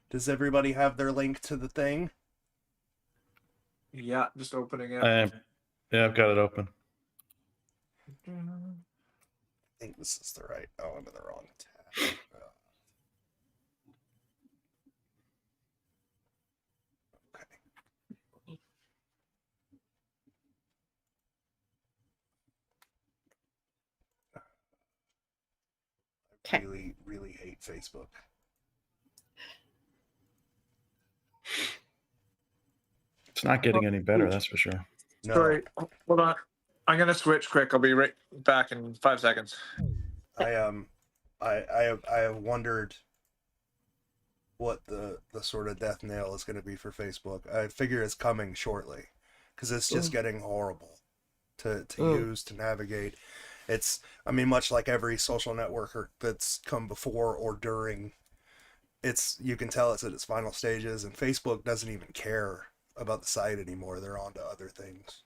Does everybody have their link to the thing? Yeah, just opening it. Yeah, I've got it open. I think this is the right. Oh, I'm in the wrong tab. Okay. I really hate Facebook. It's not getting any better, that's for sure. No. Sorry, hold on. I'm gonna switch quick. I'll be right back in 5 seconds. I have wondered what the sort of death nail is going to be for Facebook. I figure it's coming shortly because it's just getting horrible to use, to navigate. It's, I mean, much like every social network that's come before or during, you can tell it's at its final stages, and Facebook doesn't even care about the site anymore. They're on to other things.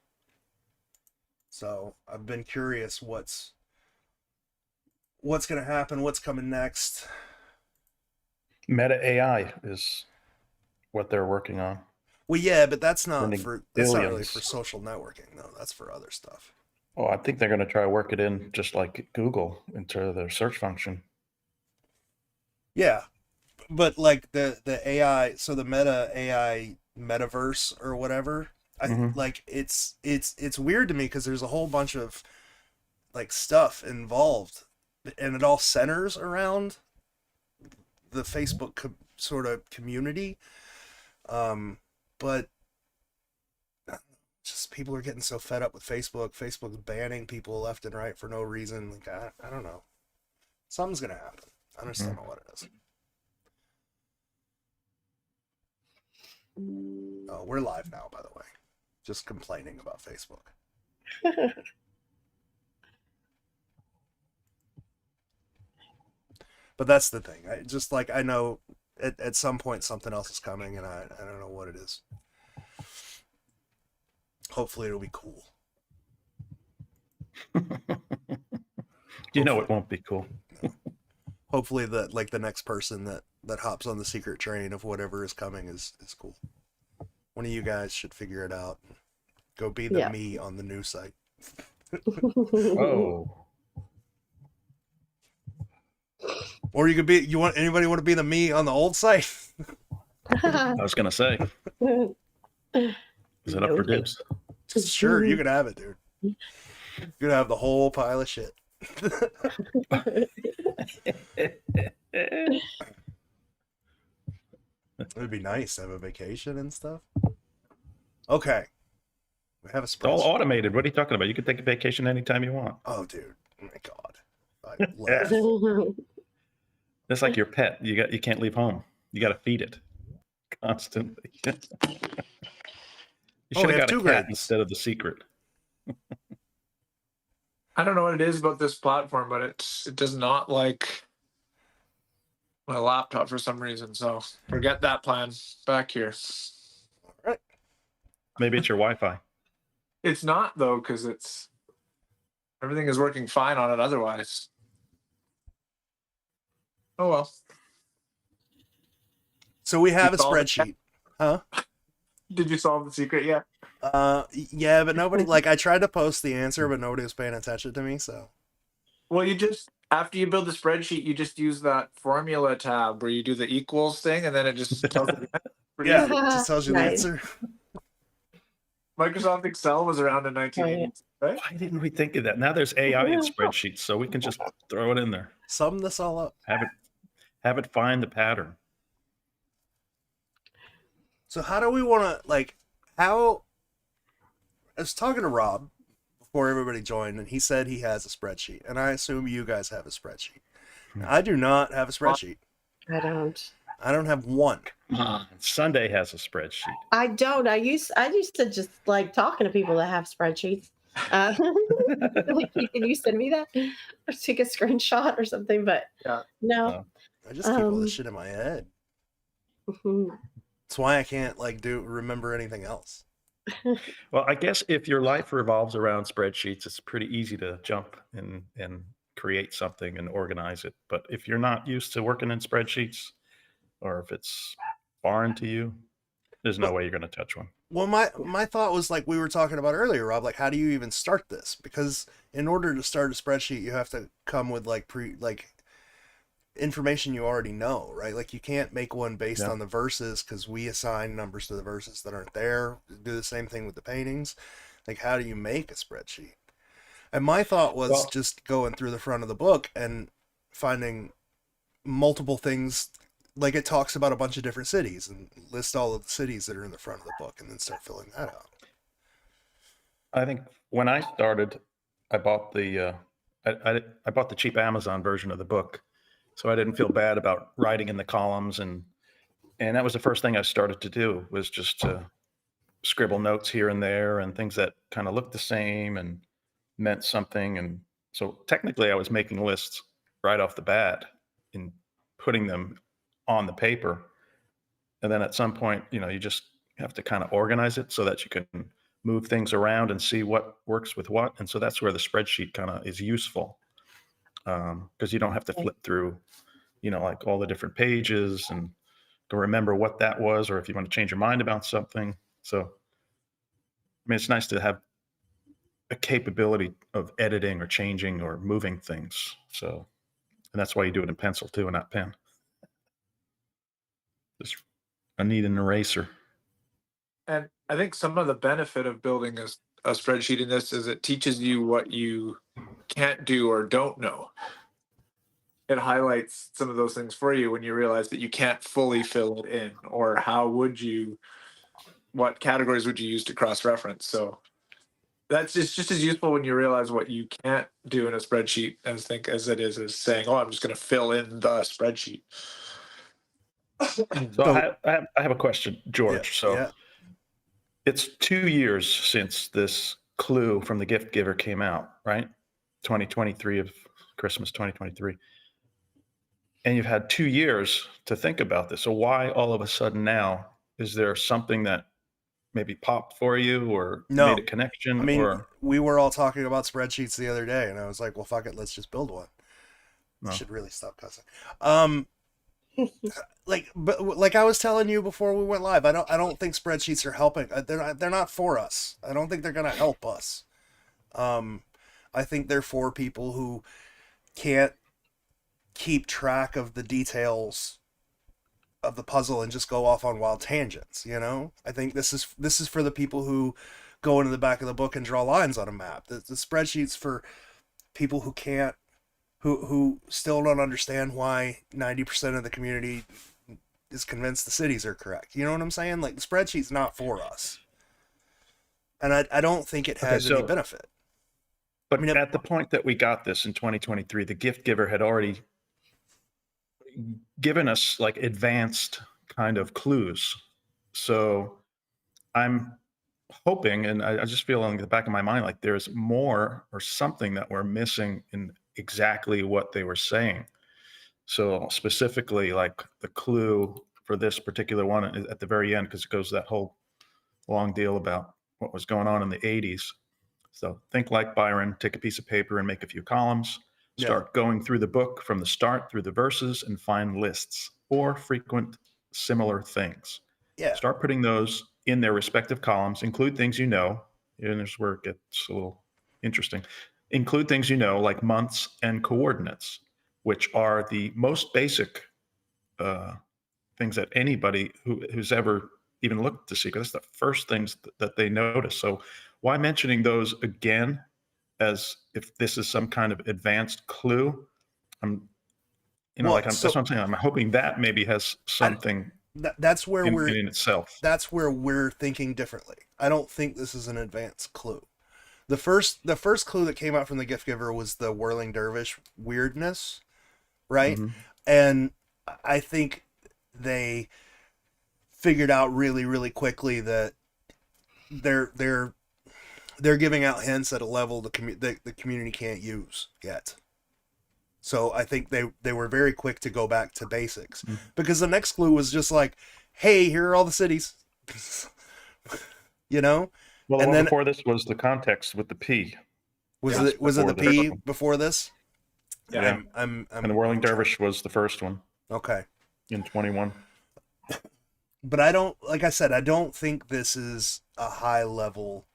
So I've been curious what's going to happen, what's coming next. Meta AI is what they're working on. Well, yeah, but that's not really for social networking, though. That's for other stuff. Oh, I think they're going to try to work it in just like Google into their search function. Yeah, but like the AI, so the Meta AI metaverse or whatever, like it's weird to me because there's a whole bunch of like stuff involved, and it all centers around the Facebook sort of community, but just people are getting so fed up with Facebook. Facebook's banning people left and right for no reason. Like I don't know, something's gonna happen. I just don't know what it is. Oh, we're live now, by the way. Just complaining about Facebook. But that's the thing. I know at some point something else is coming, and I don't know what it is. Hopefully it'll be cool. You know it won't be cool. No. Hopefully the next person that hops on the secret train of whatever is coming is cool. One of you guys should figure it out. Go be the me on the new site. Oh. Or you could be. Anybody want to be the me on the old site? I was gonna say. Is it up for dibs? Sure, you can have it, dude. You can have the whole pile of shit. It'd be nice to have a vacation and stuff. Okay. We have a spreadsheet. It's all automated. What are you talking about? You can take a vacation anytime you want. Oh, dude. Oh, my God. I love It's like your pet. You can't leave home. You got to feed it constantly. You should have got a cat instead of the secret. I don't know what it is about this platform, but it does not like my laptop for some reason. So forget that plan. Back here. All right. Maybe it's your Wi-Fi. It's not though, because everything is working fine on it otherwise. Oh well. So we have a spreadsheet, huh? Did you solve the secret yet? Yeah, but nobody, like, I tried to post the answer, but nobody was paying attention to me, so. Well, after you build the spreadsheet, you just use that formula tab where you do the equals thing, and then it just tells you the answer. Yeah, it just tells you the answer. Microsoft Excel was around in 1980, right? Why didn't we think of that? Now there's AI in spreadsheets, so we can just throw it in there. Sum this all up. Have it find the pattern. So how do we want to, like, I was talking to Rob before everybody joined, and he said he has a spreadsheet, and I assume you guys have a spreadsheet. I do not have a spreadsheet. I don't. I don't have one. Sunday has a spreadsheet. I don't. I used to just like talking to people that have spreadsheets. Like, can you send me that or take a screenshot or something? But no. I just keep all this shit in my head. That's why I can't remember anything else. Well, I guess if your life revolves around spreadsheets, it's pretty easy to jump and create something and organize it. But if you're not used to working in spreadsheets, or if it's foreign to you, there's no way you're going to touch one. Well, my thought was like we were talking about earlier, Rob, like how do you even start this? Because in order to start a spreadsheet, you have to come with like information you already know, right? Like you can't make one based on the verses because we assign numbers to the verses that aren't there. Do the same thing with the paintings. Like how do you make a spreadsheet? And my thought was just going through the front of the book and finding multiple things. Like it talks about a bunch of different cities and list all of the cities that are in the front of the book and then start filling that out. I think when I started, I bought the I bought the cheap Amazon version of the book, so I didn't feel bad about writing in the columns, and that was the first thing I started to do, was just to scribble notes here and there and things that kind of looked the same and meant something. And so technically I was making lists right off the bat and putting them on the paper. And then at some point, you just have to kind of organize it so that you can move things around and see what works with what. And so that's where the spreadsheet kind of is useful, because you don't have to flip through, like all the different pages and to remember what that was, or if you want to change your mind about something. So, I mean, it's nice to have a capability of editing or changing or moving things. So, and that's why you do it in pencil too, and not pen. I need an eraser. And I think some of the benefit of building a spreadsheet in this is it teaches you what you can't do or don't know. It highlights some of those things for you when you realize that you can't fully fill it in, or what categories would you use to cross-reference. So that's just as useful when you realize what you can't do in a spreadsheet as it is as saying, oh, I'm just going to fill in the spreadsheet. So I have a question, George. It's 2 years since this clue from the GiftGiver came out, right? 2023 of Christmas 2023. And you've had 2 years to think about this. So why all of a sudden now? Is there something that maybe popped for you or made a connection? I mean, we were all talking about spreadsheets the other day, and I was like, well, fuck it, let's just build one. I should really stop cussing. Like I was telling you before we went live, I don't think spreadsheets are helping. They're not for us. I don't think they're going to help us. I think they're for people who can't keep track of the details of the puzzle and just go off on wild tangents. I think this is for the people who go into the back of the book and draw lines on a map. The spreadsheets for people who can't, who still don't understand why 90% of the community is convinced the cities are correct. You know what I'm saying? Like, the spreadsheet's not for us. And I don't think it has any benefit. But at the point that we got this in 2023, the GiftGiver had already given us like advanced kind of clues. So I'm hoping, and I just feel in the back of my mind, like there's more or something that we're missing in exactly what they were saying. So specifically, like the clue for this particular one is at the very end, because it goes that whole long deal about what was going on in the 80s. So think like Byron, take a piece of paper and make a few columns, start going through the book from the start through the verses and find lists or frequent similar things. Yeah. Start putting those in their respective columns, include things you know, and there's where it gets a little interesting. Include things you know, like months and coordinates, which are the most basic things that anybody who's ever even looked to see, because that's the first things that they notice. So why mentioning those again as if this is some kind of advanced clue? That's what I'm saying. I'm hoping that maybe has something that's where in itself. That's where we're thinking differently. I don't think this is an advanced clue. The first clue that came out from the GiftGiver was the whirling dervish weirdness, right? Mm-hmm. And I think they figured out really, really quickly that they're giving out hints at a level the community can't use yet. So I think they were very quick to go back to basics, because the next clue was just like, hey, here are all the cities, Well, and then before this was the context with the P. Was it the P before this? Yeah. And the whirling dervish was the first one. Okay. In 21. but I don't, like I said, I don't think this is a high level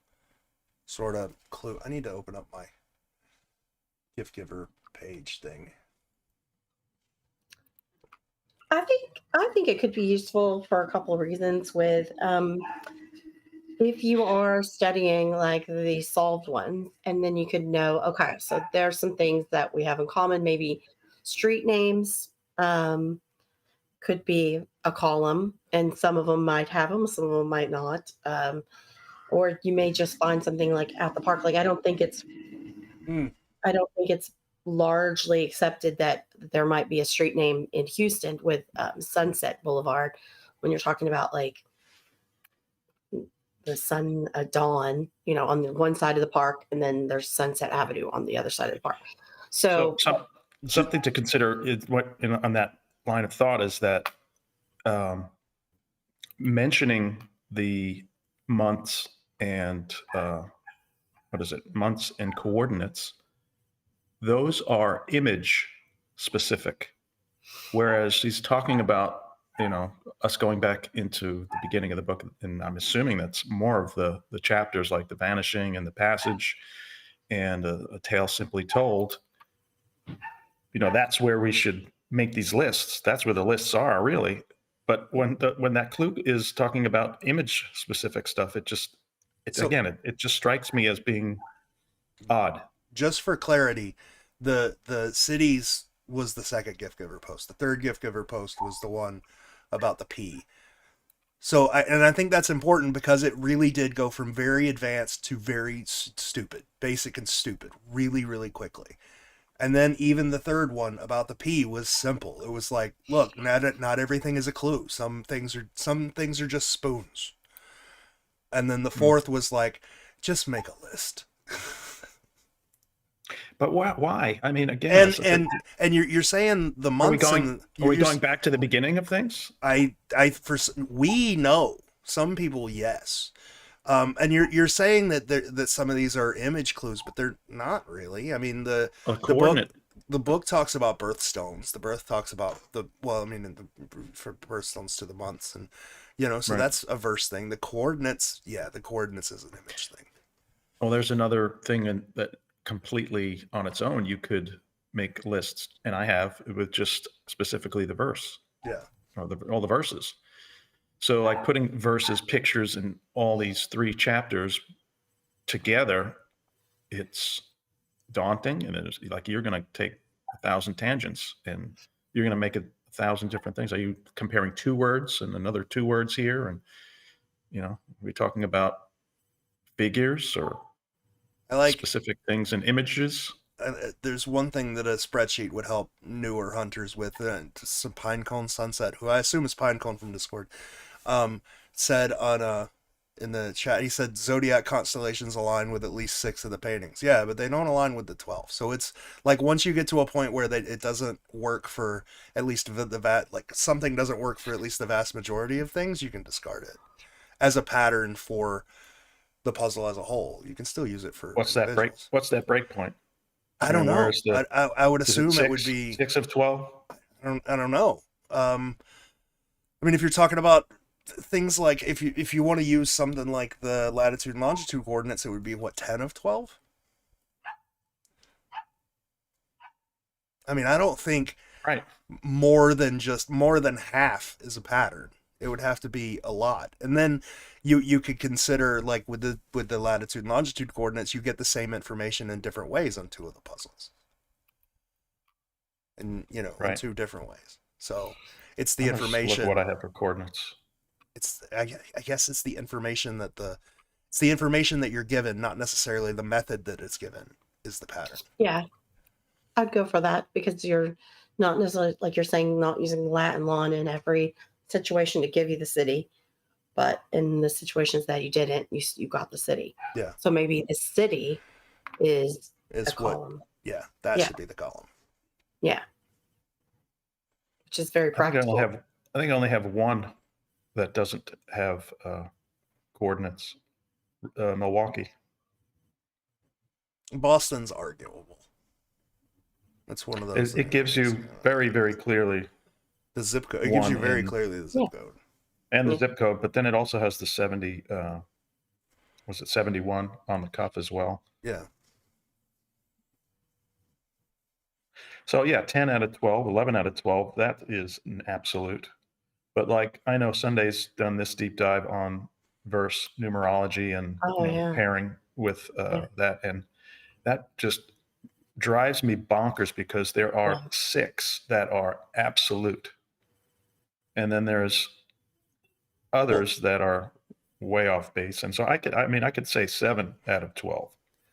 sort of clue. I need to open up my GiftGiver page thing. I think it could be useful for a couple of reasons. With if you are studying like the solved ones, and then you could know, okay, so there's some things that we have in common. Maybe street names could be a column, and some of them might have them, some of them might not. Or you may just find something like at the park. Like I don't think it's largely accepted that there might be a street name in Houston with Sunset Boulevard when you're talking about like the sun dawn, on the one side of the park, and then there's Sunset Avenue on the other side of the park. So something to consider is on that line of thought is that mentioning the months and months and coordinates, those are image specific, whereas she's talking about us going back into the beginning of the book, and I'm assuming that's more of the chapters like the vanishing and the passage and a tale simply told. That's where we should make these lists. That's where the lists are, really. But when that clue is talking about image specific stuff, it just strikes me as being odd. Just for clarity, the cities was the second GiftGiver post. The third GiftGiver post was the one about the P. So I think that's important because it really did go from very advanced to very stupid, basic and stupid, really, really quickly. And then even the third one about the P was simple. It was like, look, not everything is a clue. Some things are just spoons. And then the fourth was like, just make a list. But why? I mean, again, and you're saying the months. Are we going back to the beginning of things? We know some people, yes. And you're saying that some of these are image clues, but they're not really. I mean, the book talks about birthstones. The birth talks about for birthstones to the months, and so right. That's a verse thing. The coordinates is an image thing. Well, there's another thing that completely on its own you could make lists, and I have, with just specifically the verse. Yeah. Or all the verses. So like putting verses, pictures, and all these 3 chapters together, it's daunting, and it's like you're going to take 1,000 tangents, and you're going to make 1,000 different things. Are you comparing 2 words and another 2 words here? And are we talking about figures or specific things and images? There's one thing that a spreadsheet would help newer hunters with. Some Pinecone Sunset, who I assume is Pinecone from Discord, said in the chat, he said zodiac constellations align with at least 6 of the paintings. Yeah, but they don't align with the 12. So it's like once you get to a point where it doesn't work for at least something doesn't work for at least the vast majority of things, you can discard it as a pattern for the puzzle as a whole. You can still use it for what's that break point? I don't know. I would assume it would be 6 of 12. I don't know. I mean, if you're talking about things like if you want to use something like the latitude and longitude coordinates, it would be 10 of 12. I mean, I don't think more than half is a pattern. It would have to be a lot. And then you could consider, like with the latitude and longitude coordinates, you get the same information in different ways on 2 of the puzzles. And in 2 different ways. So it's the information. Look what I have for coordinates. I guess it's the information it's the information that you're given, not necessarily the method that it's given is the pattern. Yeah. I'd go for that because you're not necessarily, like you're saying, not using lat and lon in every situation to give you the city, but in the situations that you didn't, you got the city. Yeah. So maybe the city is a column. Yeah, that should be the column. Yeah. Which is very practical. I think I only have one that doesn't have coordinates. Milwaukee. Boston's arguable. That's one of those. It gives you very, very clearly the zip code. It gives you very clearly the zip code. and the Yeah. zip code, but then it also has the 70, was it 71 on the cuff as well? Yeah. So yeah, 10 out of 12, 11 out of 12, that is an absolute. But like, I know Sunday's done this deep dive on verse numerology and Oh, yeah. pairing with Yeah. that. And that just drives me bonkers because there are Yeah. 6 that are absolute. And then there's others that are way off base. And so I could say 7 out of 12.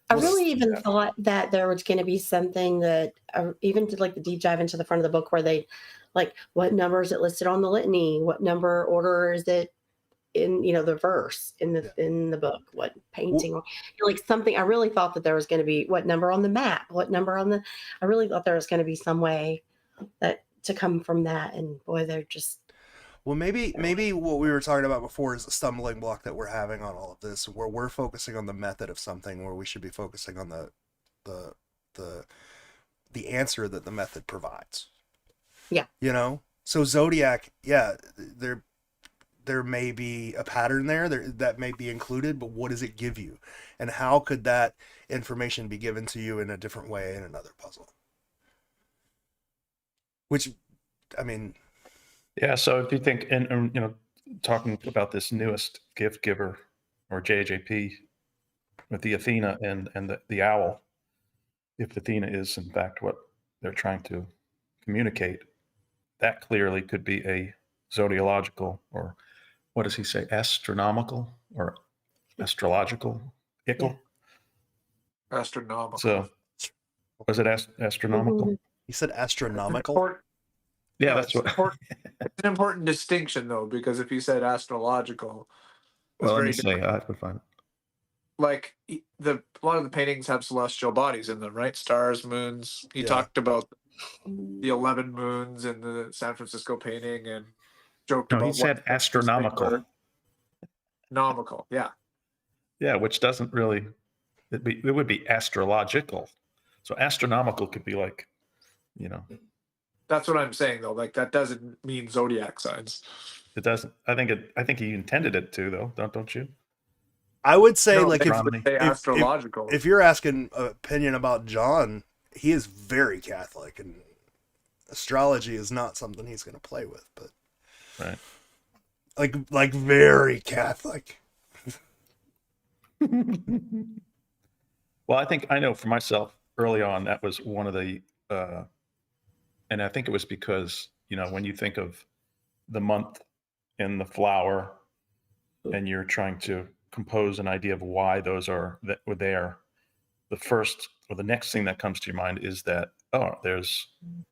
I Well, really even yeah. thought that there was going to be something that even did like the deep dive into the front of the book where they like, what number is it listed on the litany? What number order is it in, the verse in the book? What painting? Like something. I really thought that there was going to be what number on the map? What number on the? I really thought there was going to be some way that to come from that. And boy, they're just. Well, maybe what we were talking about before is a stumbling block that we're having on all of this, where we're focusing on the method of something, where we should be focusing on the answer that the method provides. Yeah. So Zodiac, yeah, there may be a pattern there that may be included, but what does it give you, and how could that information be given to you in a different way in another puzzle? Which, I mean. Yeah. So if you think, and talking about this newest GiftGiver or JJP with the Athena and the owl, if Athena is in fact what they're trying to communicate, that clearly could be a zodiological, or what does he say, astronomical or astrological ickle? Yeah. Astronomical. So was it astronomical? Mm-hmm. He said astronomical. Yeah, No, that's what. It's an important distinction, though, because if you said astrological, Well, let me very say, I have to find it. like a lot of the paintings have celestial bodies in them, right? Stars, moons. He Yeah. talked about the 11 moons in the San Francisco painting and joked No, about he said what they astronomical. were. Nomical, yeah. Yeah, which doesn't really. It would be astrological. So astronomical could be like, That's what I'm saying, though. Like that doesn't mean zodiac signs. it doesn't. I think he intended it to, though. Don't you? I would say, No, like, they astronomy. would say astrological. if you're asking an opinion about John, he is very Catholic, and astrology is not something he's going to play with. But Right. like very Catholic. Well, I know for myself early on, that was one of the, and I think it was because, when you think of the month and the flower and you're trying to compose an idea of why those were there, the first or the next thing that comes to your mind is that, there's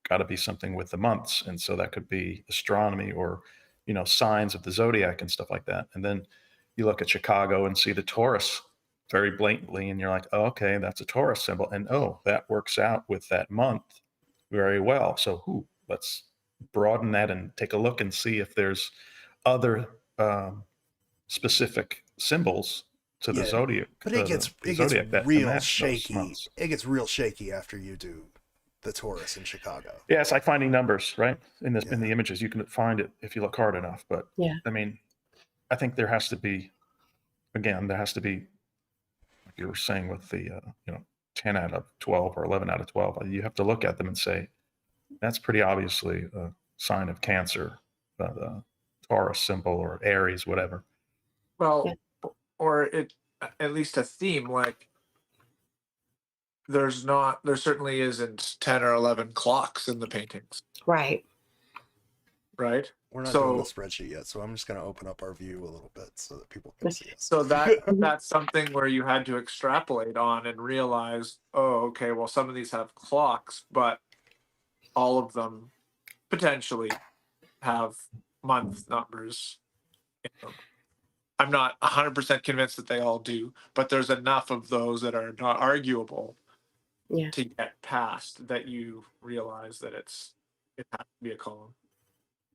got to be something with the months. And so that could be astronomy or, signs of the zodiac and stuff like that. And then you look at Chicago and see the Taurus very blatantly, and you're like, oh, okay, that's a Taurus symbol. And that works out with that month very well. So let's broaden that and take a look and see if there's other specific symbols to the zodiac. But it gets real shaky. It gets real shaky after you do the Taurus in Chicago. Yeah, it's like finding numbers, right? In the images, you can find it if you look hard enough. But yeah, I mean, I think there has to be, like you were saying with the 10 out of 12 or 11 out of 12, you have to look at them and say, that's pretty obviously a sign of Cancer, the Taurus symbol, or Aries, whatever. Well, or it at least a theme, like there certainly isn't 10 or 11 clocks in the paintings. right. We're not doing the spreadsheet yet, so I'm just going to open up our view a little bit so that people can see us. So that's something where you had to extrapolate on and realize, okay, well, some of these have clocks, but all of them potentially have month numbers in them. I'm not 100% convinced that they all do, but there's enough of those that are not arguable to get past that you realize that it has to be a column.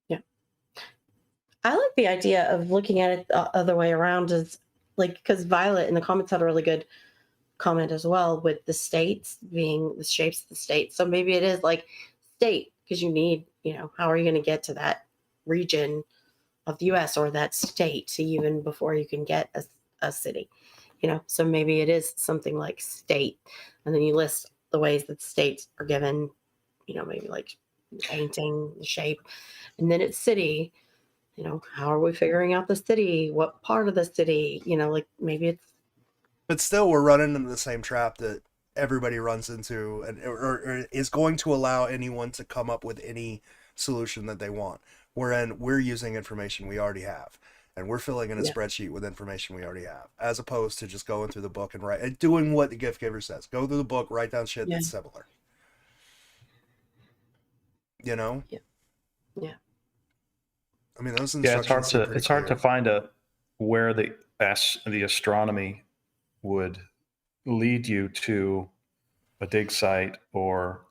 Yeah. I like the idea of looking at it the other way around, is like, because Violet in the comments had a really good comment as well with the states being the shapes of the states. So maybe it is like state, because you need, how are you going to get to that region of the U.S. or that state, even before you can get a city. So maybe it is something like state, and then you list the ways that states are given, maybe like painting, the shape, and then it's city. How are we figuring out the city? What part of the city? Like maybe it's. But still, we're running into the same trap that everybody runs into, and or is going to allow anyone to come up with any solution that they want. Wherein we're using information we already have, and we're filling in a spreadsheet with information we already have, as opposed to just going through the book and doing what the GiftGiver says. Go through the book, write down shit that's similar. Yeah. I mean, those Yeah, instructions. it's hard to find where the astronomy would lead you to a dig site, or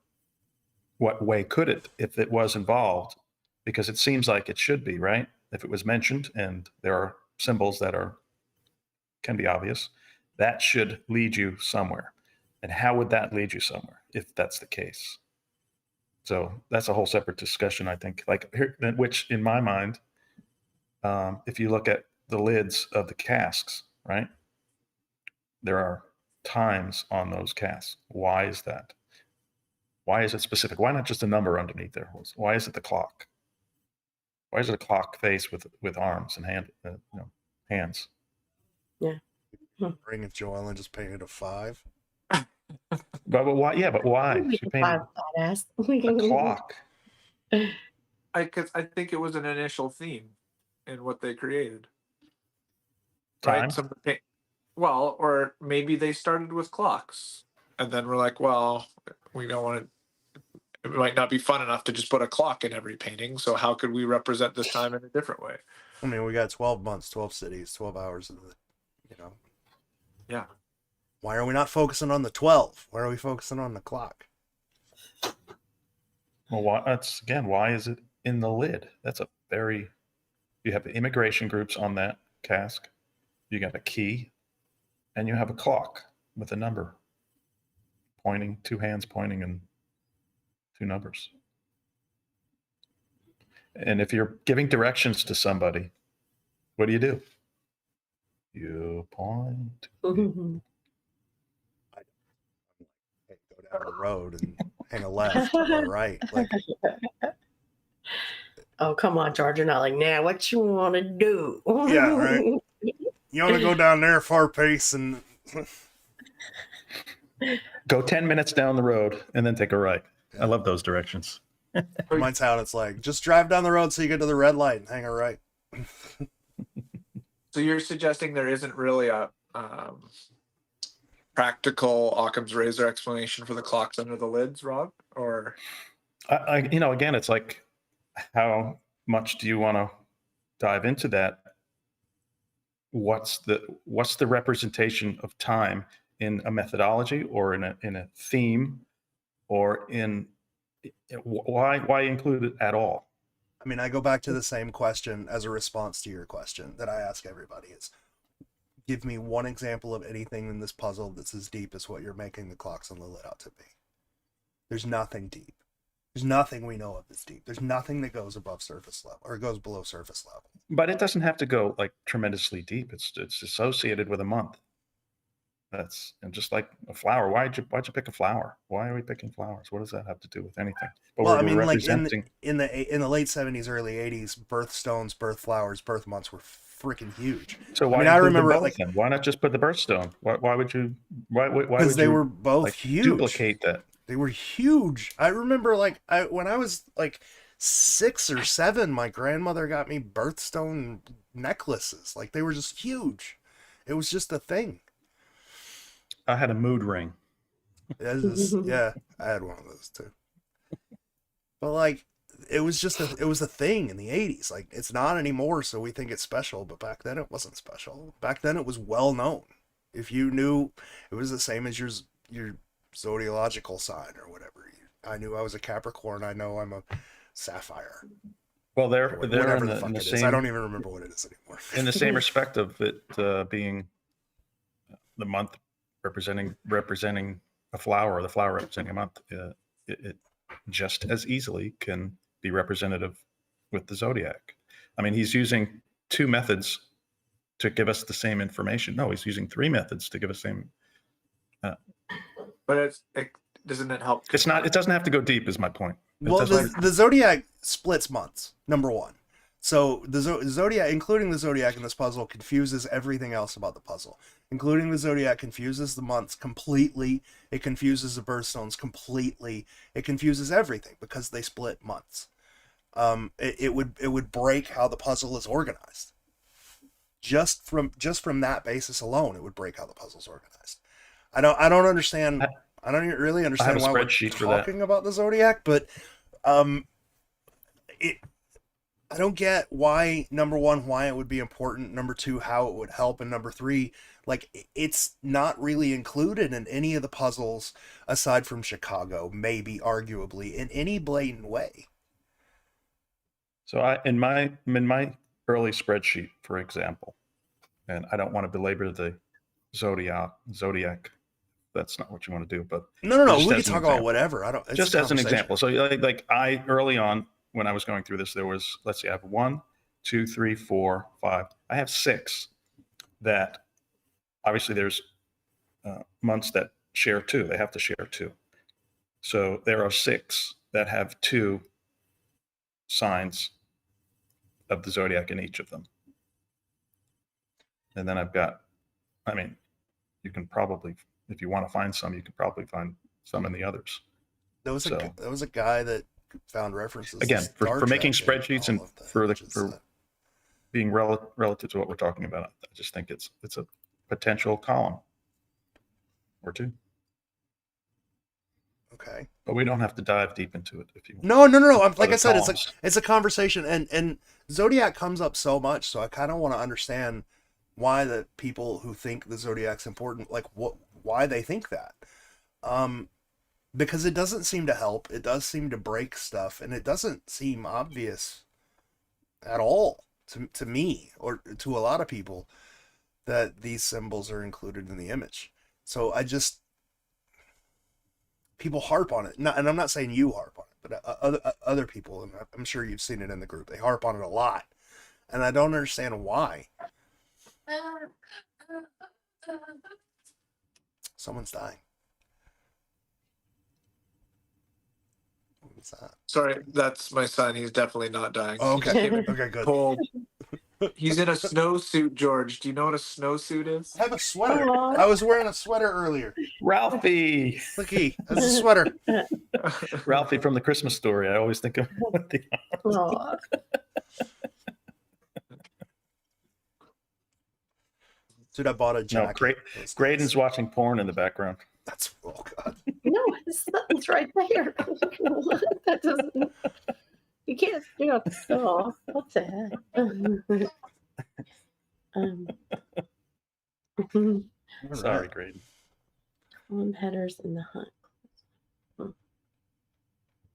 what way could it if it was involved, because it seems like it should be, right? If it was mentioned and there are symbols that can be obvious, that should lead you somewhere. And how would that lead you somewhere if that's the case? So that's a whole separate discussion, I think. Like here, which in my mind, if you look at the lids of the casks, right, there are times on those casks. Why is that? Why is it specific? Why not just a number underneath there? Why is it the clock? Why is it a clock face with arms and hands? Yeah. Ring of Joel and just painted a 5. But why? Yeah, but why? She painted Badass. a clock. I think it was an initial theme in what they created. Time? Right? Well, or maybe they started with clocks, and then we're like, well, we don't want to. It might not be fun enough to just put a clock in every painting. So how could we represent this time in a different way? I mean, we got 12 months, 12 cities, 12 hours of the, Yeah. Why are we not focusing on the 12? Why are we focusing on the clock? Well, why is it in the lid? That's you have the immigration groups on that cask. You got a key, and you have a clock with a number pointing, 2 hands pointing, and 2 numbers. And if you're giving directions to somebody, what do? You point. Hey, go down the road and hang a left or a right. Like, oh, come on, George. You're not like, nah, what you want to do? yeah, right. You want to go down there, far pace, and Go 10 minutes down the road and then take a right. Yeah. I love those directions. Mine's how it's like, just drive down the road so you get to the red light and hang a right. So you're suggesting there isn't really a practical Occam's razor explanation for the clocks under the lids, Rob? Or again, it's like, how much do you want to dive into that? What's the representation of time in a methodology, or in a theme, or why include it at all? I mean, I go back to the same question as a response to your question that I ask everybody is, give me one example of anything in this puzzle that's as deep as what you're making the clocks on the lid out to be. There's nothing deep. There's nothing we know of that's deep. There's nothing that goes above surface level or goes below surface level. But it doesn't have to go like tremendously deep. It's associated with a month. And just like a flower. Why'd you pick a flower? Why are we picking flowers? What does that have to do with anything? But well, I mean, like in the late 70s, early 80s, birthstones, birth flowers, birth months were freaking huge. So why? I remember like, why not just put the birthstone? Why would you? Why because they were both huge. Duplicate that. They were huge. I remember when I was like 6 or 7, my grandmother got me birthstone necklaces. Like, they were just huge. It was just a thing. I had a mood ring. Yeah, I had one of those too. But like, it was a thing in the 80s. Like, it's not anymore, so we think it's special, but back then it wasn't special. Back then it was well known. If you knew, it was the same as your zodiological sign or whatever. I knew I was a Capricorn. I know I'm a Sapphire. Well, they're in the same. I don't even remember what it is anymore. In the same respect of it being the month representing a flower, or the flower representing a month, it just as easily can be representative with the zodiac. I mean, he's using 2 methods to give us the same information. No, he's using 3 methods to give us same. But doesn't it help? It's not. It doesn't have to go deep. Is my point. Well, the zodiac splits months. Number one. So the zodiac, including the zodiac in this puzzle, confuses everything else about the puzzle. Including the zodiac confuses the months completely. It confuses the birthstones completely. It confuses everything because they split months. It would break how the puzzle is organized. Just from that basis alone, it would break how the puzzle's organized. I don't understand. I don't really understand why we're talking about the zodiac, but I don't get why, number one, why it would be important, number two, how it would help, and number three, like, it's not really included in any of the puzzles aside from Chicago, maybe arguably, in any blatant way. So in my early spreadsheet, for example, and I don't want to belabor the zodiac. That's not what you want to do, but no. We can talk about whatever. Just as an example. So like I early on when I was going through this, there was, let's see, I have 1, 2, 3, 4, 5. I have 6 that obviously there's months that share 2. They have to share 2. So there are 6 that have 2 signs of the zodiac in each of them. And then I've got, I mean, you can probably, if you want to find some, you can probably find some in the others. There was a guy that found references again for making spreadsheets and for being relative to what we're talking about. I just think it's a potential column or 2. Okay, but we don't have to dive deep into it if you want. No. Like I said, it's a conversation, and zodiac comes up so much, so I kind of want to understand why the people who think the zodiac's important, like why they think that. Because it doesn't seem to help. It does seem to break stuff, and it doesn't seem obvious at all to me or to a lot of people that these symbols are included in the image. So people harp on it. And I'm not saying you harp on it, but other people, and I'm sure you've seen it in the group, they harp on it a lot. And I don't understand why. Someone's dying. What's that? Sorry, that's my son. He's definitely not dying. Oh, okay. He Okay, good. cold. He's in a snowsuit, George. Do you know what a snowsuit is? I have a sweater. I was wearing a sweater earlier. Ralphie. Looky, that's a sweater. Ralphie from the Christmas Story. I always think of the Dude, I bought a jacket. No, Graydon's watching porn in the background. That's, oh God. No, it's right there. That doesn't. You can't. Oh, what the heck? Sorry, Graydon. Column headers in the hunt.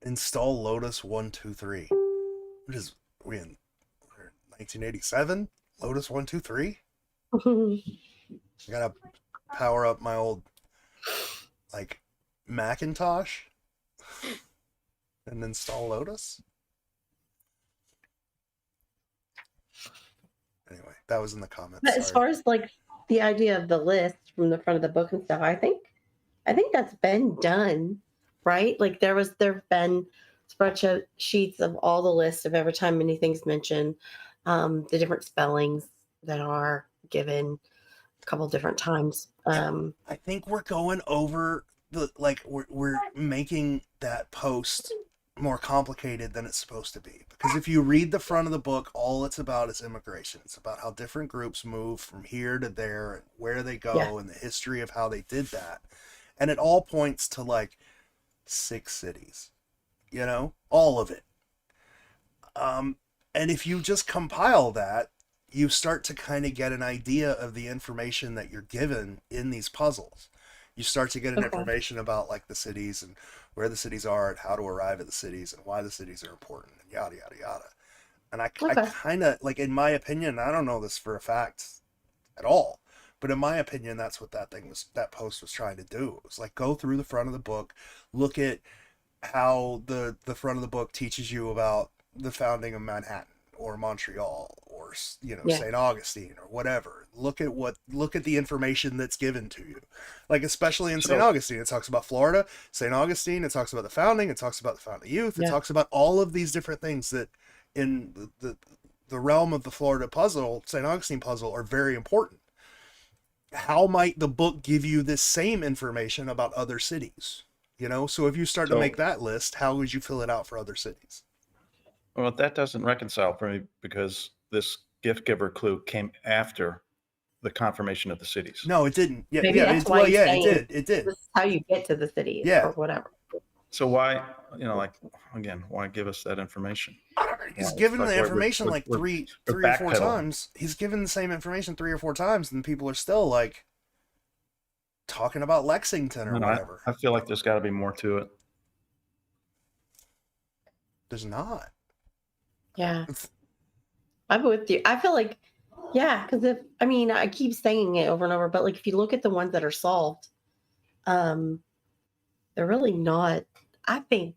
Install Lotus 123. What is we in 1987? Lotus 123? I gotta power up my old Macintosh and install Lotus. Anyway, that was in the comments. But as far as the idea of the list from the front of the book and stuff, I think that's been done, right? Like there've been spreadsheets of all the lists of every time anything's mentioned, the different spellings that are given a couple different times. I think we're going over we're making that post more complicated than it's supposed to be, because if you read the front of the book, all it's about is immigration. It's about how different groups move from here to there and where they go and the history of how they did that, and it all points to 6 cities, all of it. And if you just compile that, you start to kind of get an idea of the information that you're given in these puzzles. You start to get an information about the cities and where the cities are and how to arrive at the cities and why the cities are important and yada, yada, yada. And I kind of, in my opinion, I don't know this for a fact at all, but in my opinion, that's what that post was trying to do. It was go through the front of the book, look at how the front of the book teaches you about the founding of Manhattan, or Montreal or Yeah. St. Augustine or whatever. Look at the information that's given to you. Like especially in St. Augustine, it talks about Florida. St. Augustine, it talks about the founding. It talks about the founding youth. It Yeah. talks about all of these different things that in the realm of the Florida puzzle, St. Augustine puzzle, are very important. How might the book give you this same information about other cities? So if you start to make that list, how would you fill it out for other cities? Well, that doesn't reconcile for me because this gift giver clue came after the confirmation of the cities. No, it didn't. Yeah, Maybe that's why he's saying it did. This is how you get to the cities Yeah. or whatever. So why, again, why give us that information? He's given the information like three or four backpedaling. times. He's given the same information 3 or 4 times, and people are still like talking about Lexington or whatever. I feel like there's got to be more to it. There's not. Yeah. I'm with you. I feel like, yeah, because I keep saying it over and over, but like if you look at the ones that are solved, they're really not. I think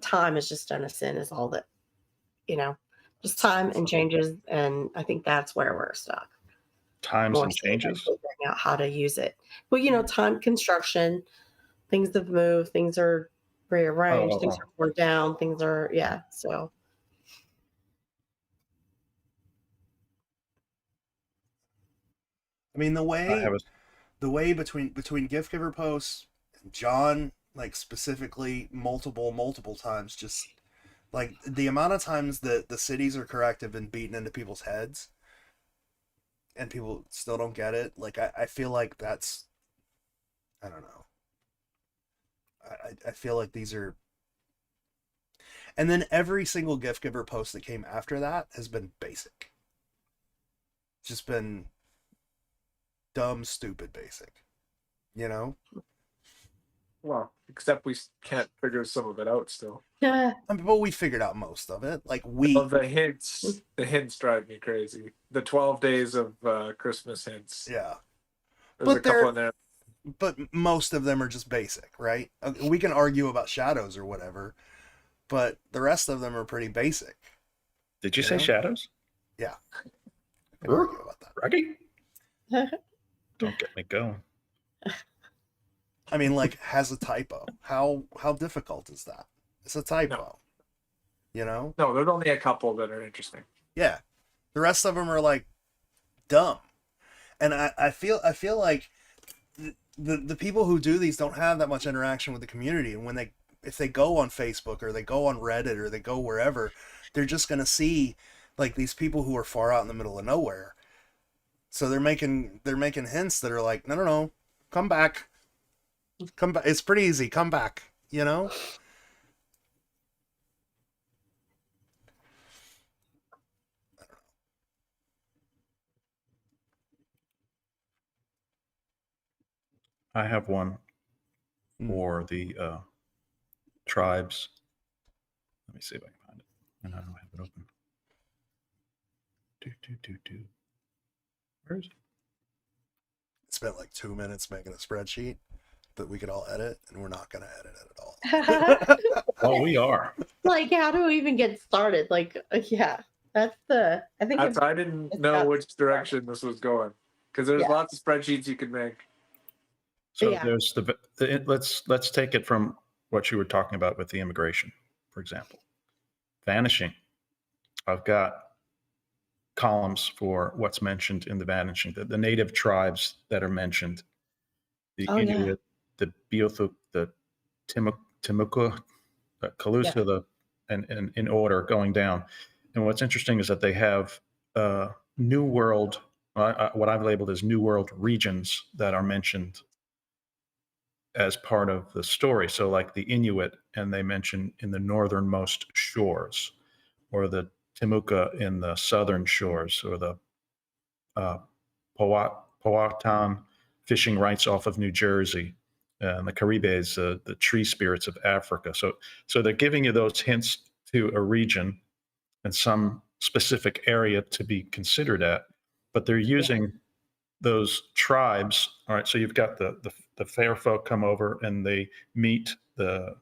time has just done a sin is all that, just time and changes, and I think that's where we're stuck. Times More and so than changes. figuring out how to use it. Well, time, construction, things have moved, things are rearranged, things are torn down, things are so. I mean, the way between gift giver posts and John, like specifically multiple times, just like the amount of times that the cities are correct have been beaten into people's heads and people still don't get it. Like I feel like that's, I don't know. I feel like these are, and then every single gift giver post that came after that has been basic. Just been dumb, stupid basic, Well, except we can't figure some of it out still. Yeah. But we figured out most of it. Like The hints drive me crazy. The 12 days of Christmas hints. Yeah. There's a couple in there. But most of them are just basic, right? We can argue about shadows or whatever, but the rest of them are pretty basic. Did you say shadows? Yeah. I can argue about that. Rocky? Don't get me going. I mean, like, has a typo. How difficult is that? It's a typo. No, there's only a couple that are interesting. Yeah. The rest of them are like dumb. And I feel like the people who do these don't have that much interaction with the community, and if they go on Facebook or they go on Reddit or they go wherever, they're just going to see like these people who are far out in the middle of nowhere. So they're making hints that are like, no, come back. Come back. It's pretty easy. Come back, I have one for the tribes. Let me see if I can find it. And I don't have it open. Where is it? Spent like 2 minutes making a spreadsheet that we could all edit, and we're not going to edit it at all. Oh, we are. Like, how do we even get started? Like, yeah, I think I didn't know which direction this was going because there's lots of spreadsheets you could make. So there's let's take it from what you were talking about with the immigration, for example. Vanishing. I've got columns for what's mentioned in the vanishing, the native tribes that are mentioned, the Inuit, the Beothuk, the Timucua, the Calusa, and in order going down. And what's interesting is that they have New World, what I've labeled as New World regions that are mentioned as part of the story. So like the Inuit, and they mention in the northernmost shores, or the Timucua in the southern shores, or the Powhatan fishing rights off of New Jersey, and the Caribes, the tree spirits of Africa. So they're giving you those hints to a region and some specific area to be considered at, but they're using those tribes. All right, so you've got the fair folk come over and they meet the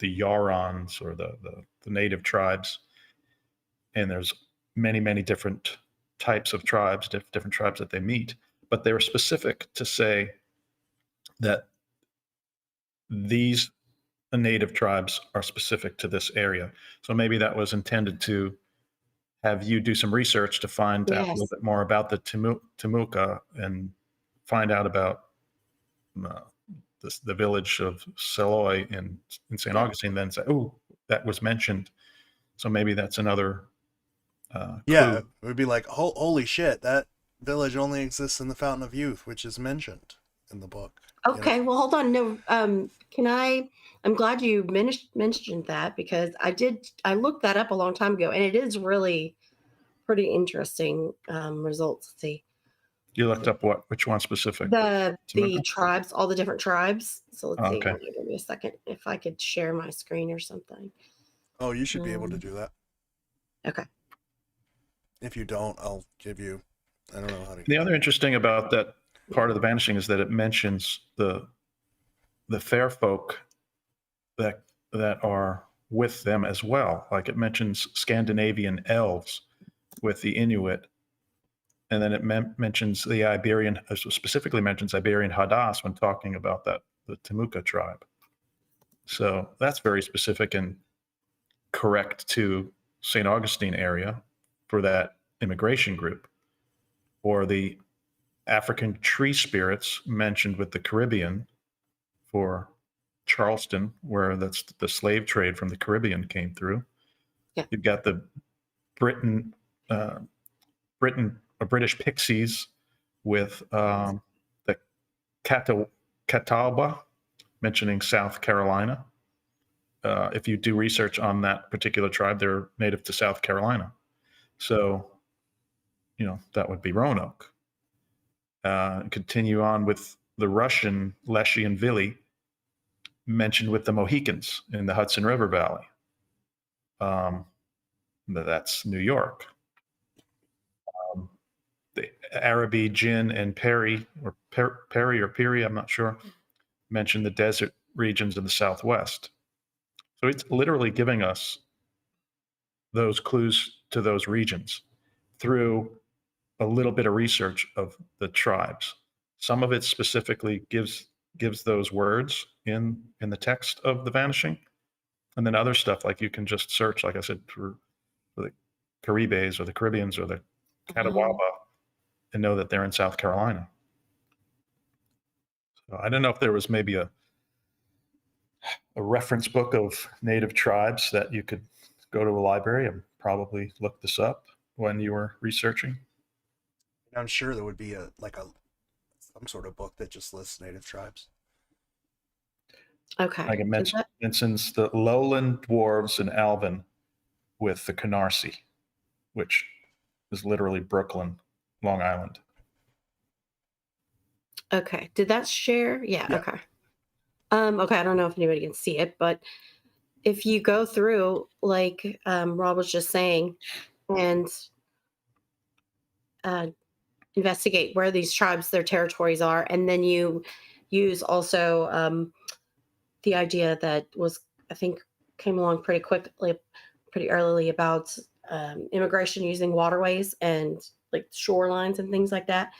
Yarons, or the native tribes, and there's many, many different types of tribes, different tribes that they meet, but they were specific to say that these native tribes are specific to this area. So maybe that was intended to have you do some research to find out a little Yes. bit more about the Timucua and find out about uh, the village of Seloy in St. Augustine, then say, oh, that was mentioned. So maybe that's another Yeah, clue. it would be like, holy shit, that village only exists in the Fountain of Youth, which is mentioned in the book. Okay, well, hold on. No, I'm glad you mentioned that, because I looked that up a long time ago, and it is really pretty interesting results. Let's see. You looked up which one specific? The Timucua? tribes, all the different tribes. So let's see. Okay. Hold on, give me a second if I could share my screen or something. Oh, you should be able to do that. Okay. If you don't, I'll give you. I don't know how to. The other interesting about that part of the vanishing is that it mentions the fair folk that are with them as well. Like it mentions Scandinavian elves with the Inuit, and then it mentions the Iberian, specifically mentions Iberian Hadas when talking about the Timucua tribe. So that's very specific and correct to St. Augustine area for that immigration group. Or the African tree spirits mentioned with the Caribbean for Charleston, where that's the slave trade from the Caribbean came through. Yeah. You've got the British pixies with the Catawba mentioning South Carolina. If you do research on that particular tribe, they're native to South Carolina. So, that would be Roanoke. Continue on with the Russian Leshy and Vili mentioned with the Mohicans in the Hudson River Valley. That's New York. The Araby, Jin, and Perry, or Perry or Peary, I'm not sure, mentioned the desert regions in the Southwest. So it's literally giving us those clues to those regions through a little bit of research of the tribes. Some of it specifically gives those words in the text of the vanishing, and then other stuff like you can just search, like I said, for the Caribes or the Caribbeans or the Catawba, and know that they're in South Carolina. So I don't know if there was maybe a reference book of native tribes that you could go to a library and probably look this up when you were researching. I'm sure there would be some sort of book that just lists native tribes. Okay. Like it mentions the lowland dwarves and Alvin with the Canarsie, which is literally Brooklyn, Long Island. Okay. Did that share? Yeah. Okay. Okay. I don't know if anybody can see it, but if you go through, like Rob was just saying, and investigate where these tribes, their territories are, and then you use also the idea that was, I think, came along pretty early about immigration using waterways and like shorelines and things like that.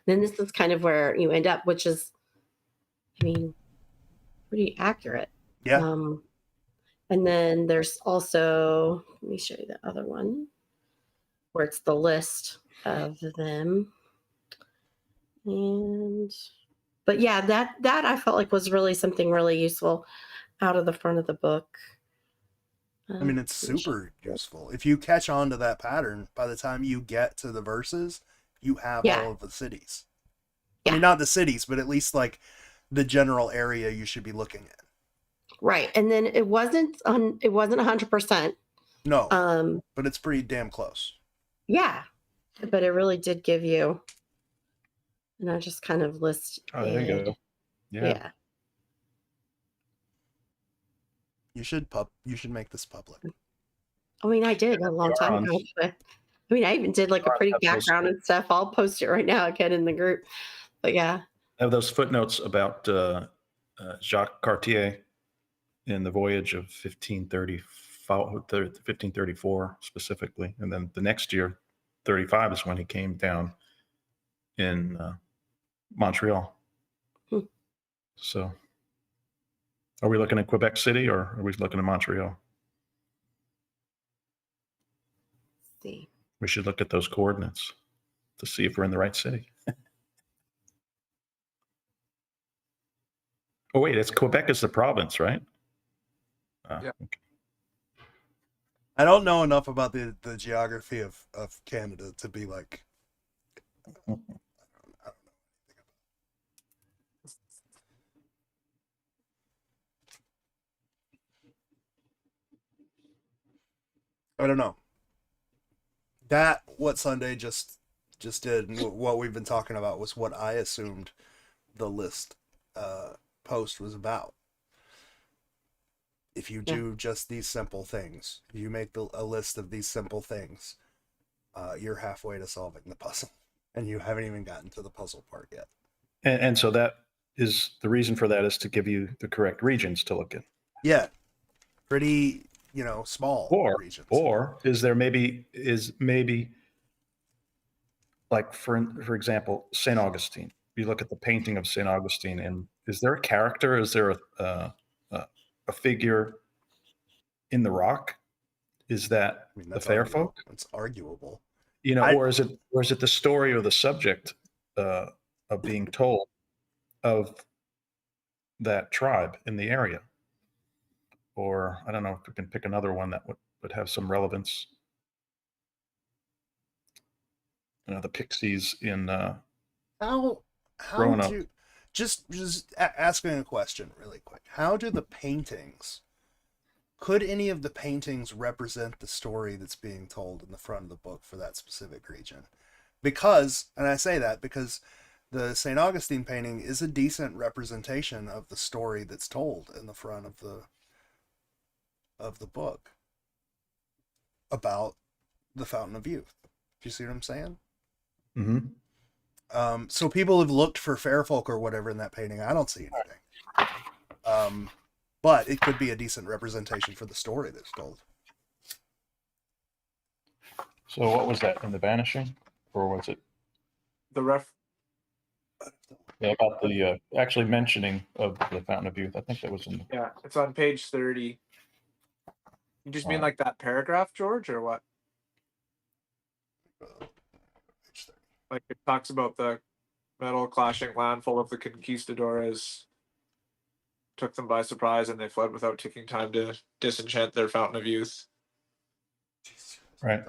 Then this is kind of where you end up, which is, I mean, pretty accurate. Yeah. And then there's also, let me show you the other one where it's the list of them. But yeah, that I felt like was really something really useful out of the front of the book. I mean, it's super useful. If you catch on to that pattern, by the time you get to the verses, you have all of the cities. I mean, not the cities, but at least like the general area you should be looking at. Right. And then it wasn't 100%. No. But it's pretty damn close. Yeah. But it really did give you, and I just kind of listed. Oh, there you go. Yeah. You should make this public. I mean, I did a long time ago. But, I mean, I even did like a pretty background and stuff. I'll post it right now again in the group. But yeah. I have those footnotes about Jacques Cartier in the voyage of 1534 1534 specifically. And then the next year, 35 is when he came down in Montreal. Hmm. So are we looking at Quebec City or are we looking at Montreal? See. We should look at those coordinates to see if we're in the right city. Oh, wait, it's Quebec is the province, right? Yeah. Okay. I don't know enough about the geography of Canada to be like. I don't know. That what Sunday just did, and what we've been talking about was what I assumed the list post was about. If you do just these simple things, you make a list of these simple things, you're halfway to solving the puzzle, and you haven't even gotten to the puzzle part yet. And so that is the reason for that is to give you the correct regions to look at. Yeah, pretty small regions. Or is there maybe like for example, St. Augustine. You look at the painting of St. Augustine, and is there a character? Is there a figure in the rock? Is that the fair folk? It's arguable. Or is it the story or the subject of being told of that tribe in the area? Or I don't know if we can pick another one that would have some relevance. The Pixies in How Roanoke. do just asking a question really quick. How do the paintings? Could any of the paintings represent the story that's being told in the front of the book for that specific region? Because, and I say that because the St. Augustine painting is a decent representation of the story that's told in the front of the book about the Fountain of Youth. Do you see what I'm saying? Mm-hmm. So people have looked for fair folk or whatever in that painting. I don't see anything. But it could be a decent representation for the story that's told. So what was that in The Vanishing, or was it? Yeah, about the actually mentioning of the Fountain of Youth. I think that was in. Yeah, it's on page 30. You just mean like that paragraph, George, or what? Like it talks about the metal clashing landfall of the conquistadores took them by surprise and they fled without taking time to disenchant their Fountain of Youth. Right.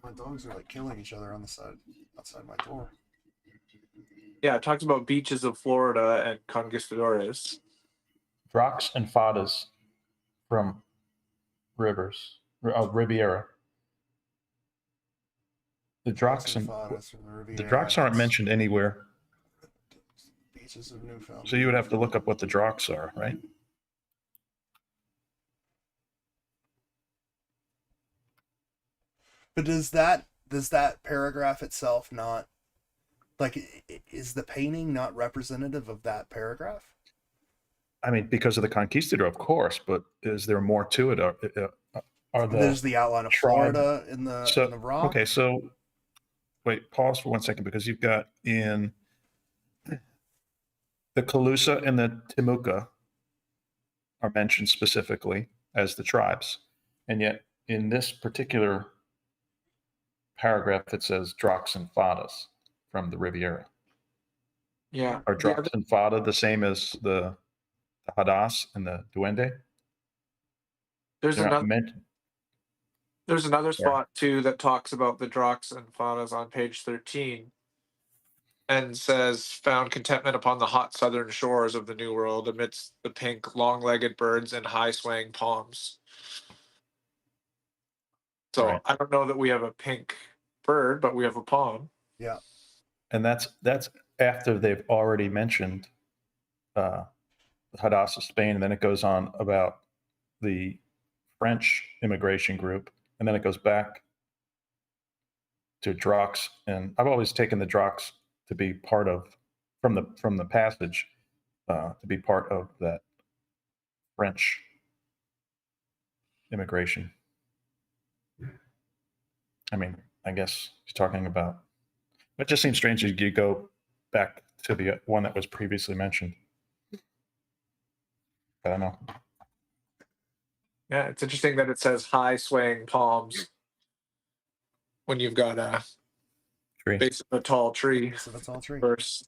My dogs are like killing each other on the side outside my door. Yeah, it talks about beaches of Florida and conquistadores. Drox and fadas from rivers, Riviera. The Drox aren't mentioned anywhere. Beaches of Newfoundland. So you would have to look up what the Drox are, right? But does that paragraph itself not, like, is the painting not representative of that paragraph? I mean, because of the conquistador, of course, but is there more to it? There's the outline of Florida in the rock. Okay, so wait, pause for 1 second, because you've got in the Calusa and the Timucua are mentioned specifically as the tribes, and yet in this particular paragraph it says Drox and fadas from the Riviera. Yeah. Are Drox and fada the same as the Hadas and the Duende? There's another spot too that talks about the Drox and fadas on page 13 and says found contentment upon the hot southern shores of the New World amidst the pink long-legged birds and high swaying palms. So right. I don't know that we have a pink bird, but we have a palm. Yeah. And that's after they've already mentioned Hadas of Spain, and then it goes on about the French immigration group, and then it goes back to Drox. And I've always taken the Drox to be part of, from the passage, to be part of that French immigration. I mean, I guess he's talking about, it just seems strange that you go back to the one that was previously mentioned. I don't know. Yeah, it's interesting that it says high swaying palms when you've got a Tree. base of a tall tree So that's all true. verse.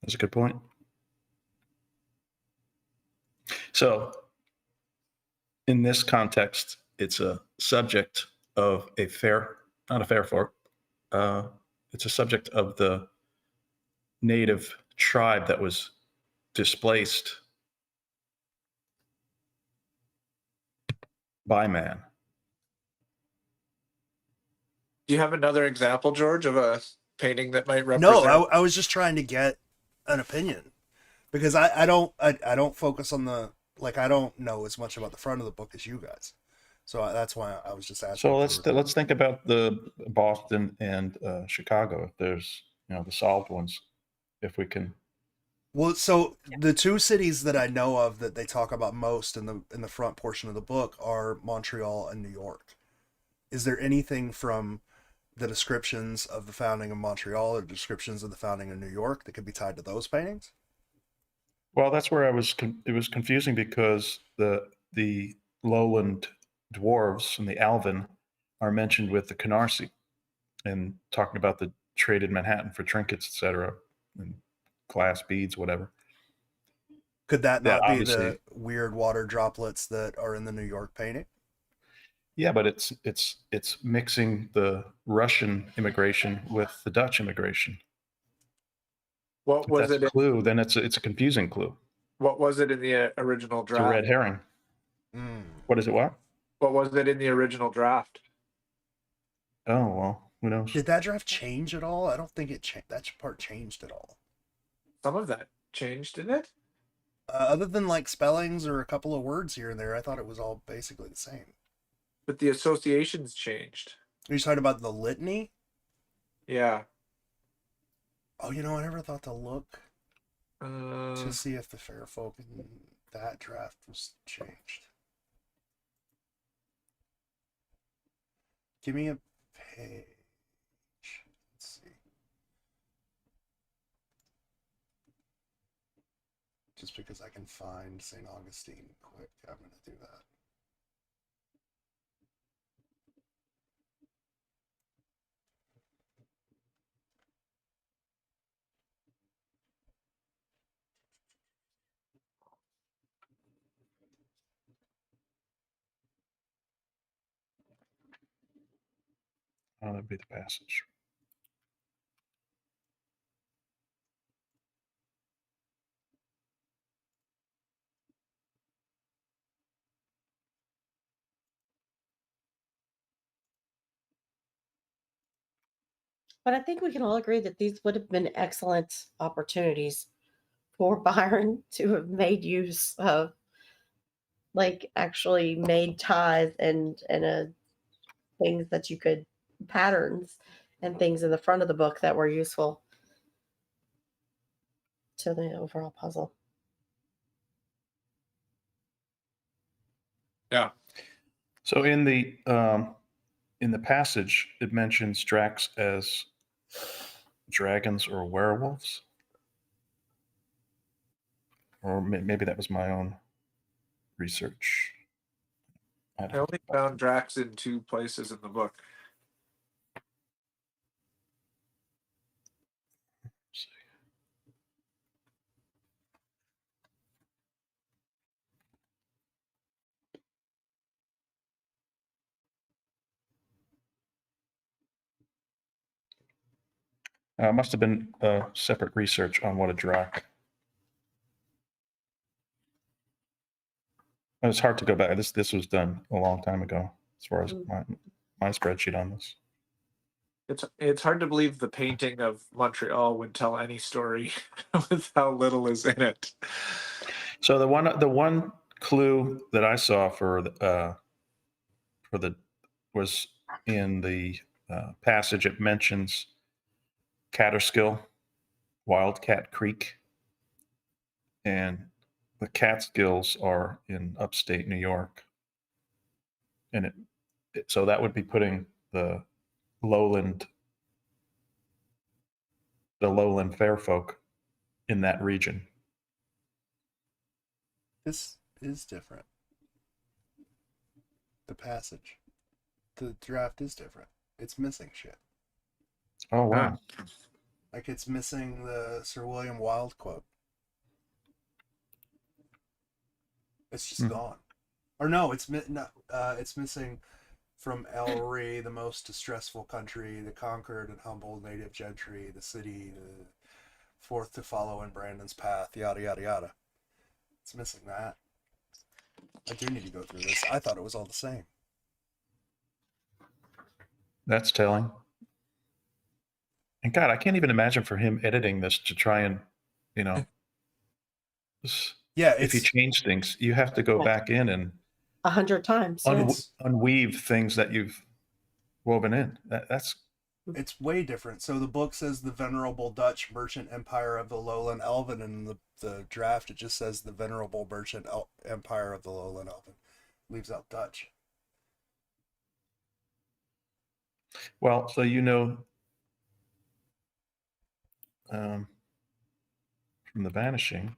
That's a good point. So, in this context, it's a subject of not a fair fork. It's a subject of the native tribe that was displaced by man. Do you have another example, George, of a painting that might represent? No, I was just trying to get an opinion because I don't focus on the, like, I don't know as much about the front of the book as you guys. So that's why I was just asking. So let's think about the Boston and Chicago. If there's, the solved ones, if we can. Well, so the two cities that I know of that they talk about most in the front portion of the book are Montreal and New York. Is there anything from the descriptions of the founding of Montreal or descriptions of the founding of New York that could be tied to those paintings? Well, that's where it was confusing because the lowland dwarves and the Alvin are mentioned with the Canarsie and talking about the trade in Manhattan for trinkets, etc., and glass beads, whatever. Could that not be obviously, the weird water droplets that are in the New York painting? Yeah, but it's mixing the Russian immigration with the Dutch immigration. What If was that's it? a clue, then it's a confusing clue. What was it in the original It's a draft? red herring. What is it? What? What was it in the original draft? Oh, well, who knows? Did that draft change at all? I don't think that part changed at all. Some of that changed, didn't it? Other than like spellings or a couple of words here and there, I thought it was all basically the same. But the associations changed. Are you talking about the litany? Yeah. Oh, I never thought to look to To see if the fair folk in that draft was changed. Give me a page. Let's see. Just because I can find St. Augustine quick, I'm going to do that. Oh, that'd be the passage. But I think we can all agree that these would have been excellent opportunities for Byron to have made use of, like actually made ties and things that you could, patterns and things in the front of the book that were useful to the overall puzzle. Yeah. So in the passage, it mentions Drax as dragons or werewolves, or maybe that was my own research. I only found Drax in 2 places in the book. Must have been separate research on what a Drac. It's hard to go back. This was done a long time ago, as far as my spreadsheet on this. It's hard to believe the painting of Montreal would tell any story with how little is in it. So the one clue that I saw for the was in the passage. It mentions Catterskill, Wildcat Creek, and the Catskills are in upstate New York, and so that would be putting the lowland fair folk in that region. This is different. The passage, the draft is different. It's missing shit. Oh wow! Like it's missing the Sir William Wilde quote. It's just gone. Or no, it's missing from Ellery, the most distressful country, the conquered and humble native gentry, the city, the fourth to follow in Brandon's path, yada yada yada. It's missing that. I do need to go through this. I thought it was all the same. That's telling. And God, I can't even imagine for him editing this to try and, Yeah, if you change things, you have to go back in and 100 times. unweave things that you've woven in. That's it's way different. So the book says the venerable Dutch merchant empire of the lowland Elven, and the draft it just says the venerable merchant empire of the lowland Elven. Leaves out Dutch. well, so from the Vanishing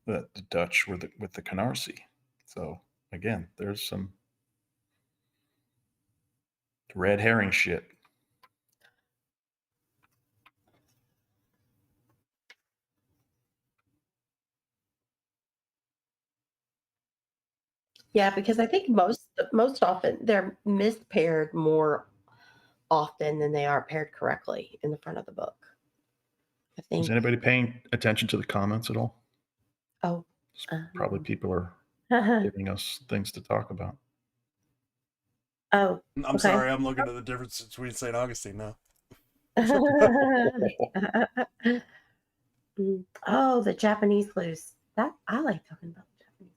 that the Dutch were with the Canarsie. So again, there's some red herring shit. Yeah, because I think most often they're mispaired more often than they are paired correctly in the front of the book. I think. Is anybody paying attention to the comments at all? Oh, Probably people are giving us things to talk about. Oh, I'm sorry, I'm looking at the difference between St. Augustine now. Oh, the Japanese clues. That I like talking about the Japanese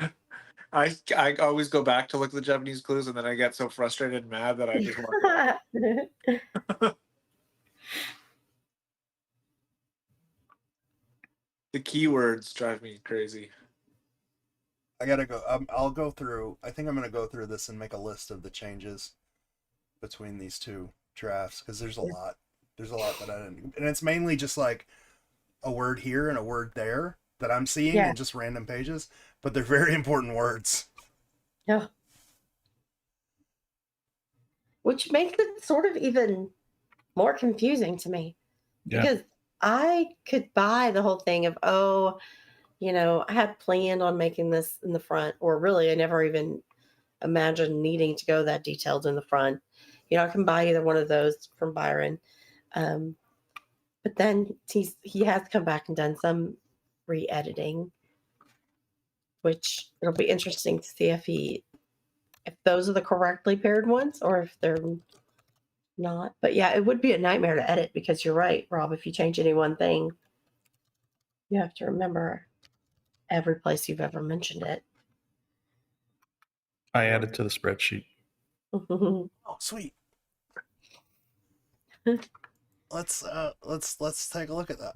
clues. I always go back to look at the Japanese clues, and then I get so frustrated and mad that I just want to. The keywords drive me crazy. I gotta go. I'll go through. I think I'm gonna go through this and make a list of the changes between these two drafts because there's a lot. There's a lot that I didn't, and it's mainly just like a word here and a word there that I'm seeing in just random pages, but they're very important words. Yeah. Which makes it sort of even more confusing to me because I could buy the whole thing of, I had planned on making this in the front, or really, I never even imagined needing to go that detailed in the front. I can buy either one of those from Byron. But then he has come back and done some re-editing, which it'll be interesting to see if those are the correctly paired ones or if they're not. But yeah, it would be a nightmare to edit because you're right, Rob. If you change any one thing, you have to remember every place you've ever mentioned it. I added to the spreadsheet. Oh, sweet. Let's take a look at that.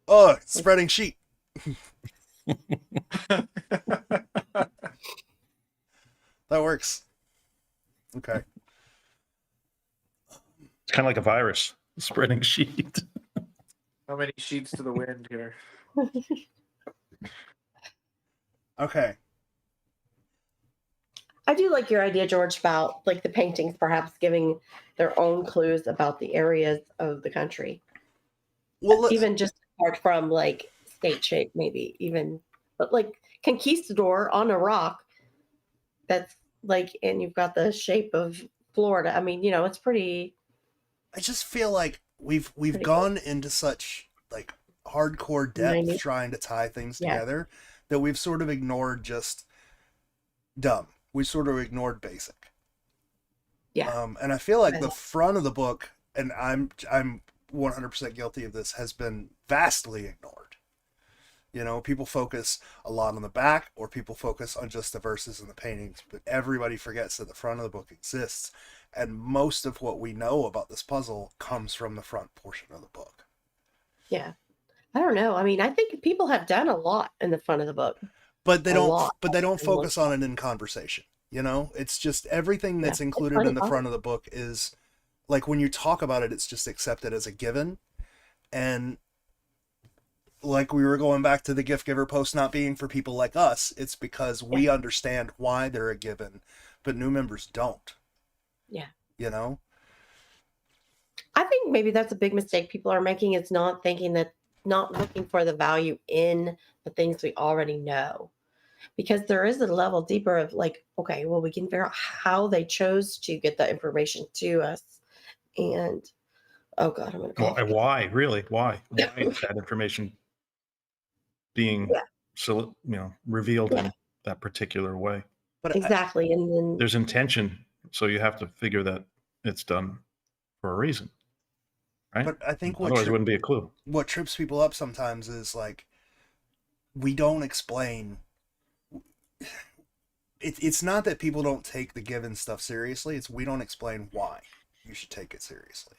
Oh, spreading sheet. That works. Okay. It's kind of like a virus, spreading sheet. How many sheets to the wind here? Okay. I do like your idea, George, about like the paintings perhaps giving their own clues about the areas of the country. Well, even just apart from like state shape, maybe even, but like conquistador on a rock. That's like, and you've got the shape of Florida. I mean, it's pretty. I just feel like we've gone into such like hardcore depth trying to tie things together that we've sort of ignored just dumb. We sort of ignored basic. Yeah. And I feel like the front of the book, and I'm 100% guilty of this, has been vastly ignored. You know, people focus a lot on the back, or people focus on just the verses and the paintings, but everybody forgets that the front of the book exists. And most of what we know about this puzzle comes from the front portion of the book. Yeah. I don't know. I mean, I think people have done a lot in the front of the book. But they A don't lot. but they don't focus on it in conversation. You know, it's just everything that's Yeah, it's included funny, in the huh? front of the book is like, when you talk about it, it's just accepted as a given. And like we were going back to the GiftGiver post not being for people like us, it's because we understand why they're a given, but new members don't. Yeah. You know? I think maybe that's a big mistake people are making, is not looking for the value in the things we already know. Because there is a level deeper of like, okay, well, we can figure out how they chose to get that information to us. And oh God, I'm gonna call. Why? Really? Why? Why is that information being Yeah. so, revealed Yeah. in that particular way? But Exactly. And then There's intention, so you have to figure that it's done for a reason, right? but I think Otherwise, it wouldn't be a clue. what trips people up sometimes is like, we don't explain. It's not that people don't take the given stuff seriously. It's we don't explain why you should take it seriously.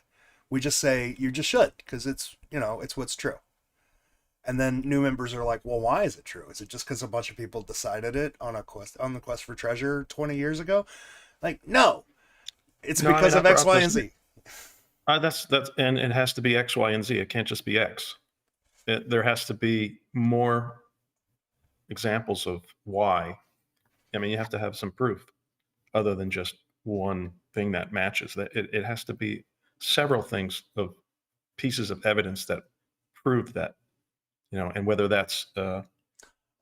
We just say you just should, because it's, you know, it's what's true. And then new members are like, well, why is it true? Is it just because a bunch of people decided it on the quest for treasure 20 years ago? Like, no, it's No, I because mean, of X, Y, there's- and Z. That's and it has to be X, Y, and Z. It can't just be X. There has to be more examples of why. I mean, you have to have some proof other than just one thing that matches. That it has to be several things of pieces of evidence that prove that, and whether that's I a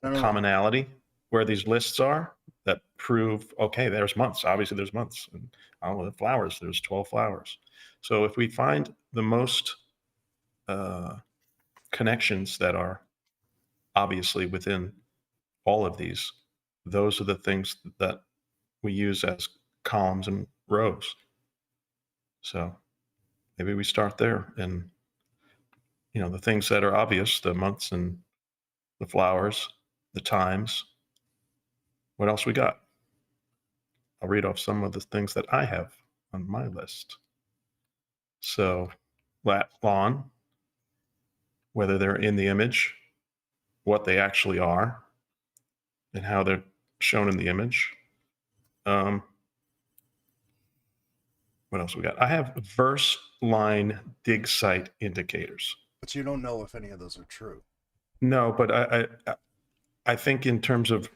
don't know. commonality where these lists are that prove, okay, there's months. Obviously, there's months. And I don't know, the flowers, there's 12 flowers. So if we find the most connections that are obviously within all of these, those are the things that we use as columns and rows. So maybe we start there, and the things that are obvious, the months and the flowers, the times. What else we got? I'll read off some of the things that I have on my list. So lawn, whether they're in the image, what they actually are, and how they're shown in the image. What else we got? I have verse line dig site indicators. But you don't know if any of those are true. No, but I think in terms of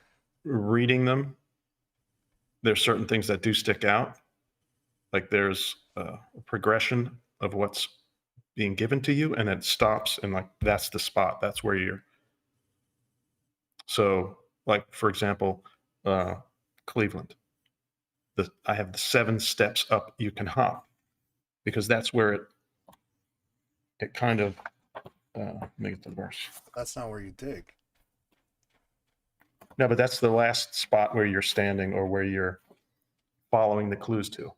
reading them, there's certain things that do stick out. Like there's a progression of what's being given to you, and it stops, and like that's the spot. That's where you're. So, like for example, Cleveland. I have the 7 steps up you can hop, because that's where it kind of make it the verse. That's not where you dig. No, but that's the last spot where you're standing or where you're following the clues to.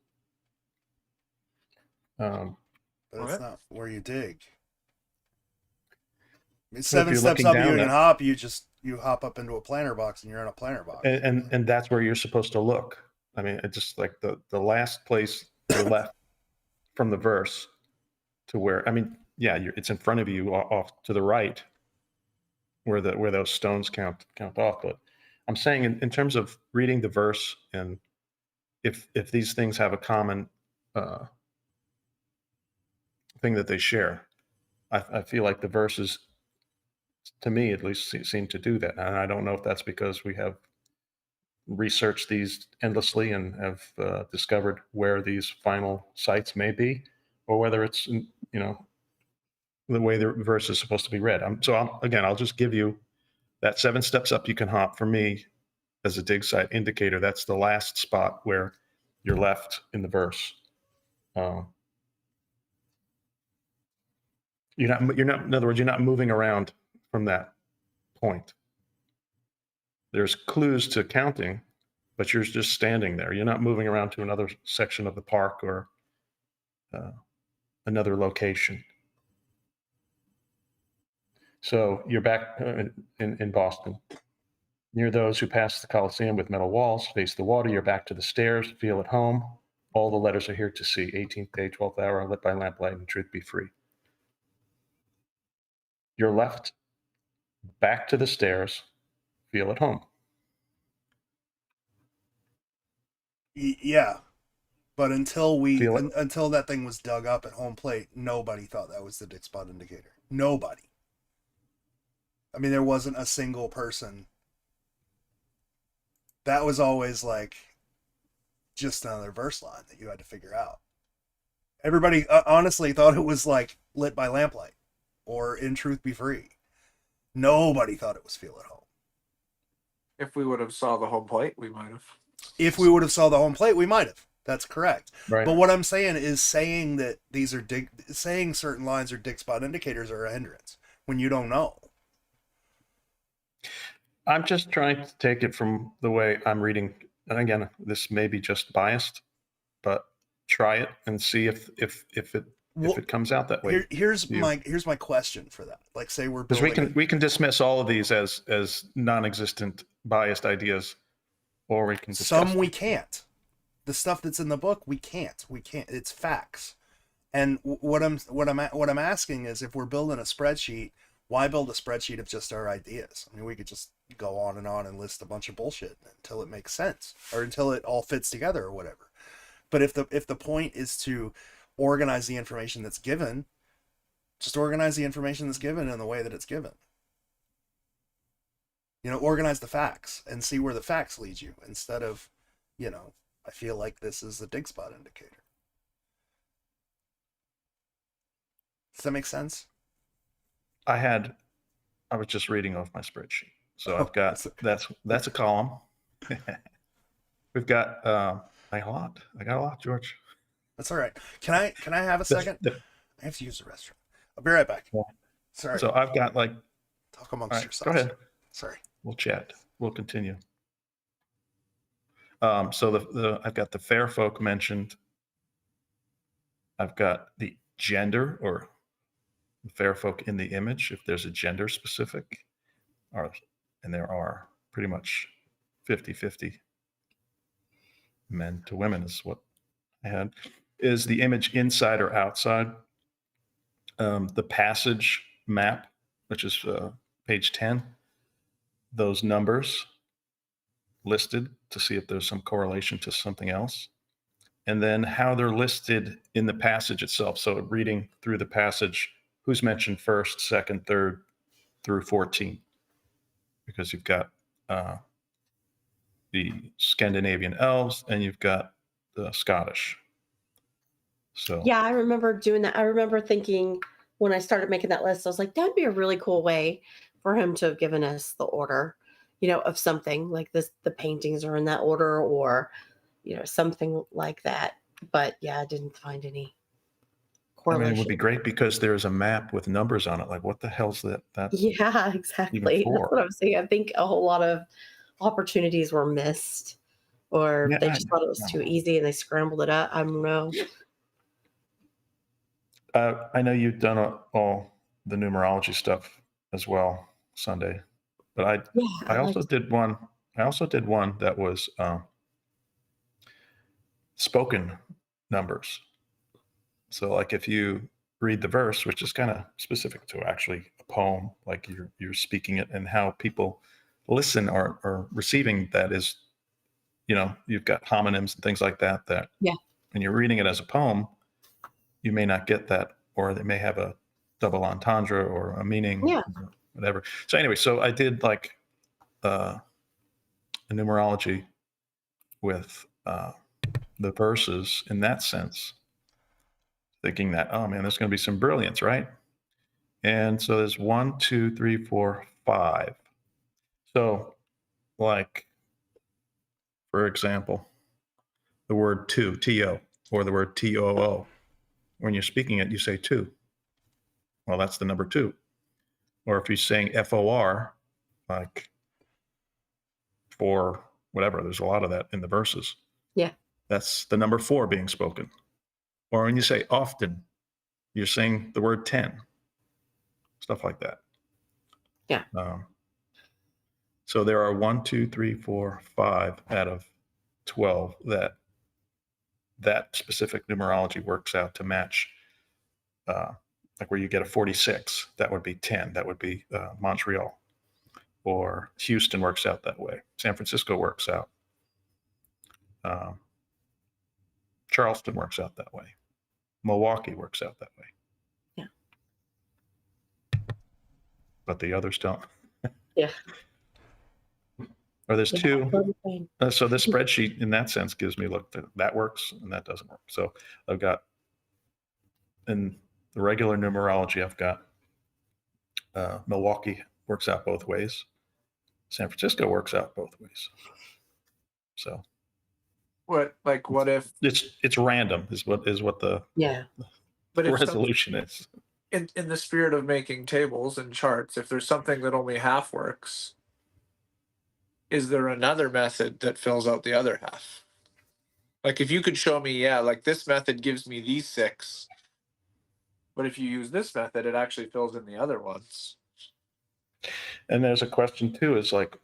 But it's What? not where you dig. I mean, if 7 you're steps looking up down you can that- hop. You hop up into a planter box, and you're in a planter box. and that's where you're supposed to look. I mean, it's just like the last place you're left from the verse to where, I mean, yeah, it's in front of you off to the right where those stones count off. But I'm saying in terms of reading the verse, and if these things have a common thing that they share, I feel like the verses, to me at least, seem to do that. And I don't know if that's because we have researched these endlessly and have discovered where these final sites may be, or whether it's the way the verse is supposed to be read. I'll just give you that 7 steps up you can hop. For me, as a dig site indicator, that's the last spot where you're left in the verse. You're not. In other words, you're not moving around from that point. There's clues to counting, but you're just standing there. You're not moving around to another section of the park or another location. So you're back in Boston. Near those who pass the Coliseum with metal walls, face the water, you're back to the stairs, feel at home. All the letters are here to see. 18th day, 12th hour, lit by lamplight, and truth be free. You're left back to the stairs, feel at home. Yeah. But until Feel it. until that thing was dug up at home plate, nobody thought that was the dick spot indicator. Nobody. I mean, there wasn't a single person. That was always like just another verse line that you had to figure out. Everybody honestly thought it was like lit by lamplight or in truth be free. Nobody thought it was feel at home. If we would have saw the home plate, we might have. If we would have saw the home plate, we might have. That's correct. Right. But what I'm saying is saying that these are saying certain lines are dick spot indicators are a hindrance when you don't know. I'm just trying to take it from the way I'm reading. And again, this may be just biased, but try it and see if it comes out that way. Here's my question for that. Like, say we're Because building we can dismiss all of these as non-existent biased ideas, or we can discuss some them. we can't. The stuff that's in the book we can't. It's facts. And what I'm asking is, if we're building a spreadsheet, why build a spreadsheet of just our ideas? I mean, we could just go on and list a bunch of bullshit until it makes sense or until it all fits together or whatever. But if the point is to organize the information that's given, just organize the information that's given in the way that it's given. You know, organize the facts and see where the facts lead you instead of, you know, I feel like this is the dig spot indicator. Does that make sense? I was just reading off my spreadsheet. So I've got, that's a column. We've got, I got a lot, George. That's all right. Can I have a second? I have to use the restroom. I'll be right back. Yeah. Sorry. So I've got like, Talk amongst all right, yourselves. go ahead. Sorry. We'll chat. We'll continue. So I've got the fair folk mentioned. I've got the gender or the fair folk in the image, if there's a gender specific, and there are pretty much 50-50 men to women is what I had. Is the image inside or outside? The passage map, which is page 10, those numbers listed to see if there's some correlation to something else. And then how they're listed in the passage itself. So reading through the passage, who's mentioned first, second, third, through 14. Because you've got the Scandinavian elves and you've got the Scottish. So Yeah, I remember doing that. I remember thinking when I started making that list, I was like, that'd be a really cool way for him to have given us the order, you know, of something like this. The paintings are in that order or, you know, something like that. But yeah, I didn't find any I correlation. mean, it would be great because there's a map with numbers on it. Like, what the hell's that? Yeah, exactly. for? That's what I'm saying. I think a whole lot of opportunities were missed or Yeah, they just thought it was too easy and they scrambled it up. I don't know. I know you've done all the numerology stuff as well Sunday, but I also did one. I also did one that was spoken numbers. So, like if you read the verse, which is kind of specific to actually a poem, like you're speaking it, and how people listen or receiving that is, you know, you've got homonyms and things like that. That when you're reading it as a poem, you may not get that, or they may have a double entendre or a meaning, whatever. So anyway, so I did like a numerology with the verses in that sense, thinking that, oh man, there's going to be some brilliance, right? And so there's 1, 2, 3, 4, 5. So like, for example, the word to, T-O, or the word T-O-O. When you're speaking it, you say two. Well, that's the number 2. Or if you're saying F-O-R, like for whatever, there's a lot of that in the verses. Yeah. That's the number 4 being spoken. Or when you say often, you're saying the word 10. Stuff like that. Yeah. So there are 1, 2, 3, 4, 5 out of 12 that specific numerology works out to match. Like where you get a 46, that would be 10. That would be Montreal. Or Houston works out that way. San Francisco works out. Charleston works out that way. Milwaukee works out that way. Yeah. But the others don't. Yeah. Or there's Yeah, two. totally fine. So this spreadsheet in that sense gives me, look, that works and that doesn't work. So I've got, in the regular numerology, I've got Milwaukee works out both ways. San Francisco works out both ways. So What if it's random is what the Yeah. but if resolution is. in the spirit of making tables and charts, if there's something that only half works, is there another method that fills out the other half? Like if you could show me, yeah, like this method gives me these 6, but if you use this method, it actually fills in the other ones. And there's a question too, is like,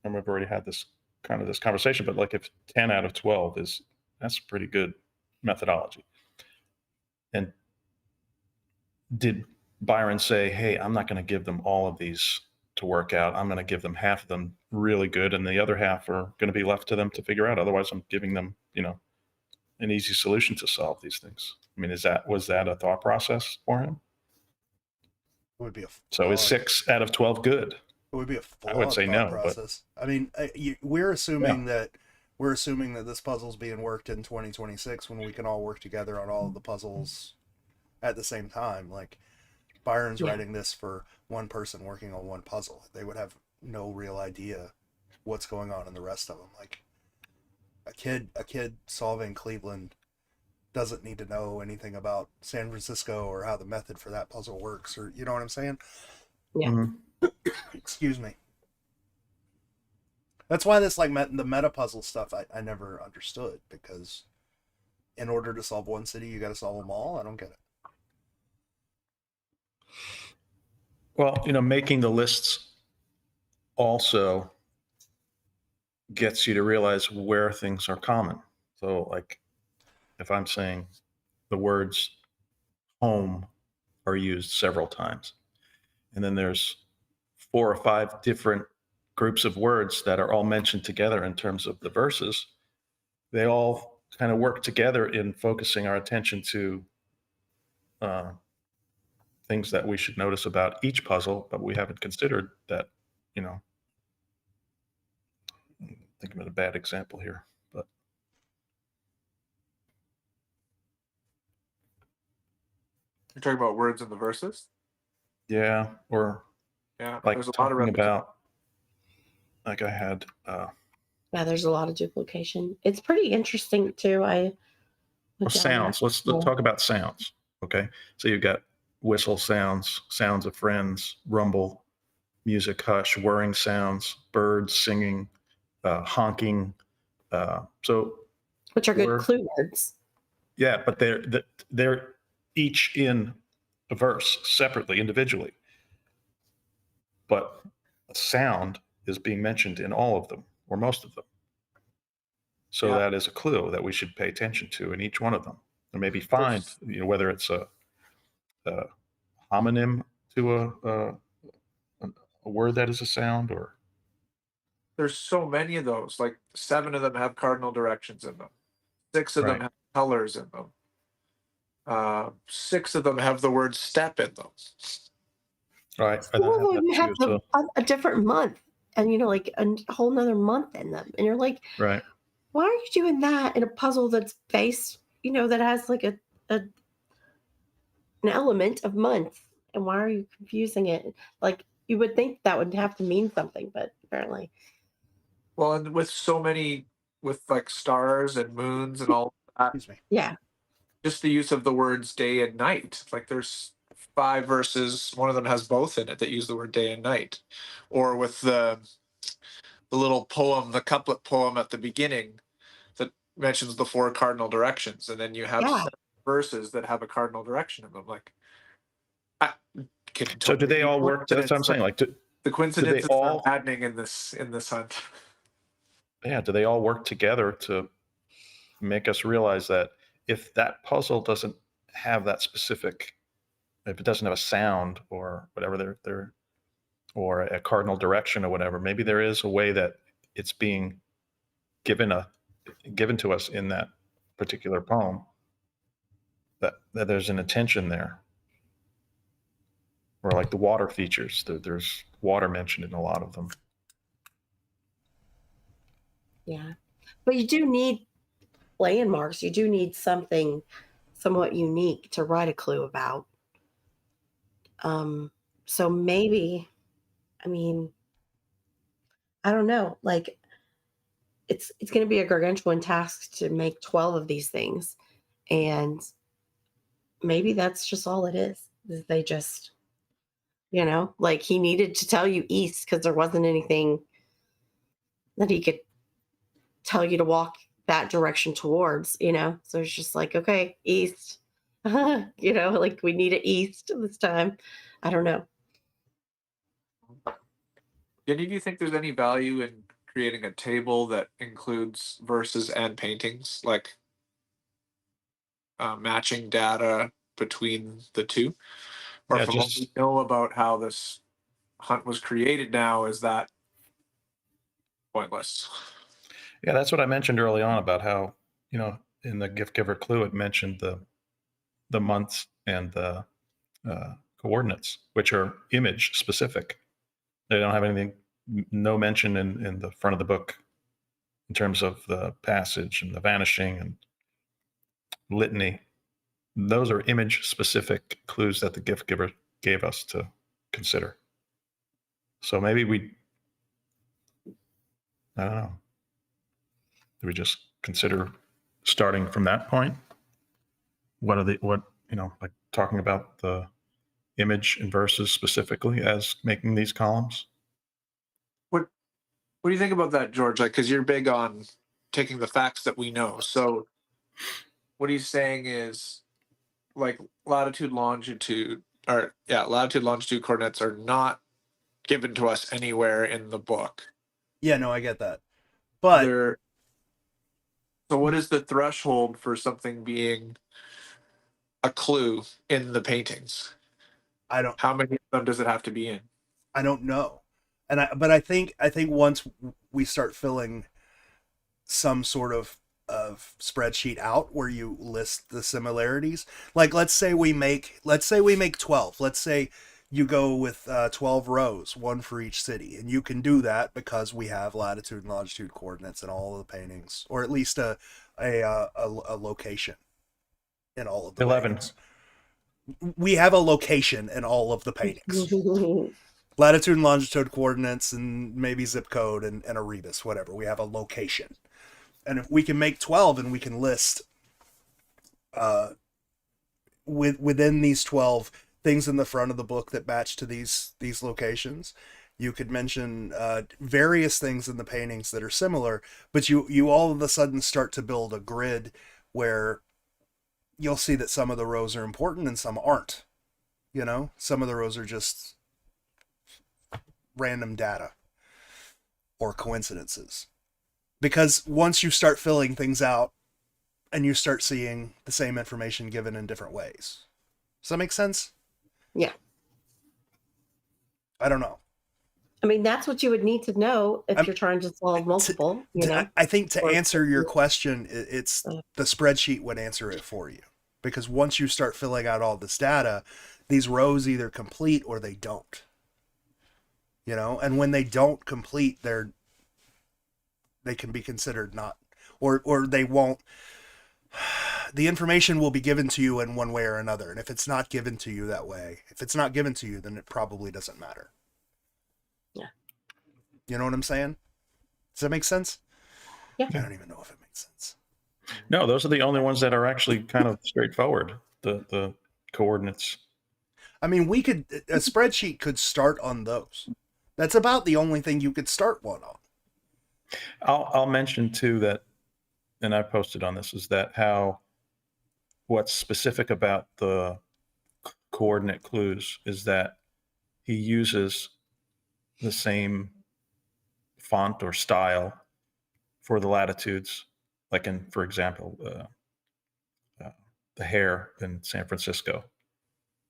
and we've already had this conversation, but like if 10 out of 12 that's pretty good methodology. And did Byron say, hey, I'm not going to give them all of these to work out. I'm going to give them half of them really good, and the other half are going to be left to them to figure out. Otherwise, I'm giving them, an easy solution to solve these things. I mean, was that a thought process for him? It would be a So is 6 out of 12 good? It would be a flawed I would say thought no, process. I mean, we're assuming that this puzzle's being worked in 2026 when we can all work together on all of the puzzles at the same time. Like Byron's writing this for one person working on one puzzle. They would have no real idea what's going on in the rest of them. Like a kid solving Cleveland doesn't need to know anything about San Francisco or how the method for that puzzle works, or you know what I'm saying? Yeah. Mm-hmm. Excuse me. That's why this, like, the meta puzzle stuff I never understood, because in order to solve one city, you got to solve them all. I don't get it. Well, making the lists also gets you to realize where things are common. So like if I'm saying the words home are used several times, and then there's 4 or 5 different groups of words that are all mentioned together in terms of the verses, they all kind of work together in focusing our attention to things that we should notice about each puzzle, but we haven't considered that, think of a bad example here, but You're talking about words in the verses? yeah, or Yeah, like there's a lot of talking repetition. about, like I had Yeah, there's a lot of duplication. It's pretty interesting too. sounds. Let's talk about sounds. Okay, so you've got whistle sounds, sounds of friends, rumble, music, hush, whirring sounds, birds singing, honking. So which are good clue words. yeah, but they're each in a verse separately, individually. But a sound is being mentioned in all of them, or most of them. So that is a clue that we should pay attention to in each one of them, and maybe find, whether it's a homonym to a word that is a sound, or There's so many of those. Like 7 of them have cardinal directions in them. 6 of them have colors in them. 6 of them have the word step in them. Right. Some of them have a different month, and like a whole nother month in them, and you're like, right. Why are you doing that in a puzzle that's based, that has like an element of month, and why are you confusing it? Like you would think that would have to mean something, but apparently. Well, and with so many, with like stars and moons and all that, Excuse me. Yeah. just the use of the words day and night. Like there's 5 verses, one of them has both in it that use the word day and night. Or with the little poem, the couplet poem at the beginning that mentions the 4 cardinal directions, and then you have 7 verses that have a cardinal direction in them. Like, So do they all work? That's what I'm saying. Like, The coincidences are all- maddening in this hunt. Yeah, do they all work together to make us realize that if that puzzle doesn't have that specific, if it doesn't have a sound or whatever they're or a cardinal direction or whatever, maybe there is a way that it's being given to us in that particular poem, that there's an intention there. Or like the water features, there's water mentioned in a lot of them. Yeah. But you do need landmarks. You do need something somewhat unique to write a clue about. So maybe, I mean, I don't know. Like it's going to be a gargantuan task to make 12 of these things, and maybe that's just all it is. They just, like he needed to tell you east because there wasn't anything that he could tell you to walk that direction towards. So it's just like, okay, east. Like we need it east this time. I don't know. Do any of you think there's any value in creating a table that includes verses and paintings, like matching data between the two? Or Yeah, from what just we know about how this hunt was created now, is that pointless? yeah, that's what I mentioned early on about how, in the gift giver clue it mentioned the months and the coordinates, which are image specific. They don't have anything, no mention in the front of the book in terms of the passage and the vanishing and litany. Those are image specific clues that the gift giver gave us to consider. So maybe I don't know. Do we just consider starting from that point? Like talking about the image and verses specifically as making these columns? What do you think about that, George? Like, because you're big on taking the facts that we know. So what he's saying is, like, latitude, longitude coordinates are not given to us anywhere in the book. Yeah, no, I get that. But So what is the threshold for something being a clue in the paintings? How many of them does it have to be in? I don't know. But I think once we start filling some sort of spreadsheet out where you list the similarities, like let's say we make 12. Let's say you go with 12 rows, one for each city, and you can do that because we have latitude and longitude coordinates in all of the paintings, or at least a location in all of the 11. paintings. We have a location in all of the paintings. Latitude and longitude coordinates and maybe zip code and a rebus, whatever. We have a location. And if we can make 12 and we can list within these 12 things in the front of the book that match to these locations, you could mention various things in the paintings that are similar, but you all of a sudden start to build a grid where you'll see that some of the rows are important and some aren't. Some of the rows are just random data or coincidences. Because once you start filling things out and you start seeing the same information given in different ways. Does that make sense? Yeah. I don't know. I mean, that's what you would need to know if you're trying to solve multiple, I think to answer your question, it's the spreadsheet would answer it for you. Because once you start filling out all this data, these rows either complete or they don't. And when they don't complete, they can be considered not, or they won't. The information will be given to you in one way or another. And if it's not given to you that way, then it probably doesn't matter. Yeah. You know what I'm saying? Does that make sense? Yeah. I don't even know if it makes sense. No, those are the only ones that are actually kind of straightforward. The coordinates. I mean, a spreadsheet could start on those. That's about the only thing you could start one on. I'll mention too that, and I posted on this, is that what's specific about the coordinate clues is that he uses the same font or style for the latitudes. Like in, for example, the hair in San Francisco,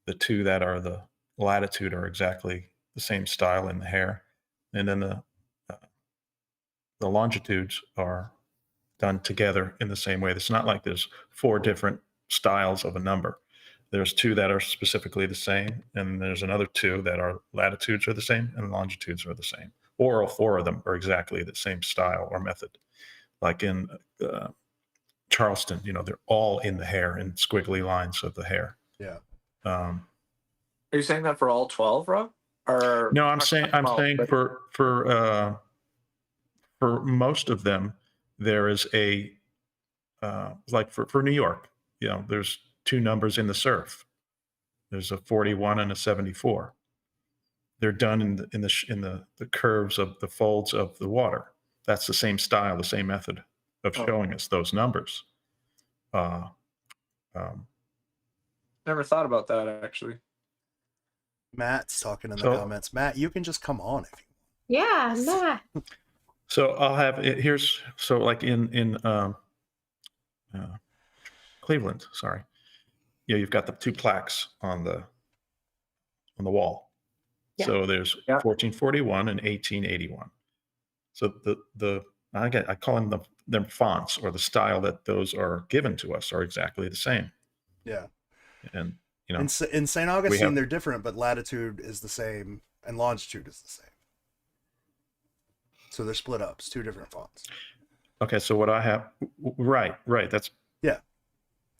the two that are the latitude are exactly the same style in the hair, and then the longitudes are done together in the same way. It's not like there's 4 different styles of a number. There's 2 that are specifically the same, and there's another 2 that are latitudes are the same and longitudes are the same, or all 4 of them are exactly the same style or method. Like in Charleston, they're all in the hair, in squiggly lines of the hair. Yeah. Are you saying that for all 12, Rob? Or No, I'm saying but- for most of them, there is a like for New York, there's 2 numbers in the surf. There's a 41 and a 74. They're done in the curves of the folds of the water. That's the same style, the same method of showing us those numbers. Never thought about that, actually. Matt's talking in the comments. Matt, you can just come on if you Yeah, Matt. So I'll have it here's so like in Cleveland, sorry. You've got the 2 plaques on the wall. Yeah. So there's 1441 and 1881. So I call them fonts, or the style that those are given to us are exactly the same. Yeah. And in St. Augustine they're different, but latitude is the same and longitude is the same. So they're split up. It's 2 different fonts. Okay, so what I have, right. That's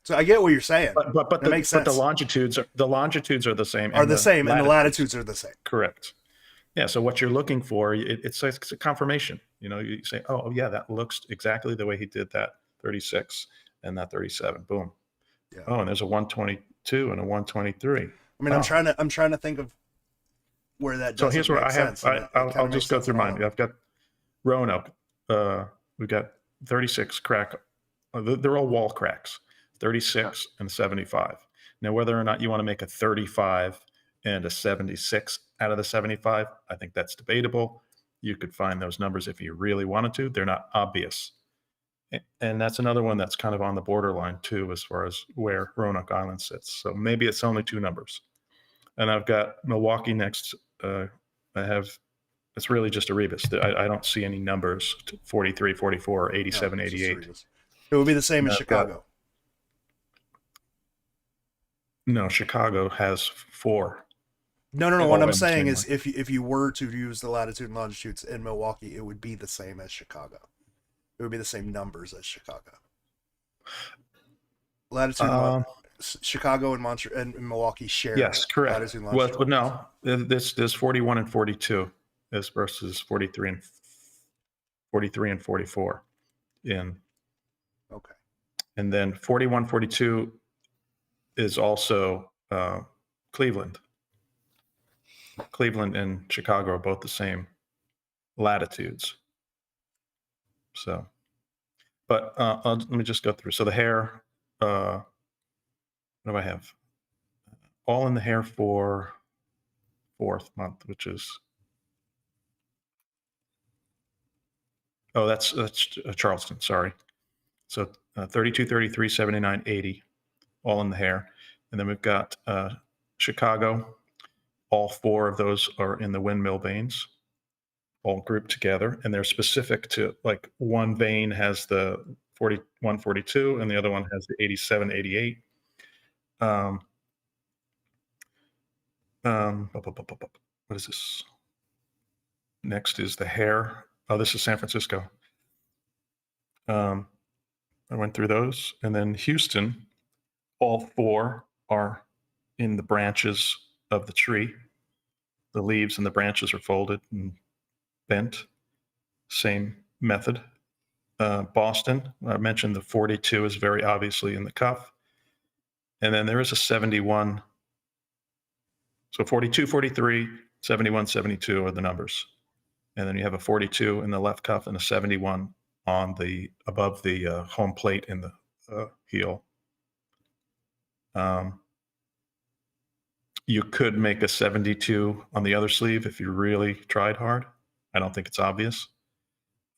So I get what you're saying. But that makes sense. But the longitudes are the same. And the latitudes are the same. Correct. Yeah. So what you're looking for, it's a confirmation. You say, oh yeah, that looks exactly the way he did that 36 and that 37. Boom. Yeah. Oh, and there's a 122 and a 123. I mean, I'm trying to think of where that. So here's what I have. Sense, I'll just go through mine. I've got Roanoke. We've got 36 crack. They're all wall cracks. 36 and 75. Now, whether or not you want to make a 35 and a 76 out of the 75, I think that's debatable. You could find those numbers if you really wanted to. They're not obvious. And that's another one that's kind of on the borderline too, as far as where Roanoke Island sits. So maybe it's only 2 numbers. And I've got Milwaukee next. It's really just a rebus. I don't see any numbers, 43, 44, or 87, 88. It would be the same as Chicago. No, Chicago has 4. No. What I'm saying is, if you were to use the latitude and longitudes in Milwaukee, it would be the same as Chicago. It would be the same numbers as Chicago. Latitude, Chicago and Milwaukee share. Yes, correct. Latitude and longitude. Well, no, there's 41 and 42 as versus 43 and 44 in. Okay. And then 41, 42 is also Cleveland. Cleveland and Chicago are both the same latitudes. So, but let me just go through. So the hair, what do I have? All in the hair for 4th month, which is, that's Charleston, sorry. So 32, 33, 79, 80. All in the hair. And then we've got Chicago. All 4 of those are in the windmill veins, all grouped together. And they're specific to, like, one vein has the 41, 42, and the other one has the 87, 88. What is this? Next is the hair. Oh, this is San Francisco. I went through those. And then Houston, all 4 are in the branches of the tree. The leaves and the branches are folded and bent. Same method. Boston, I mentioned the 42 is very obviously in the cuff. And then there is a 71. So 42, 43, 71, 72 are the numbers. And then you have a 42 in the left cuff and a 71 on the above the home plate in the heel. You could make a 72 on the other sleeve if you really tried hard. I don't think it's obvious.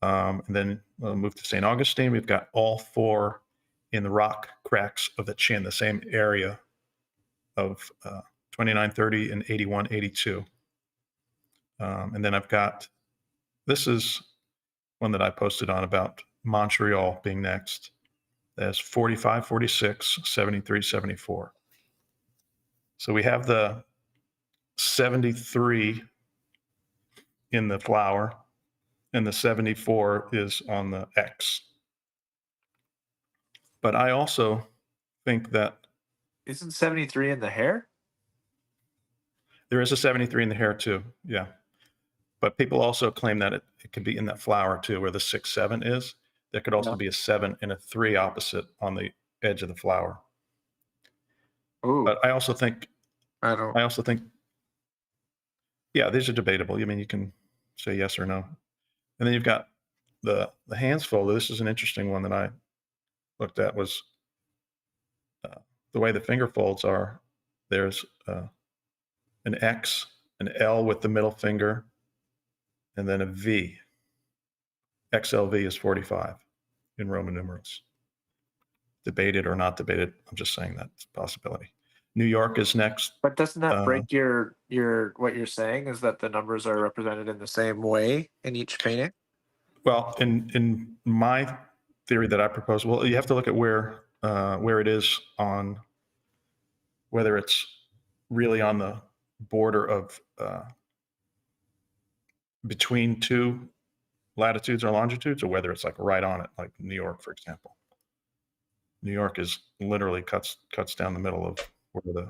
And then we'll move to St. Augustine. We've got all 4 in the rock cracks of the chin, the same area of 2930 and 8182. And then I've got, this is one that I posted on about Montreal being next. That's 45, 46, 73, 74. So we have the 73 in the flower, and the 74 is on the X. But I also think that Isn't 73 in the hair? there is a 73 in the hair too. Yeah. But people also claim that it could be in that flower too, where the 6, 7 is. There could also Yeah. be a 7 and a 3 opposite on the edge of the flower. Ooh, But I also think, I don't. yeah, these are debatable. I mean, you can say yes or no. And then you've got the hands folded. This is an interesting one that I looked at, was the way the finger folds are. There's an X, an L with the middle finger, and then a V. XLV is 45 in Roman numerals. Debated or not debated, I'm just saying that's a possibility. New York is next. But doesn't that break your what you're saying is that the numbers are represented in the same way in each painting? Well, in my theory that I propose, well, you have to look at where it is on, whether it's really on the border of between 2 latitudes or longitudes, or whether it's like right on it, like New York, for example. New York is literally cuts down the middle of where the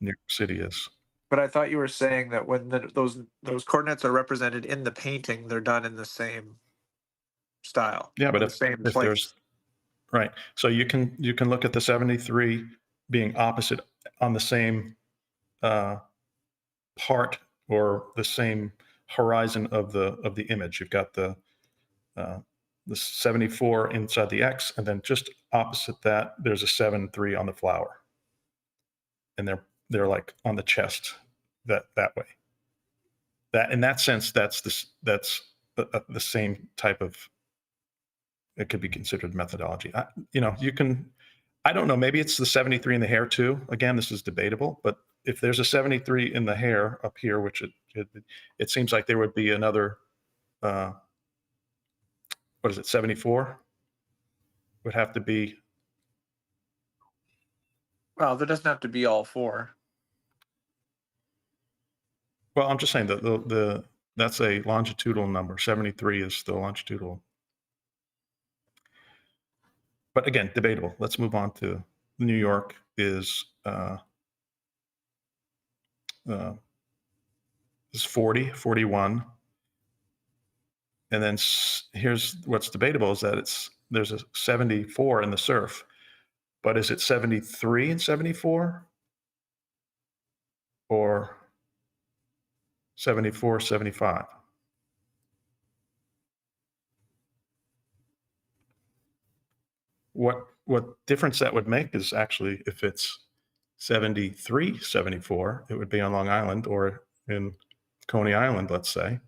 New York City is. But I thought you were saying that when those coordinates are represented in the painting, they're done in the same style. Yeah, but the if same place. there's right, so you can look at the 73 being opposite on the same part or the same horizon of the image. You've got the 74 inside the X, and then just opposite that, there's a 7-3 on the flower, and they're like on the chest that way. That in that sense, that's the same type of. It could be considered methodology. I don't know. Maybe it's the 73 in the hair too. Again, this is debatable, but if there's a 73 in the hair up here, which it seems like there would be another. What is it? 74 would have to be. Well, there doesn't have to be all 4. Well, I'm just saying that that's a longitudinal number. 73 is the longitudinal. But again, debatable. Let's move on to New York is 40, 41. And then here's what's debatable is that there's a 74 in the surf, but is it 73 and 74 or 74, 75? What difference that would make is actually if it's 73, 74, it would be on Long Island or in Coney Island, let's say.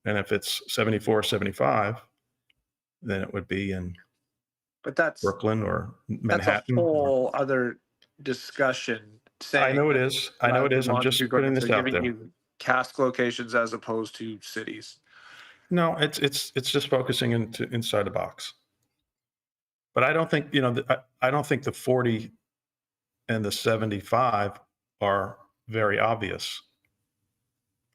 And if it's 74, 75, then it would be in Brooklyn or Manhattan. That's a whole other discussion. I know it is. I'm just putting this out there. You cask locations as opposed to cities. No, it's just focusing inside the box. But I don't think, I don't think the 40 and the 75 are very obvious.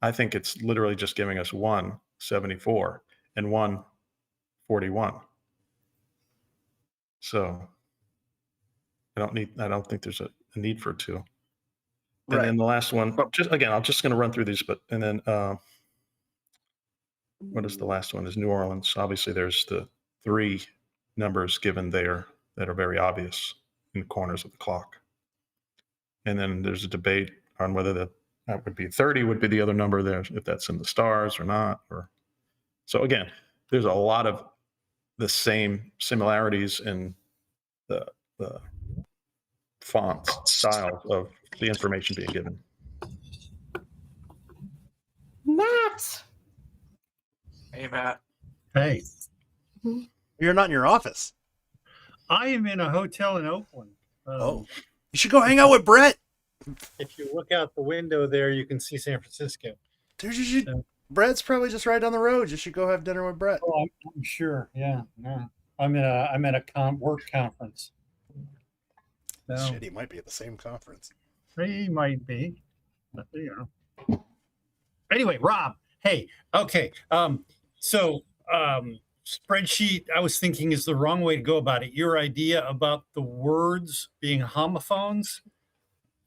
I think it's literally just giving us one 74 and one 41. So I don't think there's a need for 2. And then the last one, I'm just going to run through these, and then what is the last one? Is New Orleans. Obviously there's the 3 numbers given there that are very obvious in the corners of the clock. And then there's a debate on whether that would be 30 would be the other number there, if that's in the stars or not. So again, there's a lot of the same similarities in the font styles of the information being given. Matt. Hey, Matt. Hey, You're not in your office. I am in a hotel in Oakland. Oh, you should go hang out with Brett. If you look out the window there, you can see San Francisco. Dude, you should. So- Brett's probably just right down the road. You should go have dinner with Brett. Oh, I'm sure. Yeah, I'm at a work conference. So Shit, he might be at the same conference. he might be. But, Anyway, Rob. Hey. Okay. So spreadsheet. I was thinking is the wrong way to go about it. Your idea about the words being homophones,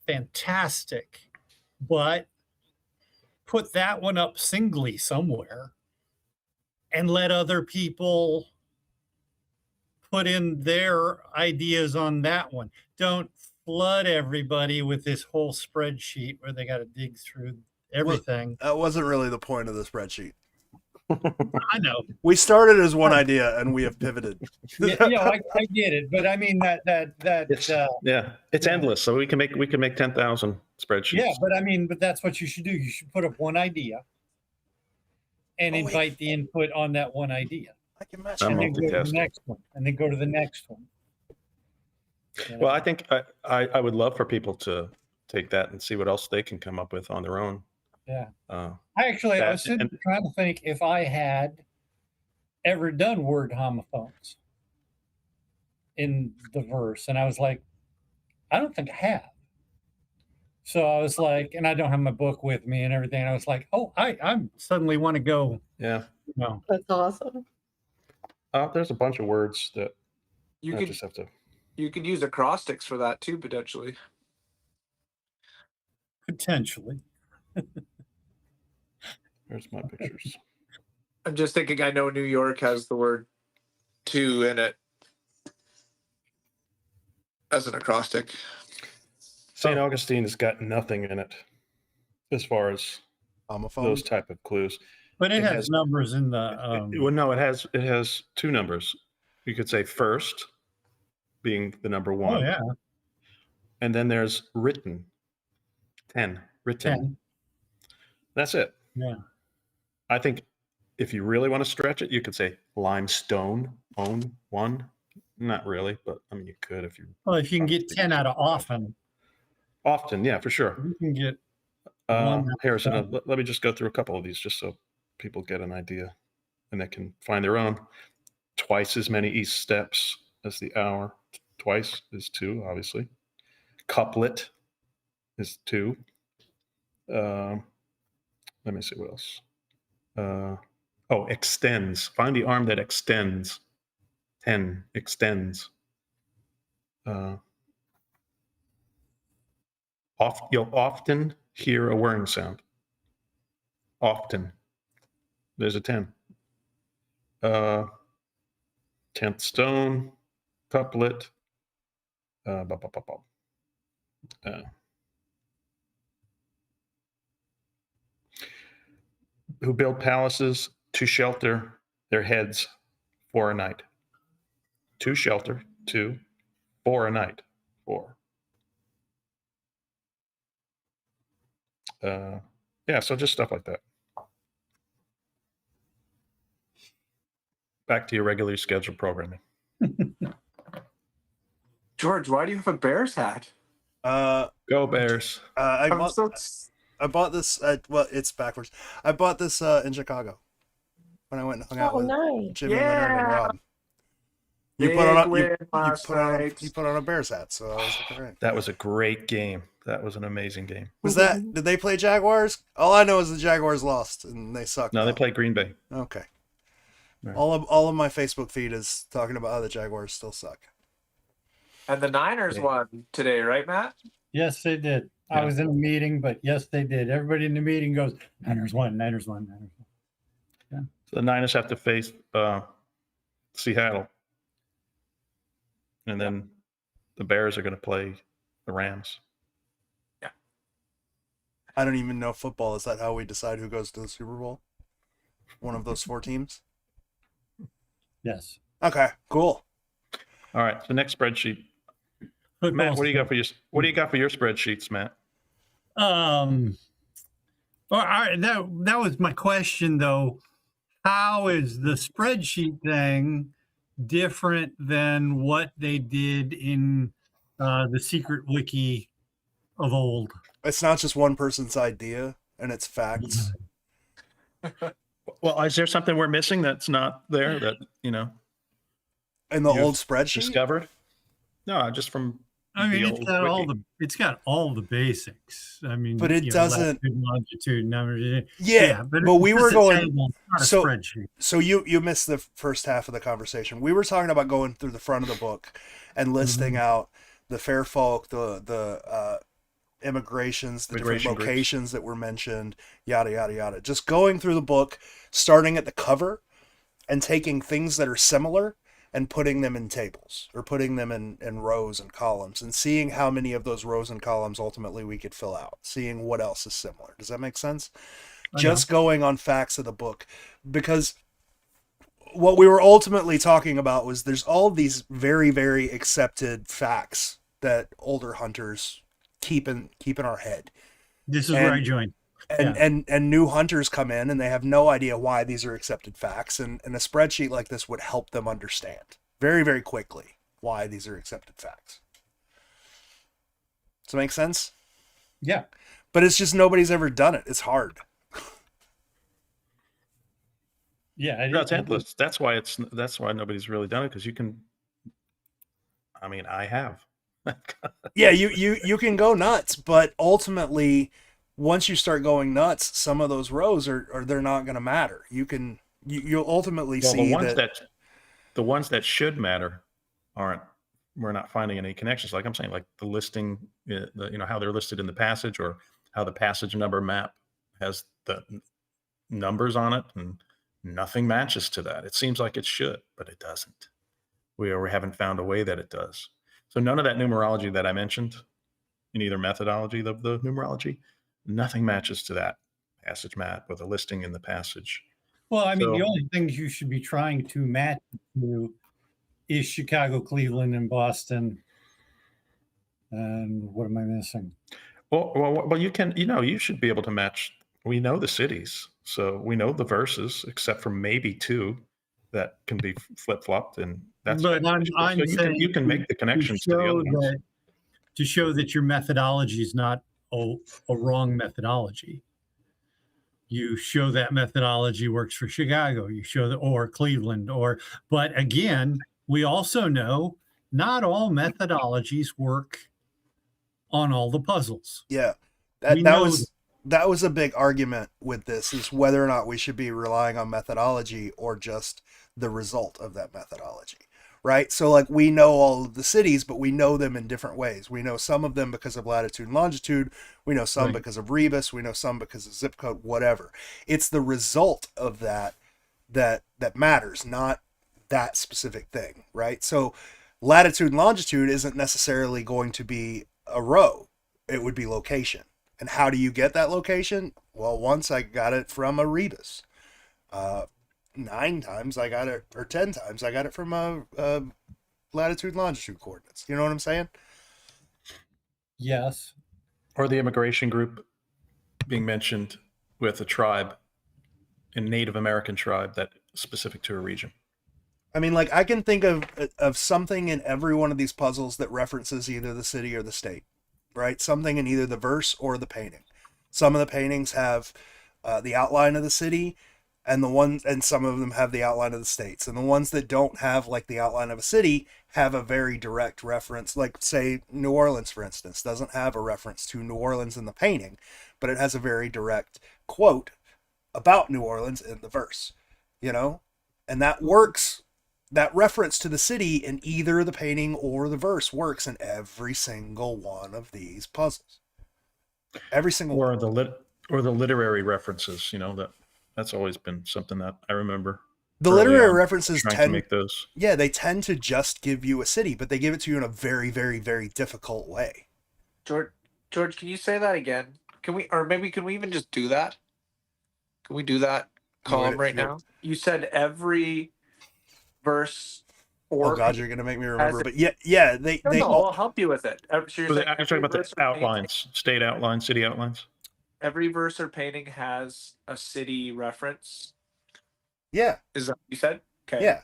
fantastic, but put that one up singly somewhere and let other people put in their ideas on that one. Don't flood everybody with this whole spreadsheet where they got to dig through everything. That wasn't really the point of the spreadsheet. I know. We started as one idea and we have pivoted. I get it, but I mean It's endless. So we can make 10,000 spreadsheets. yeah, but that's what you should do. You should put up one idea and Oh, wait. invite the input on that one idea. I can match I'm And it. then go to the multitasking. next one, and then go to the next one. Well, I think I would love for people to take that and see what else they can come up with on their own. Yeah. Uh, I was and- trying to think if I had ever done word homophones in the verse, and I was like, I don't think I have. So I was like, and I don't have my book with me and everything. And I was like, oh, I suddenly want to go. yeah. That's awesome. There's a bunch of words that You I could just have to. you could use acrostics for that too, potentially. Potentially. Where's my pictures? I'm just thinking. I know New York has the word "to" in it as an acrostic. St. Augustine has got nothing in it as far as Homophone. those type of clues. But it It has has- numbers in the. Well, no, it has two numbers. You could say first being the number one, Oh, yeah. and then there's written 10. Written. 10. That's it. Yeah. I think if you really want to stretch it, you could say limestone own one. Not really, but I mean you could if you Well, if you can get 10 out of often, often, yeah, for sure. you can get. One Harrison, out. let me just go through a couple of these just so people get an idea and they can find their own. Twice as many east steps as the hour. Twice is 2, obviously. Couplet is 2. Let me see what else. Extends. Find the arm that extends. 10 extends. You'll often hear a whirring sound. Often. There's a 10. 10th stone, couplet. Who build palaces to shelter their heads for a night. To shelter, 2, for a night, 4. So just stuff like that. Back to your regularly scheduled programming. George, why do you have a Bears hat? Go Bears. I I'm bought so this. Well, it's backwards. I bought this in Chicago when I went and hung out Oh, with nice. Jimmy Leonard and Yeah. Rob. You Big put on win last night. you put on a Bears hat, so I was like, all right. That was a great game. That was an amazing game. Did they play Jaguars? All I know is the Jaguars lost and they sucked. No, they now. played Green Bay. Okay. Right. All of my Facebook feed is talking about how the Jaguars still suck. And the Niners Yeah. won today, right, Matt? Yes, they did. I Yeah. was in a meeting, but yes, they did. Everybody in the meeting goes, Niners won, Niners won, Niners won. So the Niners have to face Seattle. And then the Bears are going to play the Rams. I don't even know football. Is that how we decide who goes to the Super Bowl? One of those 4 teams? Yes. Okay, cool. All right. The next spreadsheet. Matt, what do you got for your spreadsheets, Matt? That was my question though. How is the spreadsheet thing different than what they did in the secret wiki of old? It's not just one person's idea, and it's facts. Well, is there something we're missing that's not there that, In the you've old spreadsheet? discovered? No, just from I mean, the it's old got wiki. it's got all the But basics. it you know, doesn't- latitude, longitude, numbers. Yeah, but we it's were just a going- table, it's not a so- spreadsheet. So you missed the first half of the conversation. We were talking about going through the front of the book and listing out the fair folk, the immigrations, the different Immigration groups. locations that were mentioned, yada yada yada. Just going through the book, starting at the cover, and taking things that are similar and putting them in tables or putting them in rows and columns, and seeing how many of those rows and columns ultimately we could fill out. Seeing what else is similar. Does that make sense? Just going on facts of the book, because what we were ultimately talking about was there's all these very, very accepted facts that older hunters keep in our head. This is where I joined. And new hunters come in and they have no idea why these are accepted facts, and a spreadsheet like this would help them understand very, very quickly why these are accepted facts. Does that make sense? Yeah. But it's just nobody's ever done it. It's hard. Yeah. No, it's endless. That's why nobody's really done it, because you can. I mean, I have. Yeah, you can go nuts, but ultimately, once you start going nuts, some of those rows are they're not going to matter. You'll ultimately Well, see the ones that should matter aren't. We're not finding any connections. Like I'm saying, like the listing, how they're listed in the passage, or how the passage number map has the numbers on it, and nothing matches to that. It seems like it should, but it doesn't. We haven't found a way that it does. So none of that numerology that I mentioned in either methodology, the numerology, nothing matches to that passage map or the listing in the passage. Well, I mean, So- the only things you should be trying to match to is Chicago, Cleveland, and Boston. And what am I missing? Well, you can, you should be able to match. We know the cities, so we know the verses, except for maybe two that can be flip flopped, and that's. But I'm so saying you can make the connections to the other ones. To show that your methodology is not a wrong methodology. You show that methodology works for Chicago. You show that, or Cleveland, but again, we also know not all methodologies work on all the puzzles. Yeah, We that was a big argument with this, is whether or not we should be relying on methodology or just the result of that methodology, right? So like, we know all of the cities, but we know them in different ways. We know some of them because of latitude and longitude. We know some because of rebus. We know some because of zip code, whatever. It's the result of that matters, not that specific thing, right? So latitude and longitude isn't necessarily going to be a row. It would be location. And how do you get that location? Well, once I got it from a rebus. 9 times I got it, or 10 times I got it from a latitude and longitude coordinates. You know what I'm saying? Yes. Or the immigration group being mentioned with a tribe, a Native American tribe that specific to a region. I mean, like, I can think of something in every one of these puzzles that references either the city or the state, right? Something in either the verse or the painting. Some of the paintings have the outline of the city, and some of them have the outline of the states. And the ones that don't have like the outline of a city have a very direct reference. Like, say, New Orleans, for instance, doesn't have a reference to New Orleans in the painting, but it has a very direct quote about New Orleans in the verse, and that works. That reference to the city in either the painting or the verse works in every single one of these puzzles. Every single or one. Or the literary references, that's always been something that I remember. The early literary on, references trying tend to make those. Yeah, they tend to just give you a city, but they give it to you in a very, very, very difficult way. George, can you say that again? Can we even just do that? Can we do that column right now? You said every verse or Oh God, you're gonna make me remember. As But yeah, they no, all. I'll help you with it. So you're So saying you're talking every about the verse or painting- outlines, state outlines, city outlines? Every verse or painting has a city reference. Yeah, Is that what you said? Okay. yeah.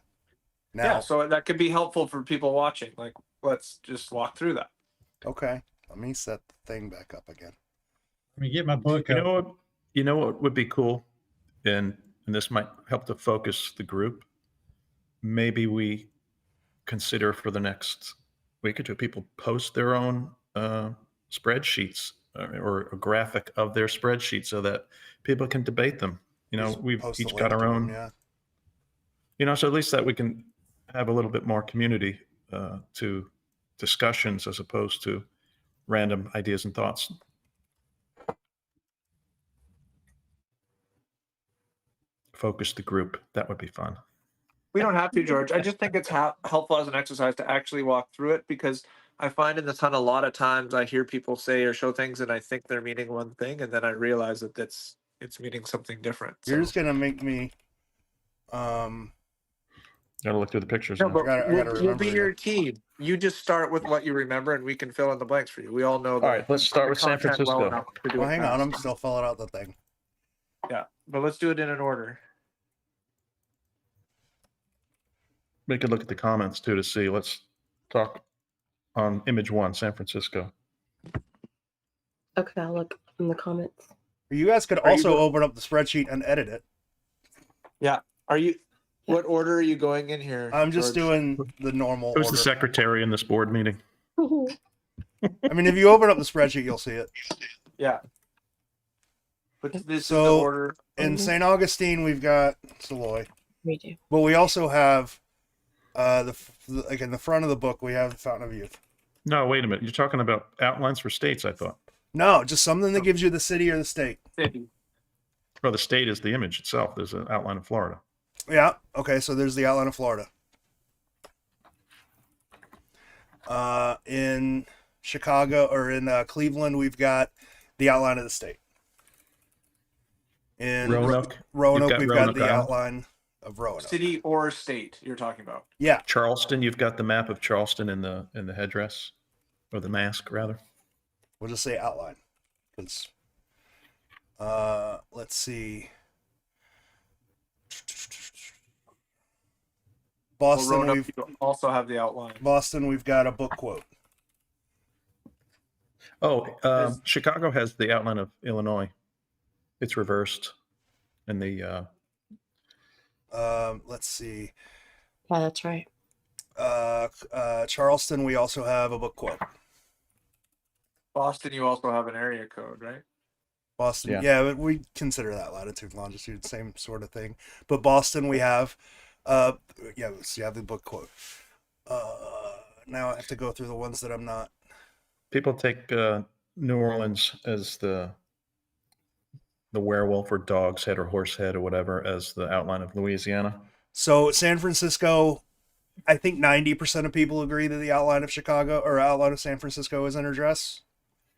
Yeah, Now, so that could be helpful for people watching. Like, let's just walk through that. okay. Let me set the thing back up again. Let me get my book You up. know what? You know what would be cool, and this might help to focus the group. Maybe we consider for the next week or two, people post their own spreadsheets or a graphic of their spreadsheet so that people can debate them. You know, Just we've post a each link got our to 'em, own. yeah. You know, so at least that we can have a little bit more community to discussions as opposed to random ideas and thoughts. Focus the group. That would be fun. We don't have to, George. I just think it's helpful as an exercise to actually walk through it, because I find in the ton a lot of times I hear people say or show things and I think they're meaning one thing, and then I realize that it's meaning something different. You're So- just gonna make me. Gotta look through the pictures. No, now. but I gotta we'll remember be you. your team. You just start with what you remember, and we can fill in the blanks for you. We all know. All right, let's start with San content well Francisco. enough to do Well, it hang on. fast. I'm still filling out the thing. Yeah, but let's do it in an order. We could look at the comments too to see. Let's talk on image 1, San Francisco. Okay, I'll look in the comments. You guys could Are you also go- open up the spreadsheet and edit it. Are you? What order are you going in here? I'm just George? doing the normal Who's order. the secretary in this board meeting? I mean, if you open up the spreadsheet, you'll see it. Yeah. But this is the So, order. In St. Augustine, we've got Saloy, We do. but we also have like in the front of the book, we have the Fountain of Youth. No, wait a minute. You're talking about outlines for states, I thought. No, just something that gives you the city or the state. City. Well, the state is the image itself. There's an outline of Florida. Yeah. Okay. So there's the outline of Florida. In Chicago or in Cleveland, we've got the outline of the state. In Roanoke. Roanoke, You've got we've Roanoke got the Island. outline of Roanoke. City or state you're talking about. Yeah. Charleston, you've got the map of Charleston in the headdress, or the mask rather. We'll just say outline. Let's see. Boston, Well, Roanoke, we've you also have the outline. Boston, we've got a book quote. Oh, Chicago has the outline of Illinois. It's reversed in the. Let's see. Yeah, that's right. Charleston, we also have a book quote. Boston, you also have an area code, right? Boston, Yeah. yeah, but we consider that latitude, longitude, same sort of thing. But Boston, we have, so you have the book quote. Now I have to go through the ones that I'm not. People take New Orleans as the werewolf or dog's head or horse head or whatever as the outline of Louisiana. So San Francisco, I think 90% of people agree that the outline of Chicago or outline of San Francisco is in her dress.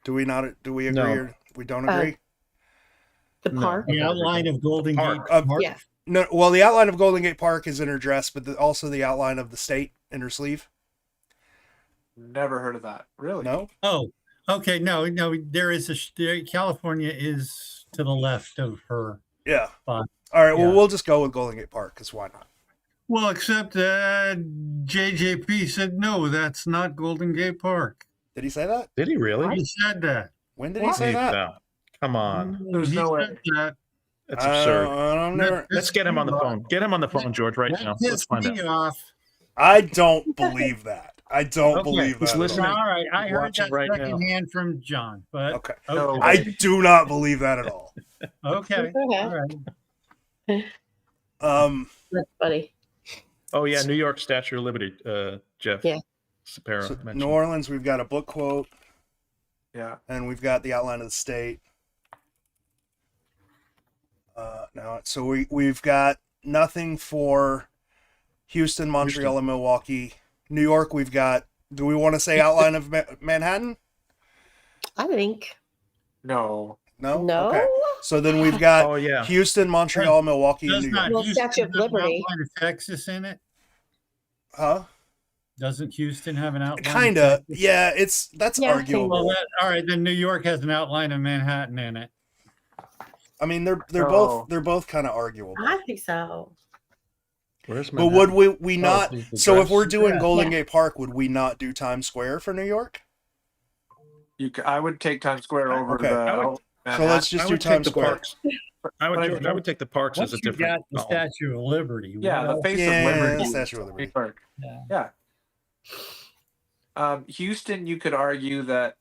Do we not? Do we agree No. or we don't agree? The No. park. The outline of Golden Park. Gate Park. Yes. No. Well, the outline of Golden Gate Park is in her dress, but also the outline of the state in her sleeve. Never heard of that. Really? No. Oh, okay. No, there is California is to the left of her. Yeah. Fine. All right. Well, Yeah. we'll just go with Golden Gate Park because why not? Well, except JJP said no, that's not Golden Gate Park. Did he say that? Did he really? He said that. When did he say Leave that? that. Come on. There's He no way. said that. That's absurd. I'm never, Let's get him on the phone. Get him on the phone, George, right That now. Let's pissed find me out. off. I don't believe that. I don't Okay. believe He's that. at all. listening. All right, I heard Watch it that right now. secondhand from John, but Okay. No. I do not believe that at all. okay. Okay. All right. That's funny. Oh, yeah, New York Statue of Liberty, Jeff. Yeah. Sapera So mentioned. New Orleans, we've got a book quote, Yeah. and we've got the outline of the state. Now, so we've got nothing for Houston, Montreal, and Milwaukee. New York, we've got. Do we want to say outline of Manhattan? I think. No. No. No. Okay. So then we've got Oh, yeah. Houston, Montreal, Milwaukee, and Does New not York. Well, Houston Statue of have Liberty. outline of Texas in it? Huh? Doesn't Houston have an outline? Kind of. Yeah, that's Yeah, I think- arguable. Well, all right, then New York has an outline of Manhattan in it. I mean, they're No. both kind of arguable. I think so. Where's But Manhattan? would we not? the So if dress? we're doing Yeah. Golden Yeah. Gate Park, would we not do Times Square for New York? I would take Times Square over Okay. the. I would- So Manhattan. let's just I do would take Times the Square. parks. I would take the parks as Once a you different got the column. Statue of Liberty, Yeah, what the else? face Yeah, of Liberty. the Statue of Liberty. New York. Yeah. Yeah. Houston, you could argue that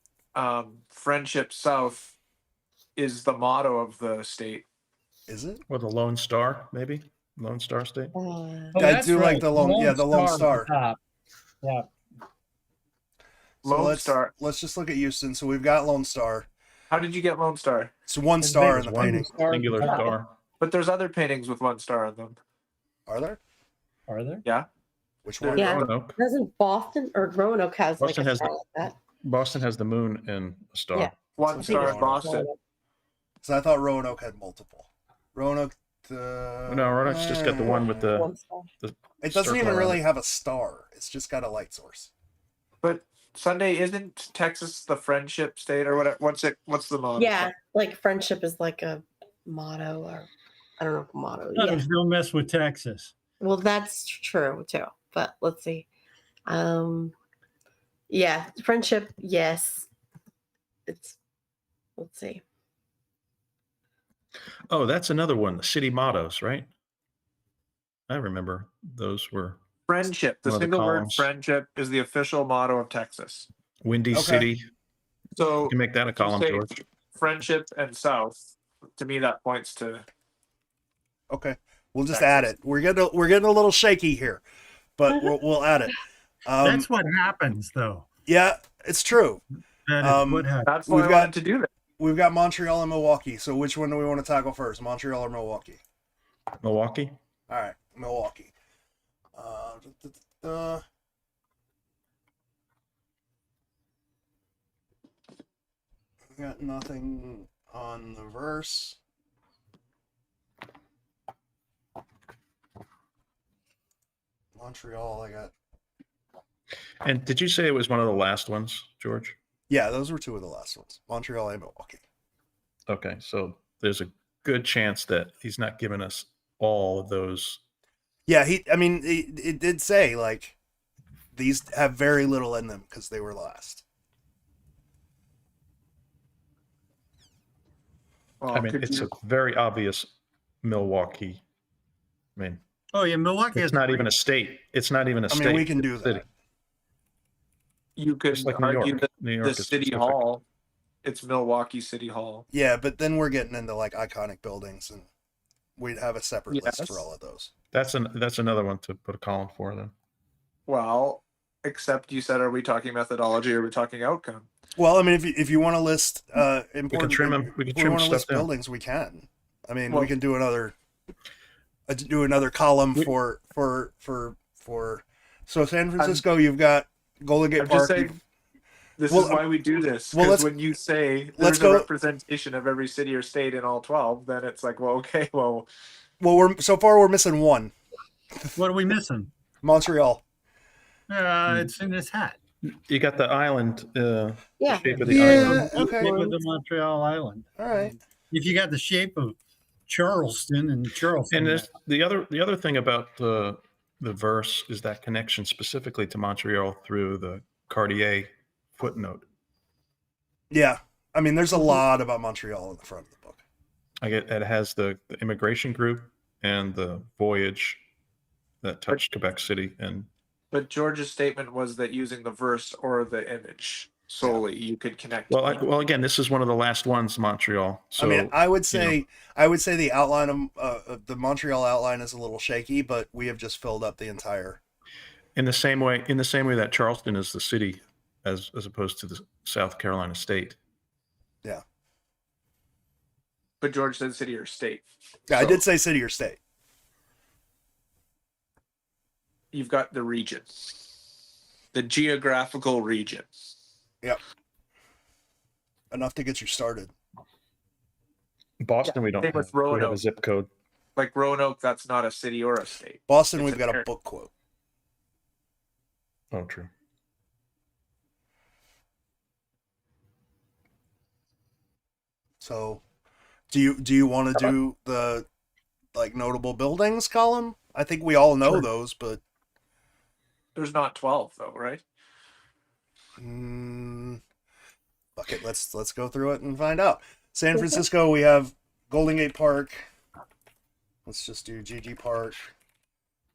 Friendship South is the motto of the state. Is it? Or the Lone Star, maybe? Lone Star State? Oh, I that's do like right. the Lone Star. at the top. Yeah. So Lone Star. let's just look at Houston. So we've got Lone Star. How did you get Lone Star? It's one His star name in is the one painting. Star at the Singular top. star. But there's other paintings with one star on them. Are there? Are there? Yeah. Which one? Yeah. Roanoke. Doesn't Boston or Roanoke has like Boston a has star the- like that? Boston has the moon and a star. Yeah. One It's star in Roanoke. Boston. So I thought Roanoke had multiple. Roanoke. No, Roanoke's just got the one with the. One star. It doesn't circle even around really it. have a star. It's just got a light source. But Sunday, isn't Texas the friendship state or whatever? What's the motto? Yeah, like friendship is like a motto, or I don't know if motto. No, Yeah. there's no mess with Texas. Well, that's true too. But let's see. Yeah, friendship. Yes, it's. Let's see. Oh, that's another one. The city mottos, right? I remember those were Friendship. The One of the single word columns. friendship is the official motto of Texas. Windy Okay. City. You So can make that a if you column, say George. friendship and South. To me, that points to. Okay, we'll just Texas. add it. We're getting a little shaky here, but we'll add it. That's what happens, though. Yeah, it's true. That is Um, what happens. That's why We've I got- wanted to do that. We've got Montreal and Milwaukee. So which one do we want to tackle first, Montreal or Milwaukee? Milwaukee. All right, Milwaukee. Got nothing on the verse. Montreal, I got. And did you say it was one of the last ones, George? Yeah, those were two of the last ones. Montreal and Milwaukee. Okay, so there's a good chance that he's not giving us all of those. Yeah, it did say like these have very little in them because they were last. Well, I mean, could it's you- a very obvious Milwaukee. I mean, Oh yeah, Milwaukee it's is not even a state. It's not even a I state. mean, we can do It's a city. that. you could Just like New argue York. that New the York is city specific. hall. It's Milwaukee City Hall. Yeah, but then we're getting into like iconic buildings, and we'd have a separate list Yes. for all of those. That's another one to put a column for then. Well, except you said, are we talking methodology or are we talking outcome? Well, I mean, if you want to list important, trim 'em. We can if trim want to stuff list down. buildings, we can. I mean, Well- we can do another column We- for. So San Francisco, you've got Golden Gate I'm Park. just saying, this Well, is why we do this. well, Because let's- when you say let's there's go- a representation of every city or state in all 12, then it's like, well, okay, well, Well, we're missing one. What are we missing? Montreal. It's in his hat. You got the island. Yeah. Shape of the Yeah. island. Okay. Shape of the Montreal Island. All right. If you got the shape of Charleston and Charleston, And there's the other thing about the verse is that connection specifically to Montreal through the Cartier footnote. Yeah. I mean, there's a lot about Montreal in the front of the book. It has the immigration group and the voyage that touched Quebec City, and but George's statement was that using the verse or the image solely, you could connect. well, again, this is one of the last ones, Montreal. So I mean, I would say the outline of the Montreal outline is a little shaky, but we have just filled up the entire. in the same way that Charleston is the city, as opposed to the South Carolina state. Yeah. But George said city or state. Yeah, I So did say city or state. You've got the region, the geographical region. Yep. Enough to get you started. Boston, we don't same have, with we have a Roanoke. zip code. Like Roanoke, that's not a city or a state. Boston, It's we've an got a area. book quote. Oh, true. So, do you want to do the like notable buildings column? I think we all know Sure. those, but There's not 12 though, right? fuck it. Let's go through it and find out. San Francisco, we have Golden Gate Park. Let's just do GG Park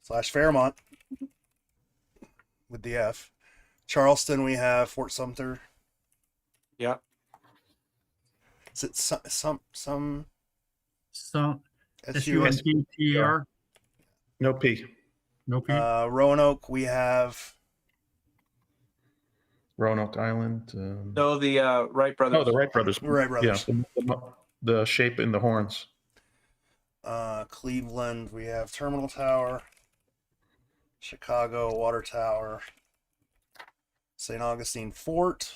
/ Fairmont with the F. Charleston, we have Fort Sumter. Yeah. Is it some So SUS? SUNTR. No P. No P. Roanoke, we have Roanoke Island. No, the Wright brothers. Oh, the Wright brothers. Wright brothers. Yeah, the shape in the horns. Cleveland, we have Terminal Tower. Chicago, Water Tower. St. Augustine Fort.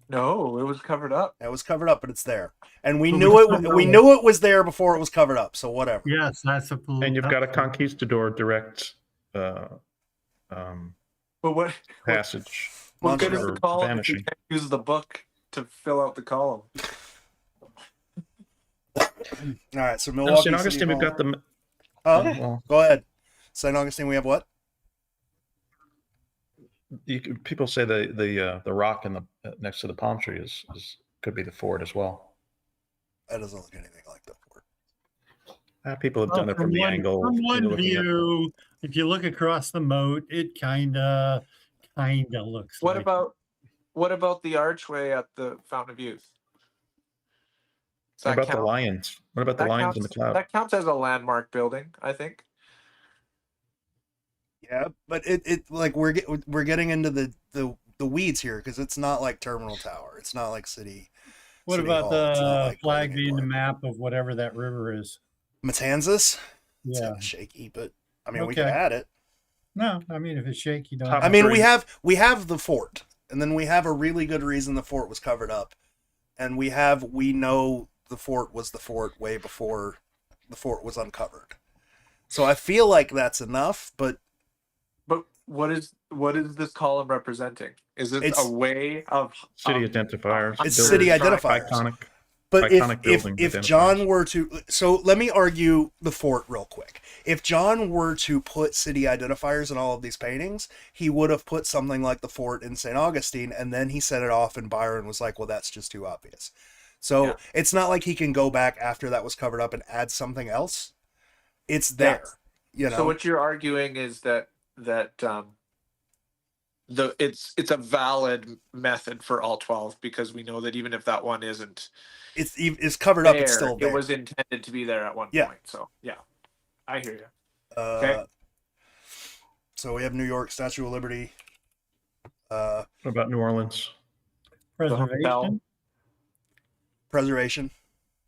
No, it was covered up. It was covered up, but it's there, and we But knew we it. still know We it. knew it was there before it was covered up. So whatever. Yes, that's a. And you've got a conquistador direct But what passage. what good is Monster the column if vanishing. you can't use the book to fill out the column? All right, so No, Milwaukee. St. City Augustine, we've Hall. got the. Oh, go ahead. St. Augustine, we have what? People say the rock in the next to the palm tree is could be the fort as well. That doesn't look anything like the fort. People have done it from the angle. From you're one looking at. view, if you look across the moat, it kinda looks. What like about the archway at the Fountain of Youth? Does What that about the count? lions? What about the That lions in the counts- cloud? That counts as a landmark building, I think. Yeah, but it like we're getting into the weeds here because it's not like Terminal Tower. It's not like City. What City about Hall. It's not the like flag Golden being the Gate map of whatever that river is? Matanzas. It's Yeah. kind of shaky, but I mean we can Okay. add it. No, I mean if it's shaky, don't. Top I mean three. we have the fort, and then we have a really good reason the fort was covered up, and we know the fort was the fort way before the fort was uncovered. So I feel like that's enough, but But what is this column representing? Is it It's- a way of City identifiers. It's buildings, city identifiers. Iconic. But Iconic if building John identifiers. were to, so let me argue the fort real quick. If John were to put city identifiers in all of these paintings, he would have put something like the fort in St. Augustine, and then he set it off, and Byron was like, well, that's just too obvious. So Yeah. it's not like he can go back after that was covered up and add something else. It's there, you know. So what you're arguing is that it's a valid method for all 12 because we know that even if that one isn't it's covered up. there, It's still there. it was intended to be there at one Yeah. point. So yeah, I hear you. Okay. So we have New York Statue of Liberty. What about New Orleans? Preservation. Preservation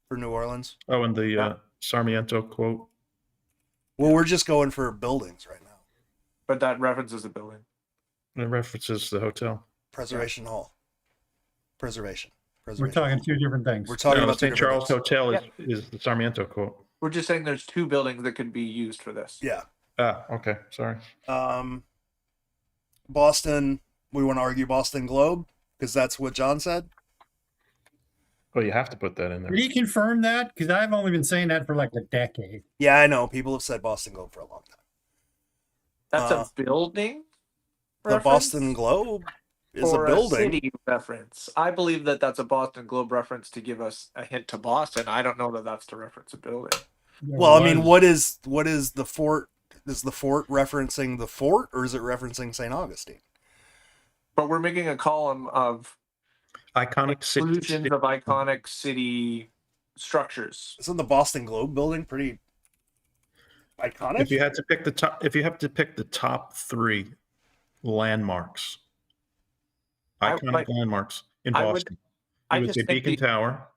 for New Orleans. Oh, and the Yeah. Sarmiento quote. Well, we're just going for buildings right now. But that references a building. It references the hotel. Preservation Hall. Preservation. We're Preservation. talking two different things. We're talking No, the about two St. different Charles things. Hotel is the Sarmiento quote. We're just saying there's two buildings that could be used for this. Yeah. Ah, okay. Sorry. Boston. We want to argue Boston Globe because that's what John said. Well, you have to put that in there. Did he confirm that? Because I've only been saying that for like a decade. Yeah, I know. People have said Boston Globe for a long time. That's Uh, a building. The reference Boston Globe is a or building. city reference. I believe that that's a Boston Globe reference to give us a hint to Boston. I don't know that that's to reference a building. Well, I mean, what is the fort? Is the fort referencing the fort, or is it referencing St. Augustine? But we're making a column of Iconic city. inclusions of iconic city structures. Isn't the Boston Globe building pretty iconic? If you had to pick the top three landmarks, iconic landmarks in I would- Boston, I you would just say think Beacon Tower,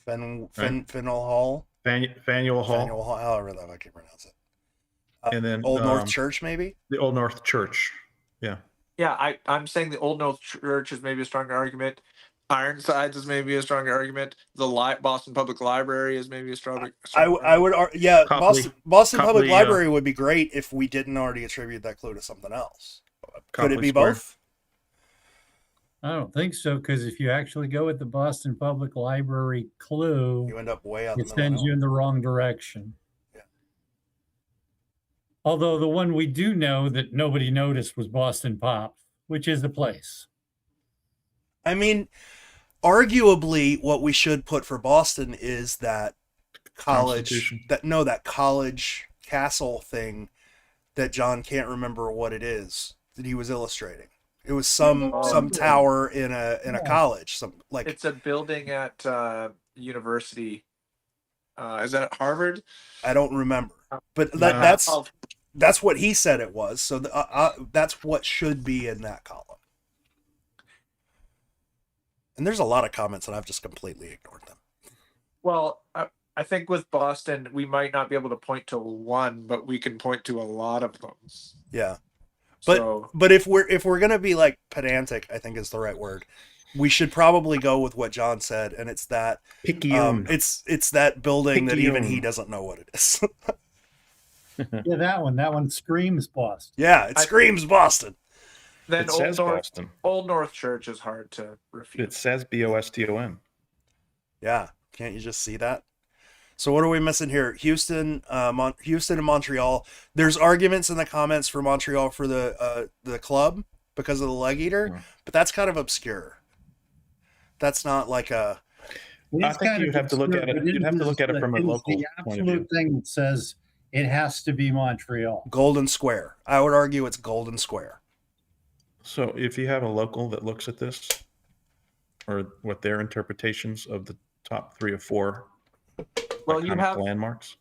Faneuil Hall. Faneuil Hall, Faneuil Hall. However that I can pronounce it. and then Old North Church, maybe. the Old North Church. Yeah. Yeah, I'm saying the Old North Church is maybe a stronger argument. Ironsides is maybe a stronger argument. The Boston Public Library is maybe a stronger. I would. Yeah, Copley- Boston Public Copley, Library would be great if we didn't already attribute that clue to something else. Could it Copley be Square. both? I don't think so, because if you actually go with the Boston Public Library clue, You end up way out in it the middle. sends of you in nowhere. the wrong direction. Yeah. Although the one we do know that nobody noticed was Boston Pop, which is the place. I mean, arguably, what we should put for Boston is that college, Constitution. that college castle thing that John can't remember what it is that he was illustrating. It was some tower in a college, some like It's a building at university. Is that at Harvard? I don't remember, but No. that's what he said it was. So that's what should be in that column. And there's a lot of comments, and I've just completely ignored them. Well, I think with Boston, we might not be able to point to one, but we can point to a lot of them. Yeah, So but if we're gonna be like pedantic, I think is the right word. We should probably go with what John said, and it's that Picayune. it's that building that even he Picayune. doesn't know what it is. Yeah, that one screams Boston. Yeah, it screams Boston. then It says Boston. Old North Church is hard to refute. It says Boston. Yeah, can't you just see that? So what are we missing here? Houston, Houston and Montreal. There's arguments in the comments for Montreal for the club because of the leg eater, Yeah. but that's kind of obscure. That's not like a. I think you'd have to look at it. You'd have to look at it from a local The point of view. absolute thing that says it has to be Montreal. Golden Square. I would argue it's Golden Square. So if you have a local that looks at this, or what their interpretations of the top 3 or 4 Well, you iconic have landmarks,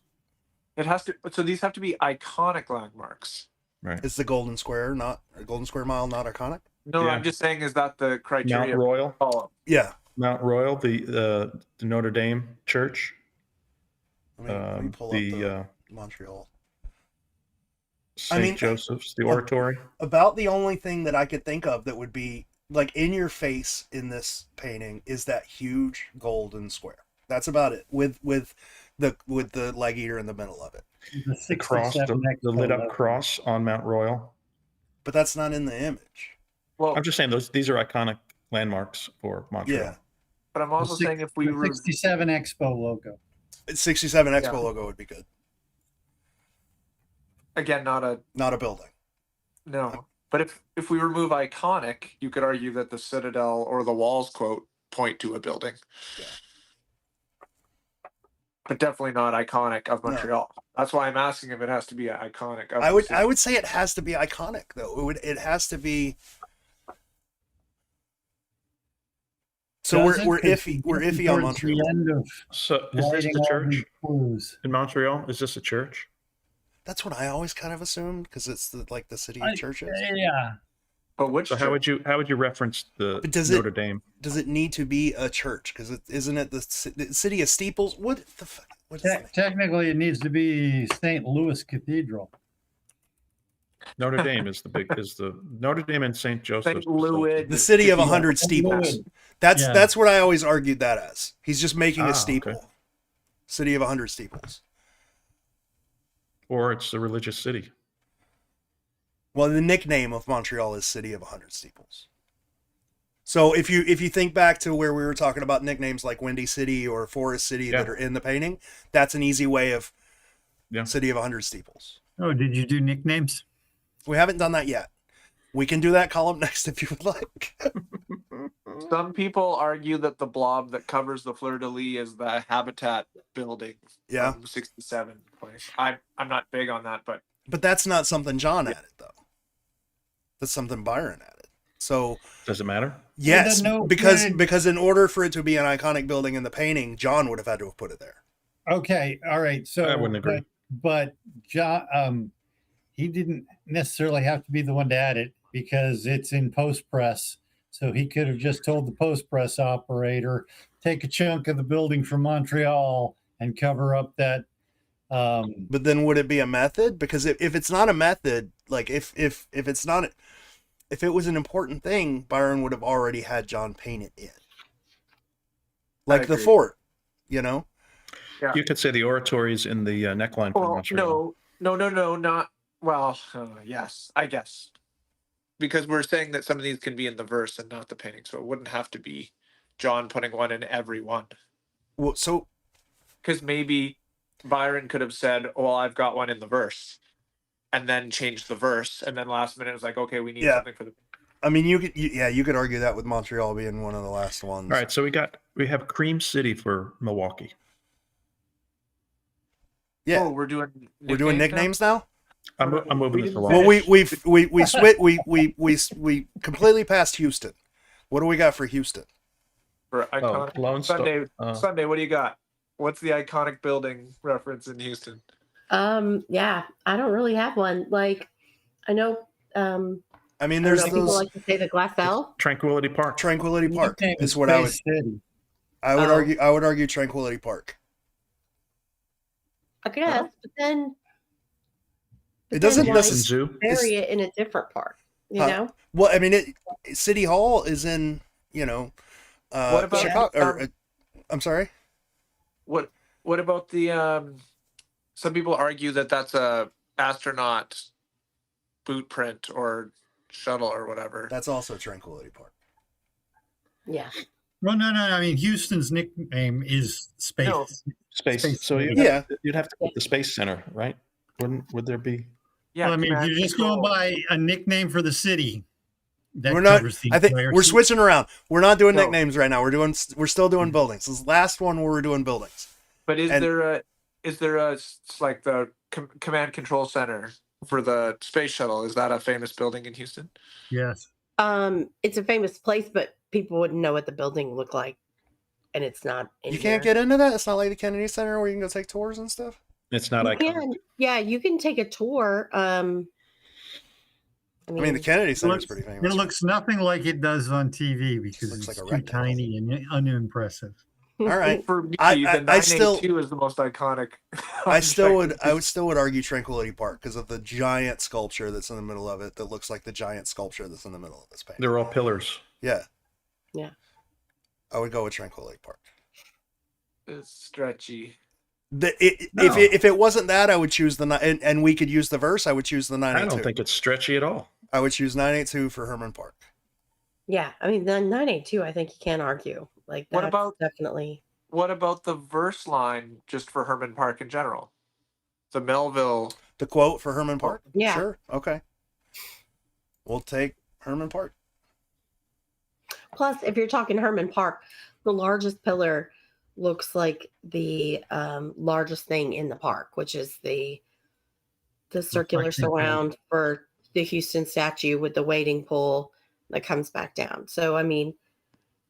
it has to. So these have to be iconic landmarks. right? Is the Golden Square Golden Square Mile not iconic? No, Yeah. I'm just saying, is that the criteria? Mount Royal, column? Yeah. Mount Royal, the Notre Dame Church, Let me pull up the the Montreal. St. Joseph's, the Oratory. About the only thing that I could think of that would be like in your face in this painting is that huge golden square. That's about it. With the leg eater in the middle of it. The Cross, the lit up cross on Mount Royal. But that's not in the image. Well, I'm just saying these are iconic landmarks for Montreal. Yeah. but I'm also saying if we the 67 Expo logo. 67 Expo Yeah. logo would be good. again not a building. no, but if we remove iconic, you could argue that the Citadel or the Walls quote point to a building. Yeah. But definitely not iconic of No. Montreal. That's why I'm asking if it has to be iconic. Of I the would city. I would say it has to be iconic though. It has to be. So we're iffy on Towards the Montreal. end of So is this writing the all church these clues. in Montreal? Is this a church? That's what I always kind of assumed because it's the city of churches. Yeah. But which So how would you reference the But does Notre Dame? Does it need to be a church? Because isn't it the city of steeples? What the fuck? What is that? Technically, it needs to be St. Louis Cathedral. Notre Dame is the Notre Dame and St. Joseph's. St. Louis, The city of Yeah. 100 steeples. Louis. That's Yeah. that's what I always argued that as. He's just making Ah, a steeple. okay. City of 100 steeples. Or it's a religious city. Well, the nickname of Montreal is City of 100 Steeples. So if you think back to where we were talking about nicknames like Windy City or Forest City that are in the painting, that's an easy way of City of 100 Steeples. Oh, did you do nicknames? We haven't done that yet. We can do that column next if you would like. Some people argue that the blob that covers the fleur de lis is the Habitat building. Yeah. From 67 place. I'm not big on that, but But that's not something John added, though. That's something Byron added. So Does it matter? yes, no, because in order for it to be an iconic building in the painting, John would have had to have put it there. Okay, all right. So I wouldn't agree. But John, he didn't necessarily have to be the one to add it because it's in post press. So he could have just told the post press operator, take a chunk of the building from Montreal and cover up that. But then would it be a method? Because if it's not a method, like if it's not, if it was an important thing, Byron would have already had John paint it in. Like the agree. fort, you know? yeah. You could say the oratories in the neckline for Well, Montreal. no, not well. Yes, I guess. because we're saying that some of these can be in the verse and not the painting, so it wouldn't have to be John putting one in every one. Well, so Because maybe Byron could have said, "Well, I've got one in the verse," and then changed the verse, and then last minute it was like, "Okay, we need Yeah. something for the." I mean, you could argue that with Montreal being one of the last ones. All right, so we have Cream City for Milwaukee. Yeah, Oh, we're doing we're doing now? nicknames now. I'm moving We it to didn't Milwaukee. Well, we completely passed Houston. What do we got for Houston? For iconic. Lone Star. Sunday, what do you got? What's the iconic building reference in Houston? Yeah, I don't really have one. Like, I know, I mean, I there's don't know, people those like to say the Glass L. Tranquility Park. Tranquility Park Nickname is what I would. Space City. I would Oh. argue. I would argue Tranquility Park. I guess, but then It doesn't why Houston necessarily. Zoo. bury it in a different park. You Huh. know, Well, I mean, City Hall is in. What about, Chicago? I'm sorry. What about the some people argue that that's a astronaut boot print or shuttle or whatever. That's also Tranquility Park. yeah. Well, no. I mean, Houston's nickname is Space. No. Space. So Yeah. you'd have to put the Space Center, right? Would there be? Yeah, Well, I mean, command you're just control. going by a nickname for the city. That We're not. covers the I think entire we're city. switching around. We're not doing No. nicknames right now. We're still doing buildings. This is the last one where we're doing buildings. But is and- there a like the command control center for the space shuttle? Is that a famous building in Houston? Yes. It's a famous place, but people wouldn't know what the building looked like, and it's not. You can't get into that. It's not like the Kennedy Center where you can go take tours and stuff. It's not You iconic. can, yeah, you can take a tour. I I mean, the Kennedy Center is looks- pretty famous. It looks nothing like it does on TV because Looks it's like a too rectangle. tiny and unimpressive. All right. For me, I the 982 is the most iconic. I would still argue Tranquility Park because of the giant sculpture that's in the middle of it that looks like the giant sculpture that's in the middle of this painting. They're all pillars. Yeah. Yeah. I would go with Tranquility Park. It's stretchy. No. If it wasn't that, I would choose and we could use the verse. I would choose the I 982. don't think it's stretchy at all. I would choose 982 for Herman Park. Yeah, I mean, the 982, I think you can't argue. Like, What that's about- definitely. What about the verse line just for Herman Park in general? The Melville. The quote for Herman Park? Yeah. Sure. Okay. We'll take Herman Park. Plus, if you're talking Herman Park, the largest pillar looks like the largest thing in the park, which is the circular Reflecting surround for the Houston statue with the wading pool that comes back down. So, I mean,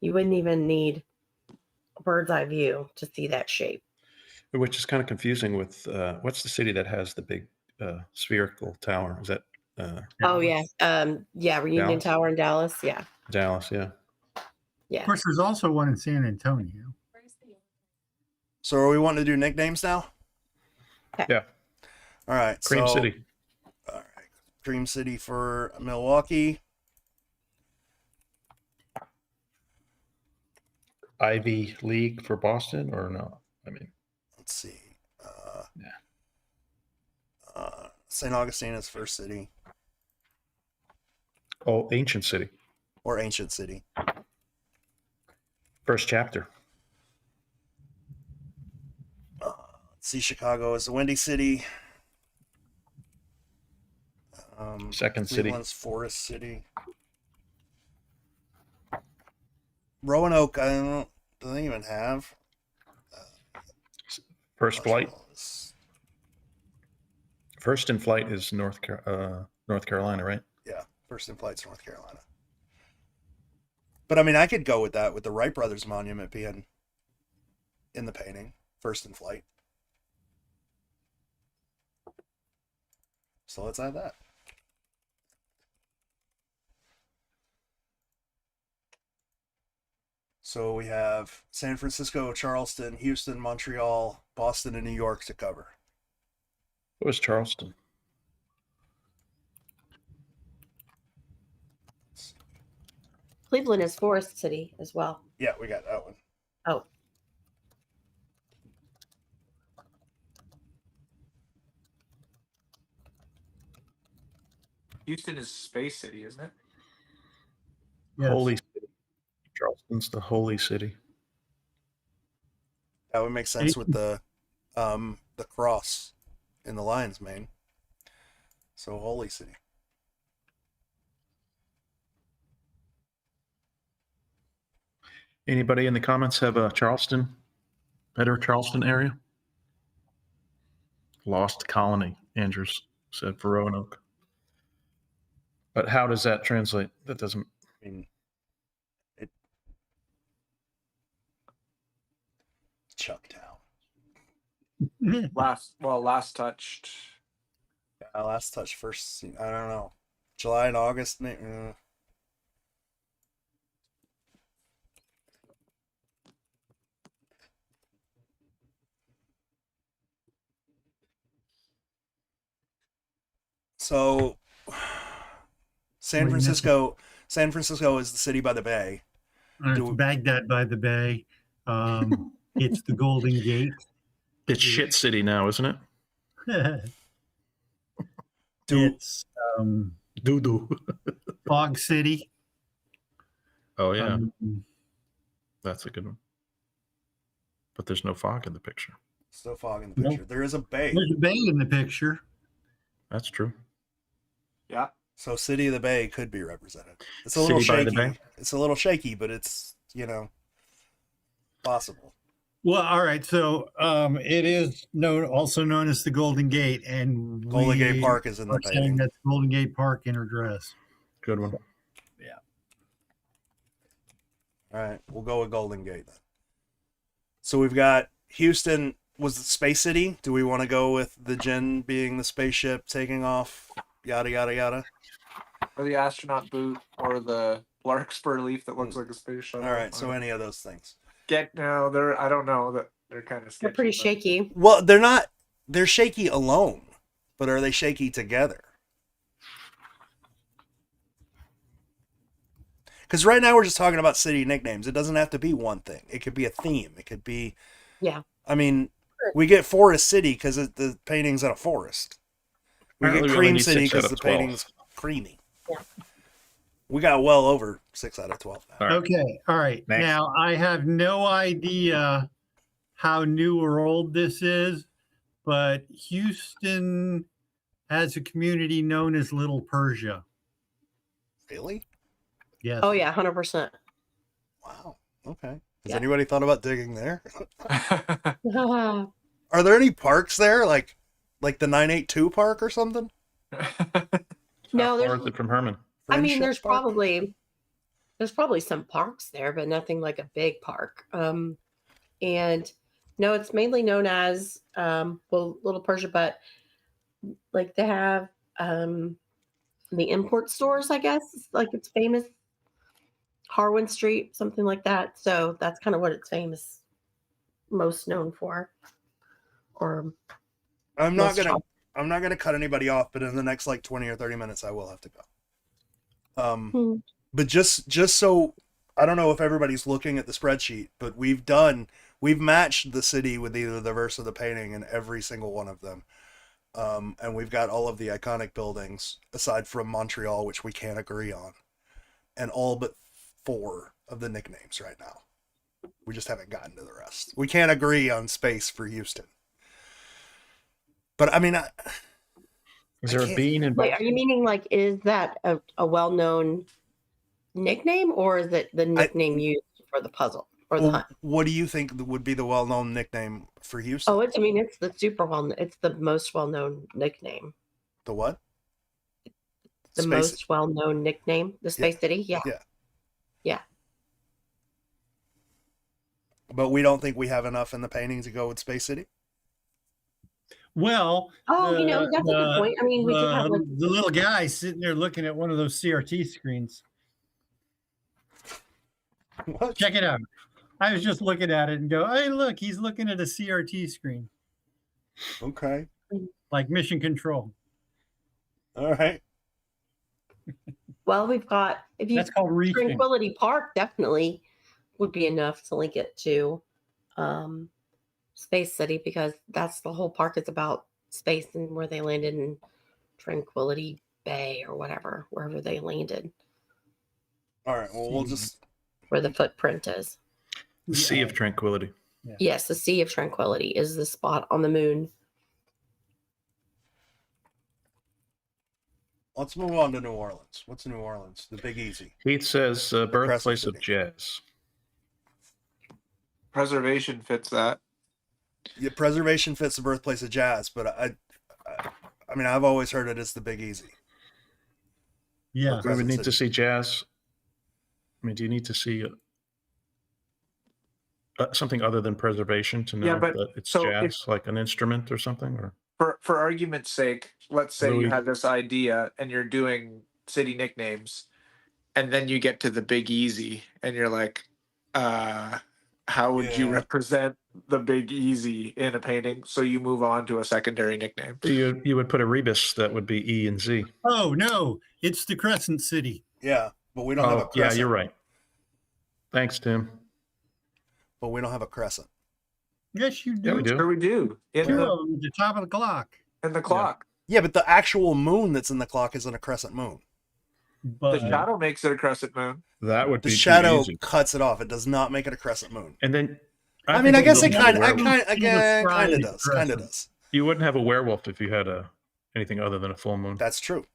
you wouldn't even need a bird's eye view to see that shape. Which is kind of confusing with what's the city that has the big spherical tower? Is that Oh yeah, Reunion Dallas? Tower in Dallas. Yeah, Dallas? Yeah. Of course, there's also one in San Antonio. So are we wanting to do nicknames now? Yeah. All right. Cream so, City. All right. Cream City for Milwaukee. Ivy League for Boston, or no? I mean, Let's see. Yeah. St. Augustine is First City Ancient City. or Ancient City. First chapter. Let's see. Chicago is the Windy City. Second City. Cleveland's Forest City. Roanoke, do they even have? First Flight. Marshmallows. First in Flight is North Carolina, right? Yeah, First in Flight's North Carolina. But I mean, I could go with that with the Wright Brothers Monument being in the painting, First in Flight. So let's add that. So we have San Francisco, Charleston, Houston, Montreal, Boston, and New York to cover. What was Charleston? Cleveland is Forest City as well. Yeah, we got that one. Oh, Houston is Space City, isn't it? Yes. Holy city. Charleston's the holy city. That would make sense with the cross in the lion's mane. So holy city. Anybody in the comments have a better Charleston area? Lost colony, Andrews said for Roanoke. But how does that translate? That doesn't. I mean, it. Chucktown. Last touched. Last touch first. I don't know. July and August. So, San Francisco is the city by the bay. It's Baghdad by the Bay. It's the Golden Gate. It's shit city now, isn't it? It's Doo-doo. Fog City. Oh, yeah. That's a good one. But there's no fog in the picture. There's no fog in the picture. Nope. There is a bay. There's a bay in the picture. That's true. Yeah. So City of the Bay could be represented. It's a little City by the shaky. Bay? It's a little shaky, but it's, possible. Well, all right. So it is also known as the Golden Gate, and Golden Gate Park is in the are saying painting. that's Golden Gate Park in her dress. Good one. Yeah. All right, we'll go with Golden Gate then. So we've got Houston was the Space City. Do we want to go with the Jinn being the spaceship taking off? Yada yada yada. Or the astronaut boot, or the larkspur leaf that looks like a space shuttle. All right, so any of those things. I don't know, that they're kind of sketchy. They're pretty but- shaky. Well, they're not. They're shaky alone, but are they shaky together? Because right now we're just talking about city nicknames. It doesn't have to be one thing. It could be a theme. It could be. Yeah. I mean, we get Forest City because the painting's in a forest. We Apparently get we only Cream need City 6 out because of the 12. painting's creamy. Yeah. We got well over 6 out of 12 now. All right. Okay. All right. Next. Now, I have no idea how new or old this is, but Houston has a community known as Little Persia. Really? Yes. Oh yeah, 100%. Wow. Okay. Has Yeah. anybody thought about digging there? No, Are there any parks there, like the 982 park or something? How far there's. is it from Herman? I mean, there's Friendship Park? probably some parks there, but nothing like a big park. And no, it's mainly known as Little Persia, but like they have the import stores, I guess. Like it's famous, Harwin Street, something like that. So that's kind of what it's most known for. Or I'm not most gonna cut anybody off, but in the next like 20 or 30 minutes I will have to go. But just so I don't know if everybody's looking at the spreadsheet, but we've matched the city with either the verse or the painting in every single one of them. And we've got all of the iconic buildings aside from Montreal, which we can't agree on, and all but 4 of the nicknames right now. We just haven't gotten to the rest. We can't agree on space for Houston. But I mean, Is there a can't- bean in wait, both? are you meaning like is that a well-known nickname, or is it the nickname used for the puzzle or the hunt? what do you think would be the well-known nickname for Houston? Oh, it's it's the most well-known nickname. The what? The Space- most well-known nickname, the Space City. Yeah. Yeah. Yeah. But we don't think we have enough in the painting to go with Space City. Well, Oh, that's a good point. I mean, we could have like the little guy sitting there looking at one of those CRT screens. What? Check it out. I was just looking at it and go, hey, look, he's looking at a CRT screen, Okay. like Mission Control. All right. well, we've got if you That's called reaching. Tranquility Park definitely would be enough to link it to Space City, because that's the whole park is about space and where they landed in Tranquility bay or whatever, wherever they landed, All right. Well, we'll just. where the footprint is. The Sea of Tranquility. Yes, the Sea of Tranquility is the spot on the moon. Let's move on to New Orleans. What's New Orleans? The Big Easy. Heath says birthplace of City. jazz. Preservation fits that. Yeah, preservation fits the birthplace of jazz, but I mean, I've always heard it as the Big Easy. Yeah. We would need to City. see jazz. I mean, do you need to see something other than preservation to know Yeah, but that it's so jazz, like an instrument or something? Or For argument's sake, let's say Louis. you had this idea and you're doing city nicknames, and then you get to the Big Easy, and you're like, how would you Yeah. represent the Big Easy in a painting? So you move on to a secondary nickname. you would put a rebus that would be E and Z. Oh no, it's the Crescent City. Yeah, but we don't have a Oh, yeah, crescent. you're right. Thanks, Tim. But we don't have a crescent. Yes, you do. Yeah, we do. Sure, we do. In Two the, of them at the top of the clock. in the clock. Yeah, but the actual moon that's in the clock isn't a crescent moon. But The shadow makes it a crescent moon. That would The be too shadow easy. cuts it off. It does not make it a crescent moon. And then I mean, I think guess you it wouldn't have kind a of, werewolf. kind of does. Kind of does. You wouldn't have a werewolf if you had anything other than a full moon. That's true.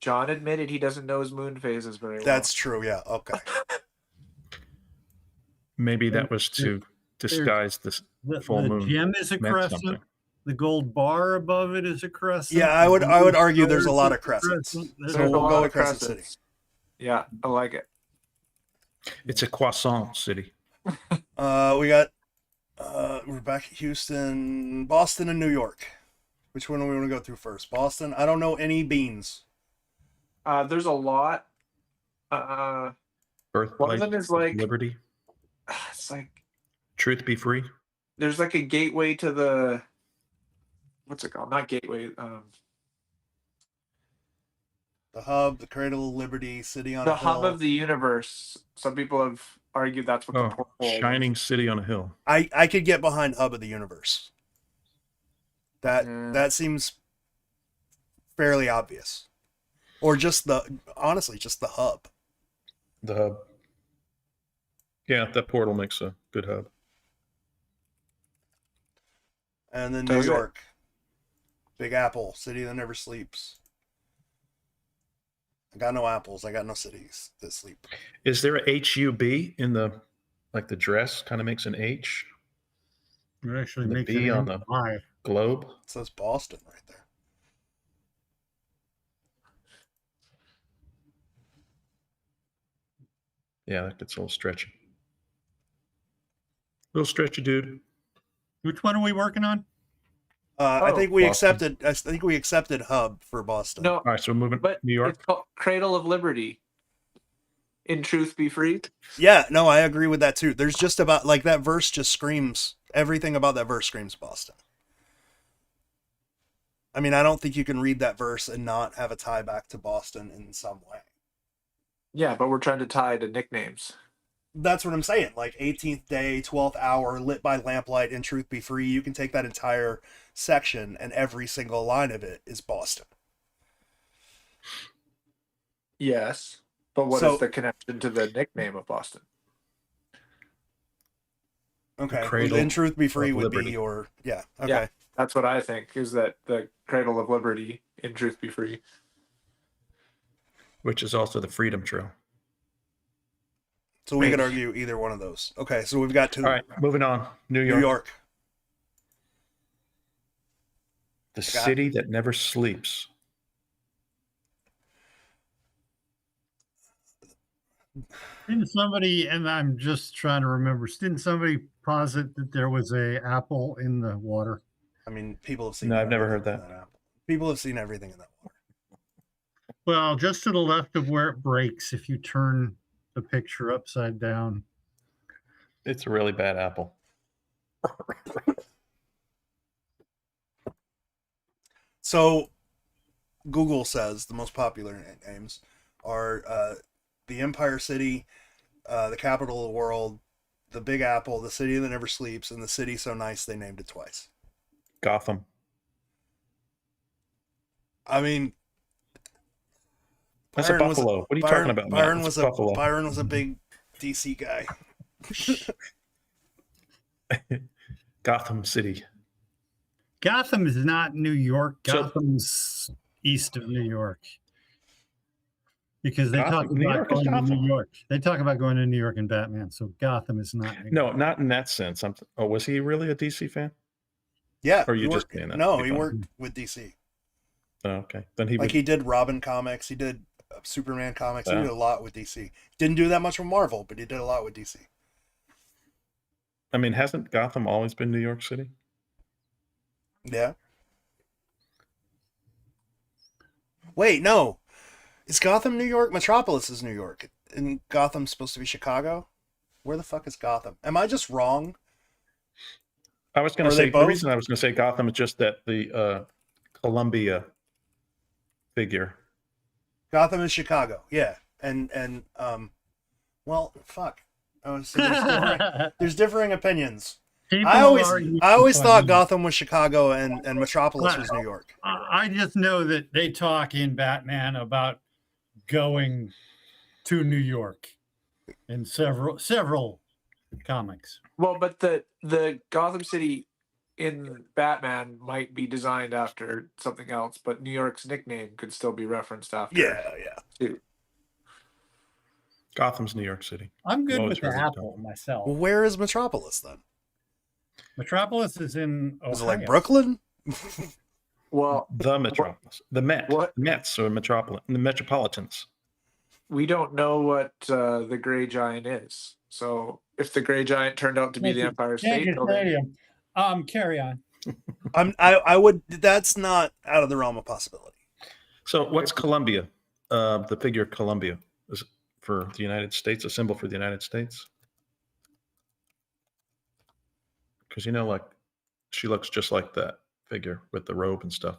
John admitted he doesn't know his moon phases very well. That's true. Yeah. Okay. Maybe that was to disguise this full the moon. gem is a meant crescent. something. The gold bar above it is a crescent. Yeah, I would argue there's a lot of There's crescents. There's So There's a we'll lot go of with Crescent City. crescents. Yeah, I like it. It's a croissant city. We got we're back at Houston, Boston, and New York. Which one do we want to go through first? Boston. I don't know any beans. There's a lot. Birthplace them is of like- liberty. It's like Truth be free. there's like a gateway to the what's it called? Not gateway. The hub, the cradle of liberty, city on The a hill. hub of the universe. Some people have argued that's what the Oh, porthole shining city on a hill. I could get behind hub of the universe. Yeah. That seems fairly obvious. Or just honestly, just the hub. The hub. Yeah, that portal makes a good hub. And then Does New it? York. Big Apple, city that never sleeps. I got no apples. I got no cities that sleep. Is there a HUB in the dress kind of makes an H It actually The makes B it on on the- the globe? It says Boston right there. Yeah, that gets a little stretchy. Little stretchy, dude. Which one are we working on? I Oh, think we Boston. accepted hub for Boston. No, All right, so we're moving but New York. it's called Cradle of Liberty. In truth, be free. Yeah, no, I agree with that too. There's just about that verse just screams everything about that verse screams Boston. I mean, I don't think you can read that verse and not have a tie back to Boston in some way. Yeah, but we're trying to tie to nicknames. That's what I'm saying. 18th day, 12th hour, lit by lamplight, in truth be free. You can take that entire section and every single line of it is Boston. Yes, but what is So- the connection to the nickname of Boston? Okay. cradle In truth be free of would liberty. be your, yeah. Okay. Yeah. That's what I think, is that the Cradle of Liberty, in truth, be free. Which is also the Freedom Trail. So we could Maybe. argue either one of those. Okay. So we've got two. All right, moving on. New York. New York. The Got- city that never sleeps. Didn't somebody, and I'm just trying to remember, didn't somebody posit that there was a apple in the water? I mean, people have seen. No, I've never heard everything in that. apple. People have seen everything in that water. Well, just to the left of where it breaks, if you turn the picture upside down. It's a really bad apple. So, Google says the most popular names are the Empire City, the capital of the world, the Big Apple, the city that never sleeps, and the city so nice they named it twice. Gotham. I mean, That's a Byron was- buffalo. What are you talking about, Matt? Byron That's was buffalo. Byron was a big DC guy. Gotham City. Gotham is not New York. So- Gotham's east of New York. Because they Gotham- talk New about York is going to Gotham. New York. They talk about going to New York in Batman. So Gotham is not New No, York. not in that sense. Was he really a DC fan? Yeah. Or you he just worked, saying that? No, to be he funny? worked with DC. Oh, okay. Then he Like would. he did Robin comics. He did Superman comics. He Yeah. did a lot with DC. Didn't do that much with Marvel, but he did a lot with DC. I mean, hasn't Gotham always been New York City? Yeah. Wait, no. Is Gotham New York? Metropolis is New York. And Gotham's supposed to be Chicago? Where the fuck is Gotham? Am I just wrong? I was going Are to they say the both? reason I was going to say Gotham is just that the Columbia figure. Gotham is Chicago. Yeah. And well, fuck. Oh, so there's differing opinions. People I argue always with thought me. Gotham was Chicago and Metropolis was New York. I just know that they talk in Batman about going to New York in several comics. Well, but the Gotham City in Batman might be designed after something else, but New York's nickname could still be referenced after. Yeah. Gotham's New York City. I'm good Always with the heard it apple myself. Well, where is Metropolis then? Metropolis is in Ohio. Is it like Brooklyn? Well, The Metropolis. The Met. What? The Mets or the Metropolitans. we don't know what the Gray Giant is. So if the Gray Giant turned out to be the Empire State Building, Stadium. Carry on. I would. That's not out of the realm of possibility. So what's Columbia? The figure Columbia is for the United States, a symbol for the United States. Because like she looks just like that figure with the robe and stuff.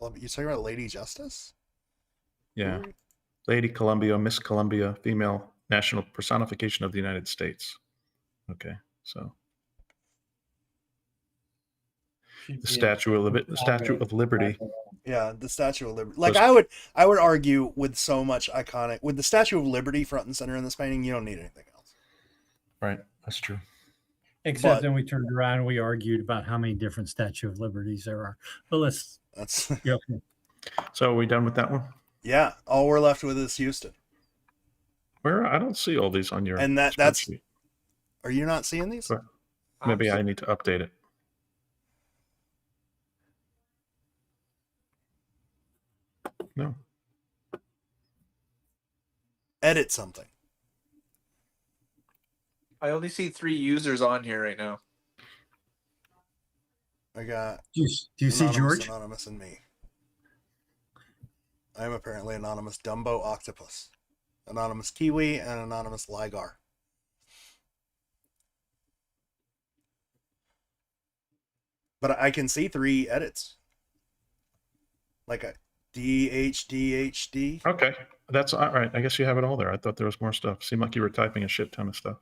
You talking about Lady Justice? Yeah. Lady Columbia, Miss Columbia, female national personification of the United States. Okay, so the Statue of Liberty. Yeah, the Statue of Liberty. Like I would argue with so much iconic with the Statue of Liberty front and center in this painting, you don't need anything else. Right, that's true. Except But- then we turned around and we argued about how many different Statue of Liberties there are. But let's That's go. So are we done with that one? yeah. All we're left with is Houston. Where I don't see all these on your And that's spreadsheet. Are you not seeing these? Sure. Maybe I need to update it. No. Edit something. I only see 3 users on here right now. I got Do you see Anonymous, George? Anonymous, and me. I am apparently Anonymous Dumbo Octopus, Anonymous Kiwi, and Anonymous Ligar. But I can see 3 edits. Like a DHDHD. Okay, that's all right. I guess you have it all there. I thought there was more stuff. Seemed like you were typing a shit ton of stuff.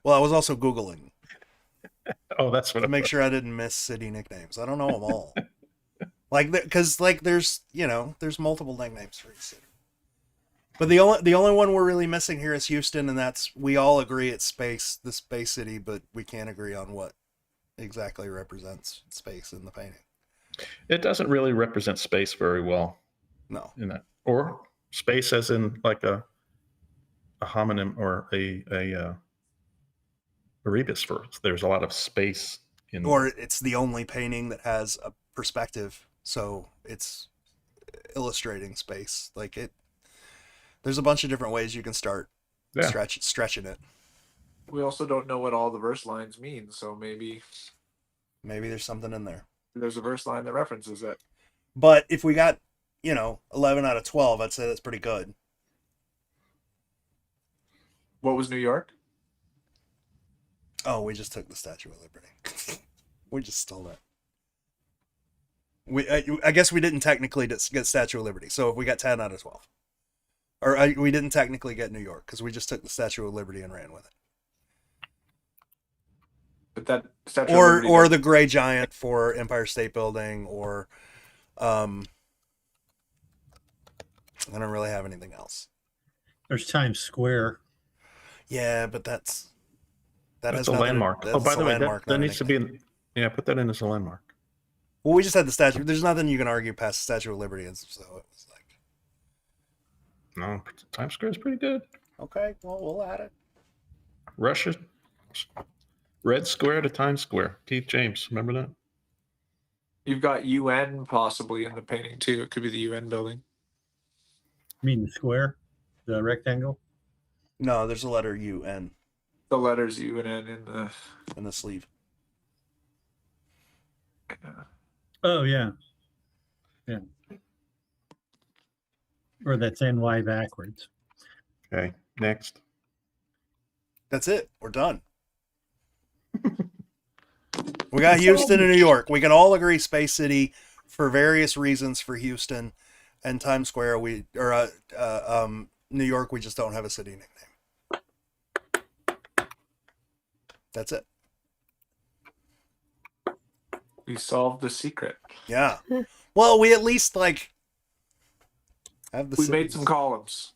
Well, I was also Googling Oh, that's what to it make was. sure I didn't miss city nicknames. I don't know them all. Because there's there's multiple nicknames for each city. But the only one we're really missing here is Houston, and that's we all agree it's the space city, but we can't agree on what exactly represents space in the painting. It doesn't really represent space very well No. in that, or space as in like a homonym or a rebus for. There's a lot of space in. Or it's the only painting that has a perspective, so it's illustrating space. Like there's a bunch of different ways you can start Yeah. stretching it. We also don't know what all the verse lines mean, so maybe Maybe there's something in there. there's a verse line that references it. But if we got 11 out of 12, I'd say that's pretty good. What was New York? Oh, we just took the Statue of Liberty. We just stole that. I guess we didn't technically get Statue of Liberty. So if we got 10 out of 12. Or we didn't technically get New York because we just took the Statue of Liberty and ran with it. But that Statue of Or Liberty or the Gray Giant for Empire State Building, or I don't really have anything else. There's Times Square. Yeah, but that That's has a nothing. landmark. That's Oh, by a the way, landmark, that not a needs to be nickname. yeah, put that in as a landmark. Well, we just had the statue. There's nothing you can argue past the Statue of Liberty, and so it was like, No, Times Square is pretty good. okay, well, we'll add it. Russia, Red Square to Times Square. Keith James, remember that? You've got UN possibly in the painting too. It could be the UN building. I mean, the square, the rectangle. No, there's a letter UN The letters UN in the in the sleeve. Oh, yeah. Yeah. Or that's NY backwards. Okay, next. That's it. We're done. We got Houston and New York. We can all agree Space City for various reasons for Houston, and Times Square. New York. We just don't have a city nickname. That's it. We solved the secret. Yeah. Well, we at least like have the. We made cities. some columns.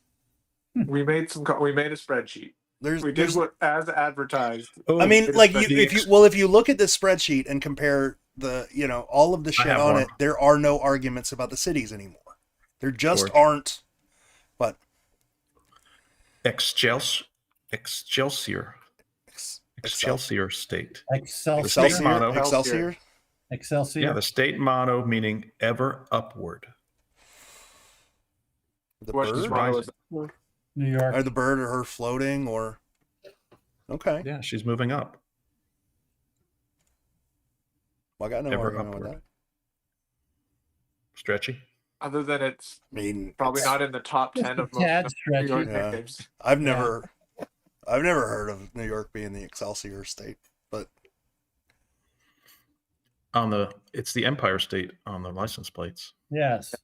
We made we made a spreadsheet. There's We did what as advertised. Oh, I mean, It's like the- if you look at this spreadsheet and compare all of the shit have on one. it, there are no arguments about the cities anymore. There just George. aren't. But Excelsior State. Excelsior. motto. Excelsior. Excelsior. Yeah, the state motto meaning ever upward. The What's his bird, motto is New York. or the bird, or her floating, or okay. Yeah, she's moving up. Well, I got no Ever argument with upward. that. Stretchy. other than it's I mean, probably it's- not in the top 10 of Tad most New York stretchy. Yeah. nicknames. I've never heard of New York being the Excelsior state, but It's the Empire State on the license plates. Yes.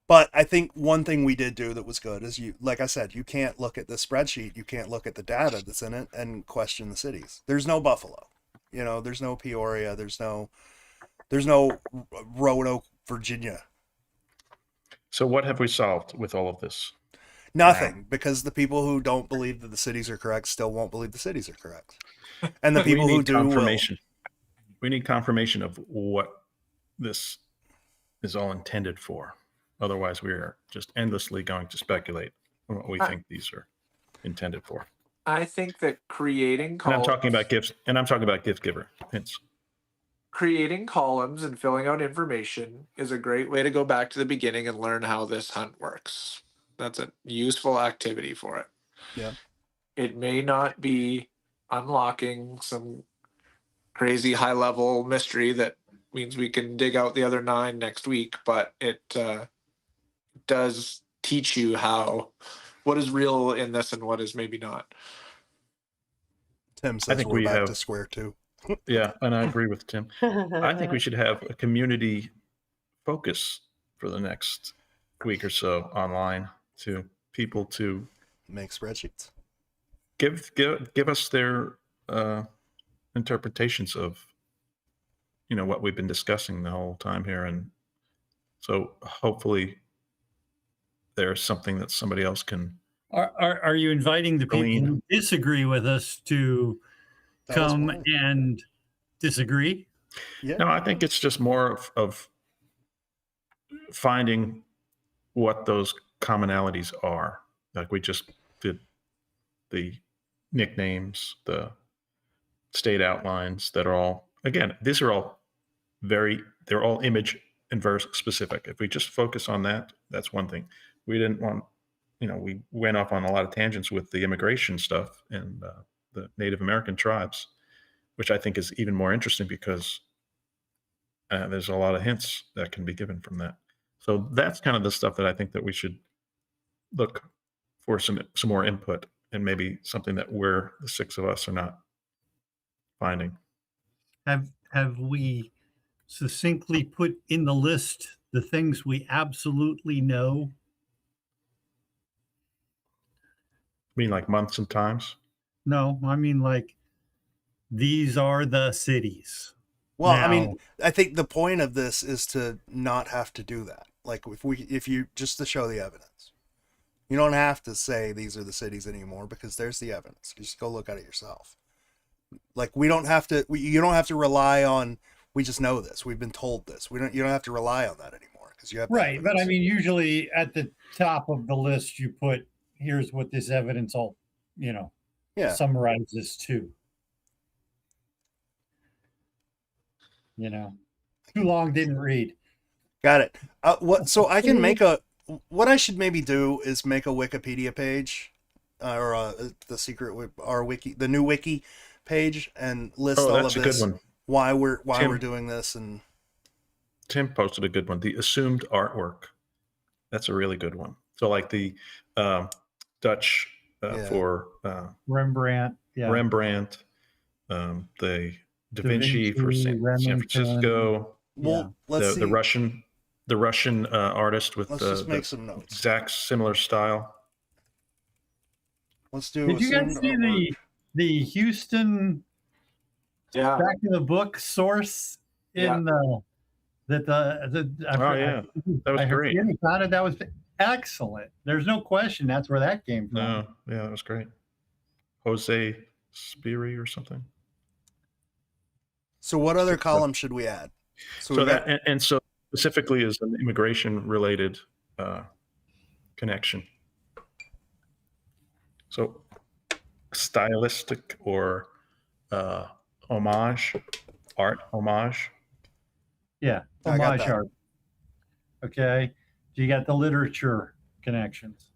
But I think one thing we did do that was good is like I said, you can't look at the spreadsheet, you can't look at the data that's in it and question the cities. There's no Buffalo, there's no Peoria, there's no Roanoke, Virginia. So what have we solved with all of this? Nothing, because the people who don't believe that the cities are correct still won't believe the cities are correct. And the people we who need do will. confirmation. We need confirmation of what this is all intended for. Otherwise, we are just endlessly going to speculate on what we think these are intended for. I think that creating And columns, I'm talking about gifts, and I'm talking about GiftGiver. It's creating columns and filling out information is a great way to go back to the beginning and learn how this hunt works. That's a useful activity for it. Yeah. It may not be unlocking some crazy high level mystery that means we can dig out the other 9 next week, but it does teach you what is real in this and what is maybe not. Tim says think we're we back have- to square 2. yeah, and I agree with Tim. I think we should have a community focus for the next week or so online to people to Make spreadsheets. give us their interpretations of what we've been discussing the whole time here, and so hopefully there's something that somebody else can. Are you inviting the people Glean. who disagree with us to That was come fine. and disagree? Yeah. No, I think it's just more of finding what those commonalities are. Like we just did the nicknames, the state outlines that are all, again, these are all they're all image and verse specific. If we just focus on that, that's one thing. We didn't want, we went off on a lot of tangents with the immigration stuff and the Native American tribes, which I think is even more interesting because there's a lot of hints that can be given from that. So that's kind of the stuff that I think that we should look for some more input, and maybe something that the 6 of us are not finding. Have we succinctly put in the list the things we absolutely know? I mean, like months and times. No, I mean like these are the cities. Well, I Now- mean, I think the point of this is to not have to do that. Like if you just to show the evidence, you don't have to say these are the cities anymore because there's the evidence. You just go look at it yourself. Like you don't have to rely on. We just know this. We've been told this. You don't have to rely on that anymore because you have the Right. But I evidence. mean, usually at the top of the list, you put, here's what this evidence all, Yeah. summarizes to. Too long, didn't read. Got it. So I can what I should maybe do is make a Wikipedia page, or the secret our wiki, the new wiki page, and list all of that's a this. good one. Why we're Tim- doing this, and Tim posted a good one. The assumed artwork. That's a really good one. So like the Dutch Yeah. for Rembrandt. Yeah. Rembrandt, the Da Vinci for San Remington. Francisco, well, let's see. the Russian artist with Let's just make some notes. exact similar style. Let's do. Did you guys assumed see artwork. the Houston Yeah. back in the book source in that That was I heard great. Jimmy found it. That was excellent. There's no question that's where that came from. No, yeah, that was great. Jose Spiri or something. So what other column should we add? So we that got- and so specifically is an immigration related connection. So stylistic or homage, art homage. Yeah, I got homage that. art. Okay, so you got the literature connections.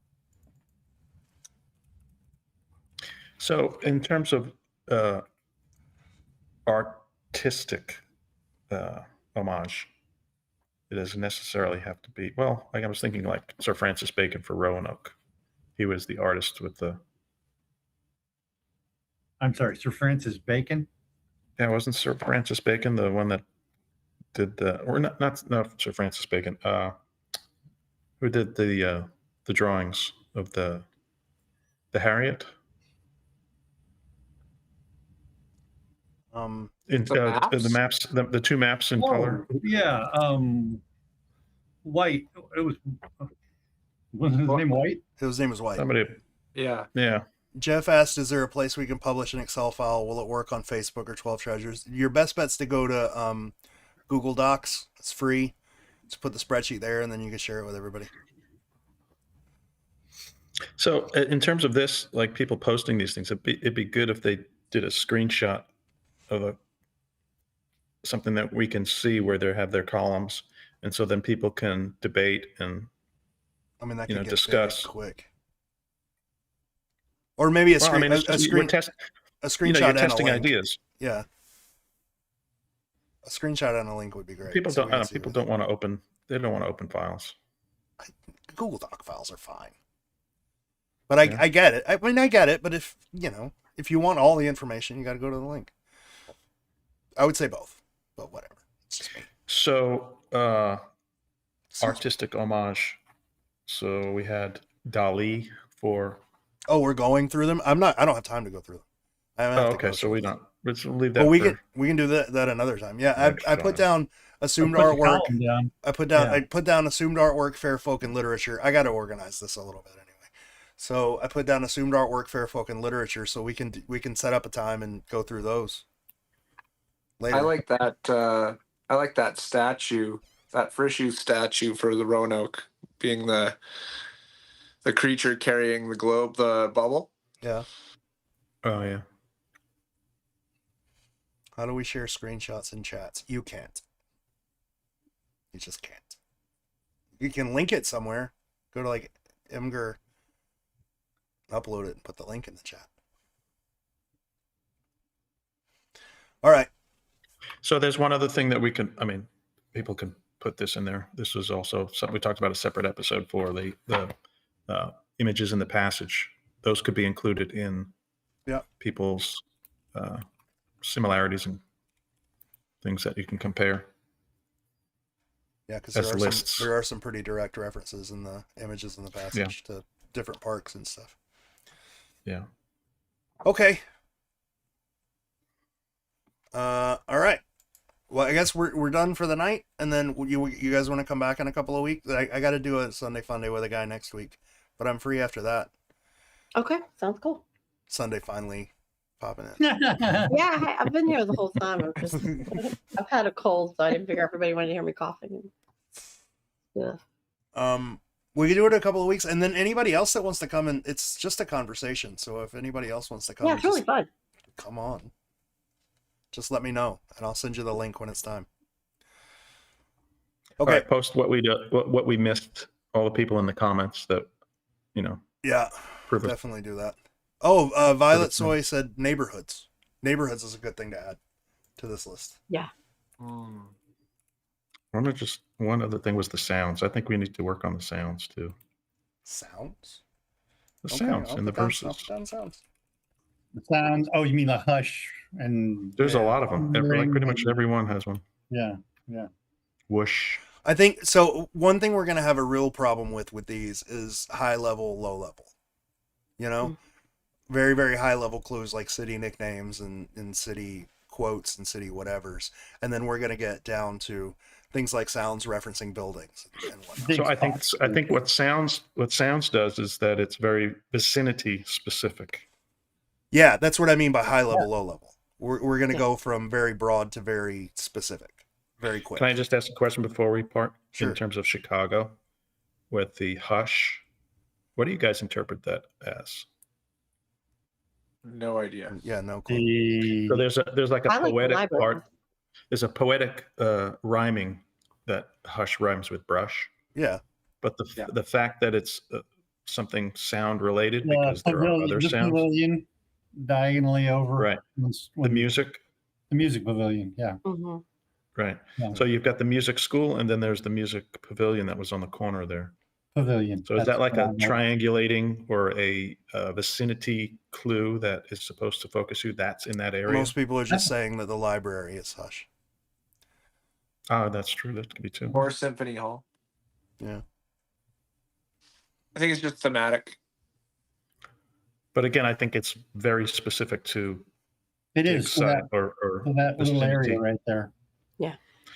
So in terms of artistic homage, it doesn't necessarily have to be, well, like I was thinking like Sir Francis Bacon for Roanoke. He was the artist with the, I'm sorry, Sir Francis Bacon. yeah, wasn't Sir Francis Bacon the one that did the, or not Sir Francis Bacon, who did the drawings of the Harriet? In the maps, the two maps in color. Yeah, White. It was his name White? His name was White. Somebody, Yeah. yeah. Jeff asked, "Is there a place we can publish an Excel file? Will it work on Facebook or 12 Treasures?" Your best bet's to go to Google Docs. It's free. Just put the spreadsheet there, and then you can share it with everybody. So in terms of this, like people posting these things, it'd be good if they did a screenshot of something that we can see where they have their columns, and so then people can debate and I mean, that you could know, get discuss. big quick. Or maybe a well, I screen, mean, a it's just, screen, you're a screenshot and testing a link. ideas. Yeah, a screenshot and a link would be great. People so don't. we can see People what- don't want to open. They don't want to open files. Google Doc files are fine. But I get it. I mean, I get it. But if you want all the information, you got to go to the link. I would say both, but whatever. It's just me. So So- artistic homage. So we had Dali for. Oh, we're going through them. I don't have time to go through them. I have Oh, to okay. go So through we them. don't. Let's leave that. But we for, can do that another time. Yeah, Next I put time. down assumed Put the artwork. column down. I put down assumed artwork, fair folk, and literature. I got to organize this a little bit anyway. So I put down assumed artwork, fair folk, and literature, so we can set up a time and go through those later. I like that. I like that statue, that Frishu statue for the Roanoke being the creature carrying the globe, the bubble. Yeah. Oh yeah. How do we share screenshots in chats? You can't. You just can't. You can link it somewhere. Go to like Imgur, upload it, and put the link in the chat. All right. So there's one other thing that we can. I mean, people can put this in there. This was also something we talked about a separate episode for the images in the passage. Those could be included in people's similarities and things that you can compare. Yeah, because As lists. there are some pretty direct references in the images in the passage to different parks and stuff. Yeah. Okay. All right. Well, I guess we're done for the night, and then you guys want to come back in a couple of weeks? I got to do a Sunday Funday with a guy next week, but I'm free after that. Okay, sounds cool. Sunday finally popping in. Yeah, I've been here the whole time. I've had a cold, so I didn't figure everybody wanted to hear me coughing. Yeah. We can do it in a couple of weeks, and then anybody else that wants to come in, it's just a conversation. So if anybody else wants to come, Yeah, it's really fun. come on. Just let me know, and I'll send you the link when it's time. All Okay. right, post what we do, what we missed. All the people in the comments that, Yeah, prove us. definitely do that. Oh, Violet Perfect. Soy said neighborhoods. Neighborhoods is a good thing to add to this list. Yeah. One other thing was the sounds. I think we need to work on the sounds too. Sounds? The Okay, sounds I'll in the put down- verses. I'll put down sounds. Sounds. Oh, you mean the hush and There's a Yeah. lot of them. Like pretty much everyone has one. yeah. Whoosh. I think so. One thing we're going to have a real problem with these is high level, low level. Very, very high level clues like city nicknames and city quotes and city whatevers. And then we're going to get down to things like sounds referencing buildings and whatnot. Big So spots. I think what sounds does is that it's very vicinity specific. Yeah, that's what I mean by high level, low level. We're going to go from very broad to very specific, very quick. Can I just ask a question before we part? Sure. In terms of Chicago, with the hush, what do you guys interpret that as? No idea. Yeah, no clue. The, So there's like a I like the poetic library. part. There's a poetic rhyming that hush rhymes with brush, Yeah. but Yeah. the fact that it's something sound related because there are pavilion, other the sounds, pavilion diagonally over. right? The music, The music pavilion. Yeah. Mm-hmm. right? Yeah. So you've got the music school, and then there's the music pavilion that was on the corner there. Pavilion. So is That's that like what I a meant. triangulating or a vicinity clue that is supposed to focus you? That's in that area. Most people are just saying that the library is hush. Oh, that's true. That could be too. Or Symphony Hall. Yeah. I think it's just thematic. But again, I think it's very specific to It is for site that, or for that little vicinity. area right there.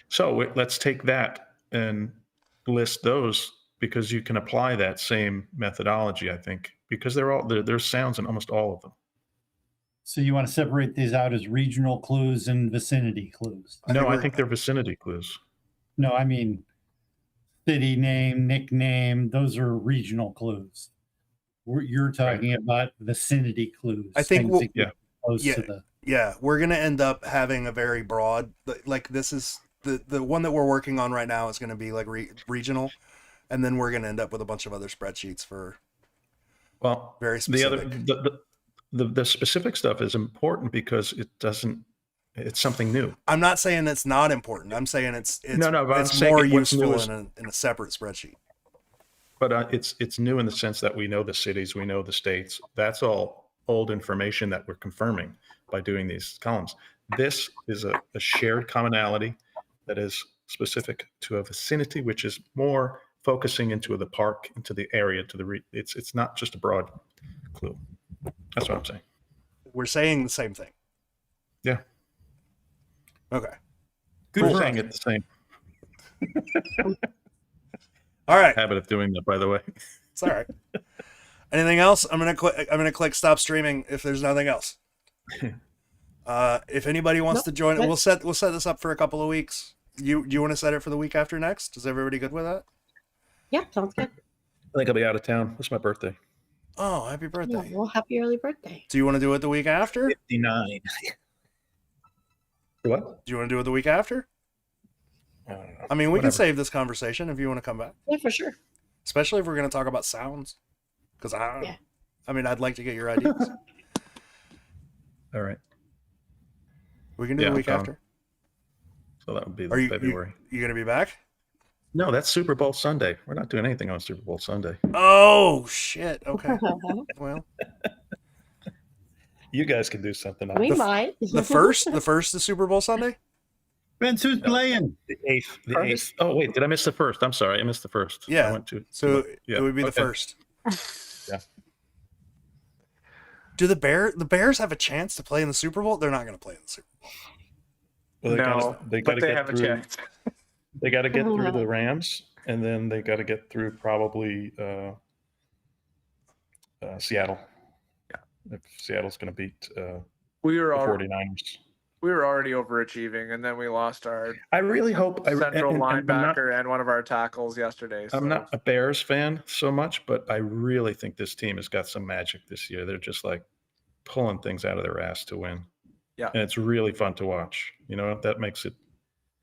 So let's take that and list those, because you can apply that same methodology, I think, because there's sounds in almost all of them. So you want to separate these out as regional clues and vicinity clues? No, I we're- think they're vicinity clues. No, I mean city name, nickname. Those are regional clues. You're talking about vicinity clues. I think things we'll- that get close yeah. to the. Yeah, we're going to end up having a very broad, like this is the one that we're working on right now is going to be like regional. And then we're going to end up with a bunch of other spreadsheets for Well, very the specific. the specific stuff is important because it's something new. I'm not saying it's not important. I'm saying it's No, but I'm it's saying more what's new useful is- in a separate spreadsheet. But it's new in the sense that we know the cities, we know the states. That's all old information that we're confirming by doing these columns. This is a shared commonality that is specific to a vicinity, which is more focusing into the park, into the area, it's not just a broad clue. That's what I'm saying. We're saying the same thing. Yeah. Okay. Good We're for saying us. it the same. All right. Habit of doing that, by the way. It's all right. Anything else? I'm gonna click stop streaming if there's nothing else. If anybody wants Nope. to join, we'll That's- set this up for a couple of weeks. You want to set it for the week after next? Is everybody good with that? Yeah, sounds good. I think I'll be out of town. It's my birthday. Oh, happy Yeah, birthday! well, happy early birthday. Do you want to do it the week after? 59. What? Do you want to do it the week after? I don't know. I mean, we can Whatever. save this conversation if you want to come back, Yeah, for sure. especially if we're going to talk about sounds. Because Yeah. I mean, I'd like to get your ideas. All right. We can do Yeah, the I'm week down. after. So that would be Are you February. you going to be back? No, that's Super Bowl Sunday. We're not doing anything on Super Bowl Sunday. Oh shit! Okay. Well, You guys can do something. We The- might. the first is Super Bowl Sunday. Vince, who's playing? The eighth. The First. eighth. Oh wait, did I miss the first? I'm sorry, I missed the first. Yeah, I went to. So yeah, it would be the okay. first. Yeah. Do the Bears have a chance to play in the Super Bowl? They're not going to play in the Super Bowl. Well, No, they but gotta they get have a through. chance. They got to get through the Rams, and then they got to get through probably Seattle. Yeah. If Seattle's going to beat We the were 49ers. already overachieving, and then we lost our I really hope central and I'm not, linebacker and one of our tackles yesterday. So I'm not a Bears fan so much, but I really think this team has got some magic this year. They're just like pulling things out of their ass to win. Yeah. And it's really fun to watch. You know, that makes it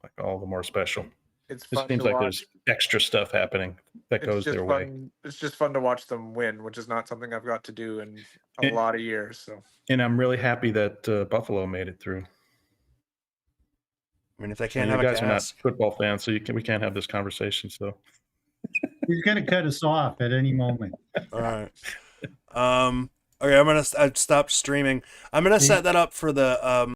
like all the more special. it's It fun seems to like watch. there's extra stuff happening that goes their way. It's just fun to watch them win, which is not something I've got to do in a And- lot of years. So And I'm really happy that Buffalo made it through. I mean, if they And can't you have a guys are not cast, football fans, so we can't have this conversation. So He's going to cut us off at any moment. all right. Okay, I've stopped streaming. I'm gonna set that up for the